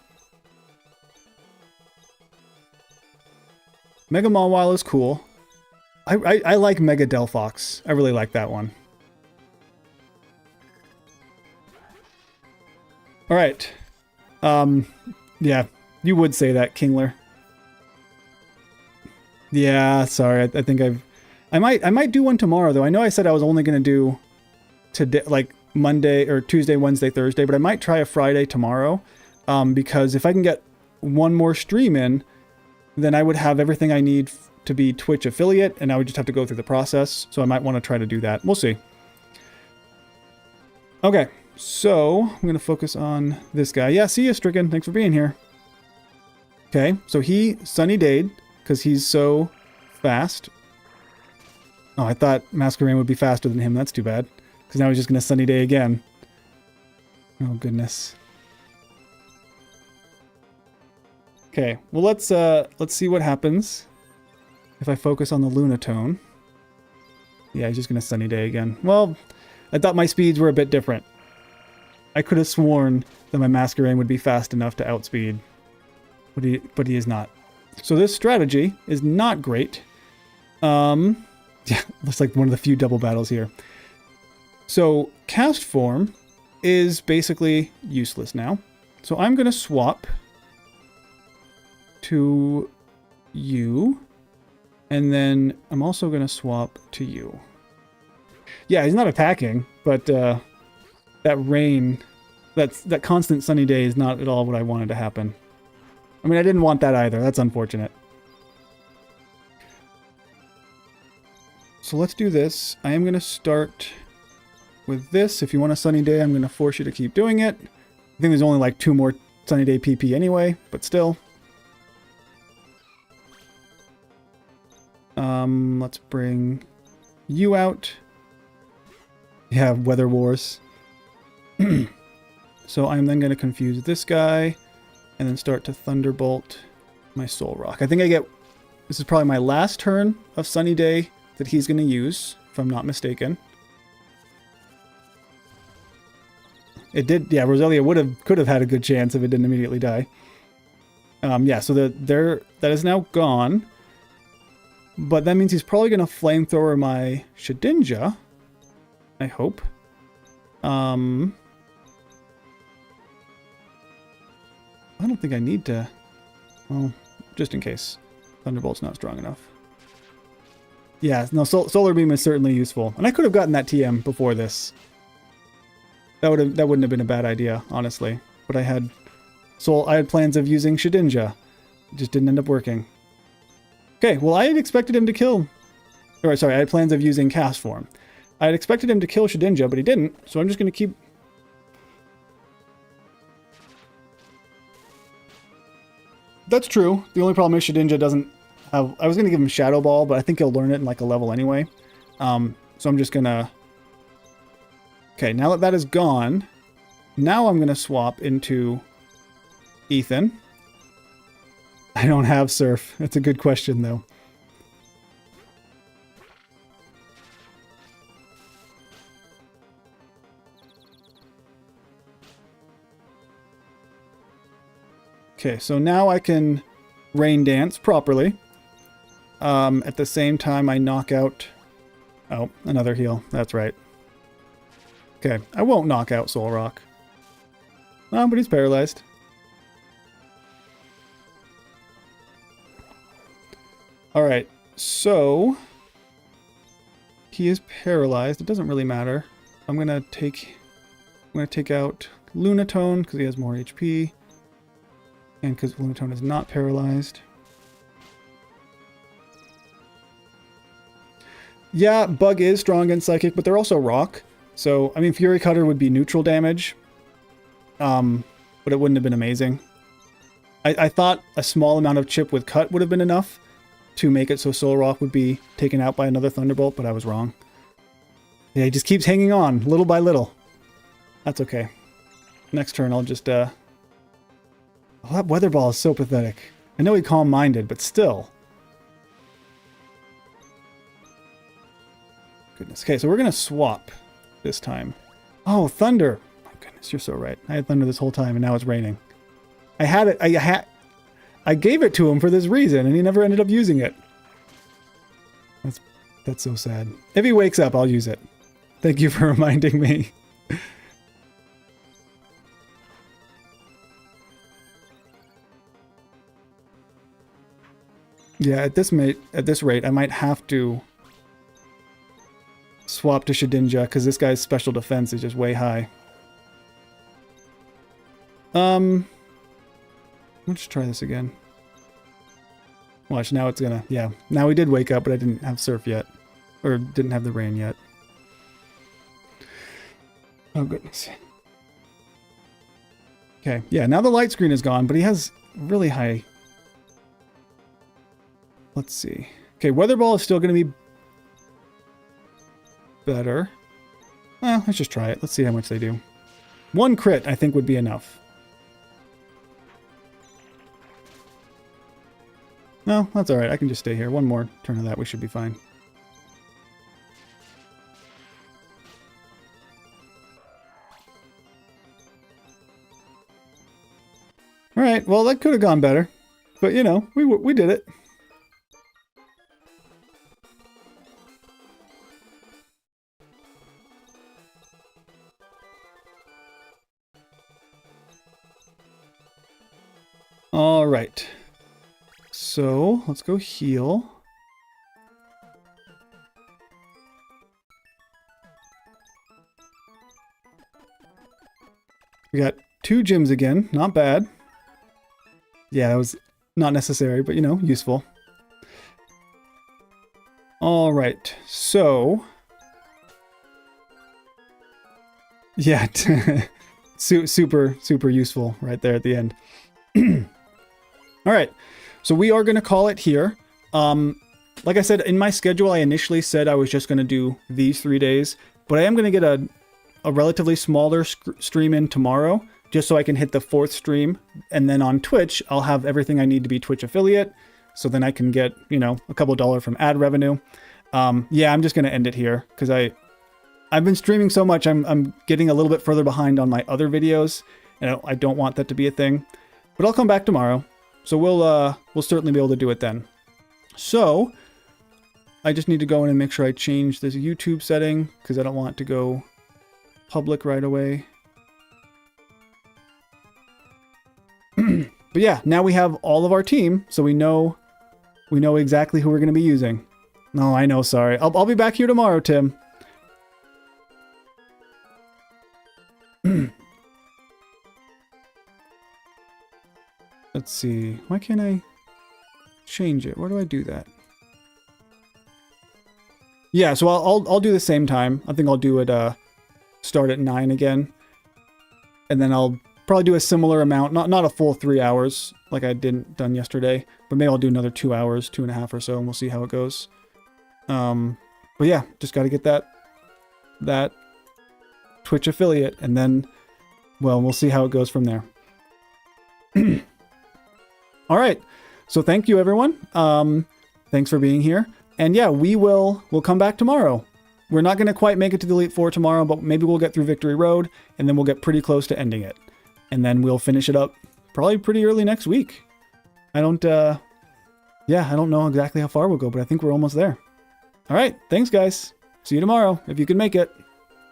S1: Mega Mawile is cool. I like Mega Delphox. I really like that one. Alright. Yeah, you would say that, Kingler. Yeah, sorry. I think I might do one tomorrow, though. I know I said I was only going to do today, like Monday or Tuesday, Wednesday, Thursday, but I might try a Friday tomorrow. Because if I can get one more stream in, then I would have everything I need to be Twitch affiliate, and I would just have to go through the process. So I might want to try to do that. We'll see. Okay, so I'm going to focus on this guy. Yeah, see you, Stricken. Thanks for being here. Okay, so he Sunny Day'd because he's so fast. Oh, I thought Masquerain would be faster than him. That's too bad. Because now he's just going to Sunny Day again. Oh, goodness. Okay, well let's see what happens if I focus on the Lunatone. Yeah, he's just gonna Sunny Day again. Well, I thought my speeds were a bit different. I could have sworn that my Masquerain would be fast enough to outspeed, but he is not. So this strategy is not great. Yeah, looks like one of the few double battles here. So Cast Form is basically useless now. So I'm gonna swap to you, and then I'm also going to swap to you. Yeah, he's not attacking, but that rain, that constant Sunny Day is not at all what I wanted to happen. I mean, I didn't want that either. That's unfortunate. So let's do this. I am going to start with this. If you want a Sunny Day, I'm going to force you to keep doing it. I think there's only like 2 more Sunny Day PP anyway, but still. Let's bring you out. Yeah, Weather Wars. So I'm then going to confuse this guy and then start to Thunderbolt my Solrock. I think this is probably my last turn of Sunny Day that he's going to use, if I'm not mistaken. It did, yeah, Roselia could have had a good chance if it didn't immediately die. Yeah, so that is now gone. But that means he's probably going to Flamethrower my Shedinja. I hope. I don't think I need to... Well, just in case. Thunderbolt's not strong enough. Yeah, no, Solar Beam is certainly useful. And I could have gotten that TM before this. That wouldn't have been a bad idea, honestly. But I had plans of using Shedinja. It just didn't end up working. Okay, well, I had expected him to kill... Or, sorry, I had plans of using Cast Form. I had expected him to kill Shedinja, but he didn't, so I'm just going to keep... That's true. The only problem is Shedinja doesn't have... I was going to give him Shadow Ball, but I think he'll learn it in like a level anyway. So I'm just going to... Okay, now that that is gone, now I'm going to swap into Ethan. I don't have Surf. That's a good question, though. Okay, so now I can Rain Dance properly. At the same time, I knock out... Oh, another heal. That's right. Okay, I won't knock out Soul Rock. Oh, but he's paralyzed. Alright, so... He is paralyzed. It doesn't really matter. I'm gonna take out Lunatone, because he has more HP. And because Lunatone is not paralyzed. Yeah, Bug is strong against Psychic, but they're also Rock. So, I mean, Fury Cutter would be neutral damage. But it wouldn't have been amazing. I thought a small amount of chip with Cut would have been enough to make it so Soul Rock would be taken out by another Thunderbolt, but I was wrong. Yeah, he just keeps hanging on, little by little. That's okay. Next turn, I'll just, Oh, that Weather Ball is so pathetic. I know he calm-minded, but still. Goodness. Okay, so we're going to swap this time. Oh, Thunder. My goodness, you're so right. I had Thunder this whole time, and now it's raining. I had it. I gave it to him for this reason, and he never ended up using it. That's so sad. If he wakes up, I'll use it. Thank you for reminding me. Yeah, at this rate, I might have to swap to Shedinja, because this guy's special defense is just way high. Let's try this again. Watch, now it's gonna... Yeah, now he did wake up, but I didn't have Surf yet. Or didn't have the rain yet. Oh, goodness. Okay, yeah, now the light screen is gone, but he has really high... Let's see. Okay, Weather Ball is still going to be better. Well, let's just try it. Let's see how much they do. One crit, I think, would be enough. No, that's alright. I can just stay here. One more turn of that. We should be fine. Alright, well, that could have gone better. But, you know, we did it. All right. So let's go heal. We got 2 gyms again. Not bad. Yeah, that was not necessary, but you know, useful. All right. So yeah, super useful right there at the end. All right, so we are going to call it here. Like I said, in my schedule, I initially said I was just going to do these 3 days, but I am going to get a relatively smaller stream in tomorrow, just so I can hit the 4th stream. And then on Twitch, I'll have everything I need to be Twitch affiliate. So then I can get, you know, a couple $1 from ad revenue. Yeah, I'm just going to end it here because I've been streaming so much. I'm getting a little bit further behind on my other videos, and I don't want that to be a thing. But I'll come back tomorrow. So we'll certainly be able to do it then. So I just need to go in and make sure I change this YouTube setting because I don't want it to go public right away. But yeah, now we have all of our team, so we know exactly who we're going to be using. No, I know, sorry. I'll be back here tomorrow, Tim. Let's see. Why can't I change it? Where do I do that? Yeah, so I'll do the same time. I think I'll do it start at 9 again. And then I'll probably do a similar amount, not a full 3 hours like I done yesterday, but maybe I'll do another 2 hours, 2.5 or so, and we'll see how it goes. But yeah, just got to get that Twitch affiliate, and then, well, we'll see how it goes from there. All right. So thank you, everyone. Thanks for being here. And yeah, we'll come back tomorrow. We're not going to quite make it to the Elite Four tomorrow, but maybe we'll get through Victory Road, and then we'll get pretty close to ending it. And then we'll finish it up probably pretty early next week. I don't know exactly how far we'll go, but I think we're almost there. All right. Thanks, guys. See you tomorrow, if you can make it.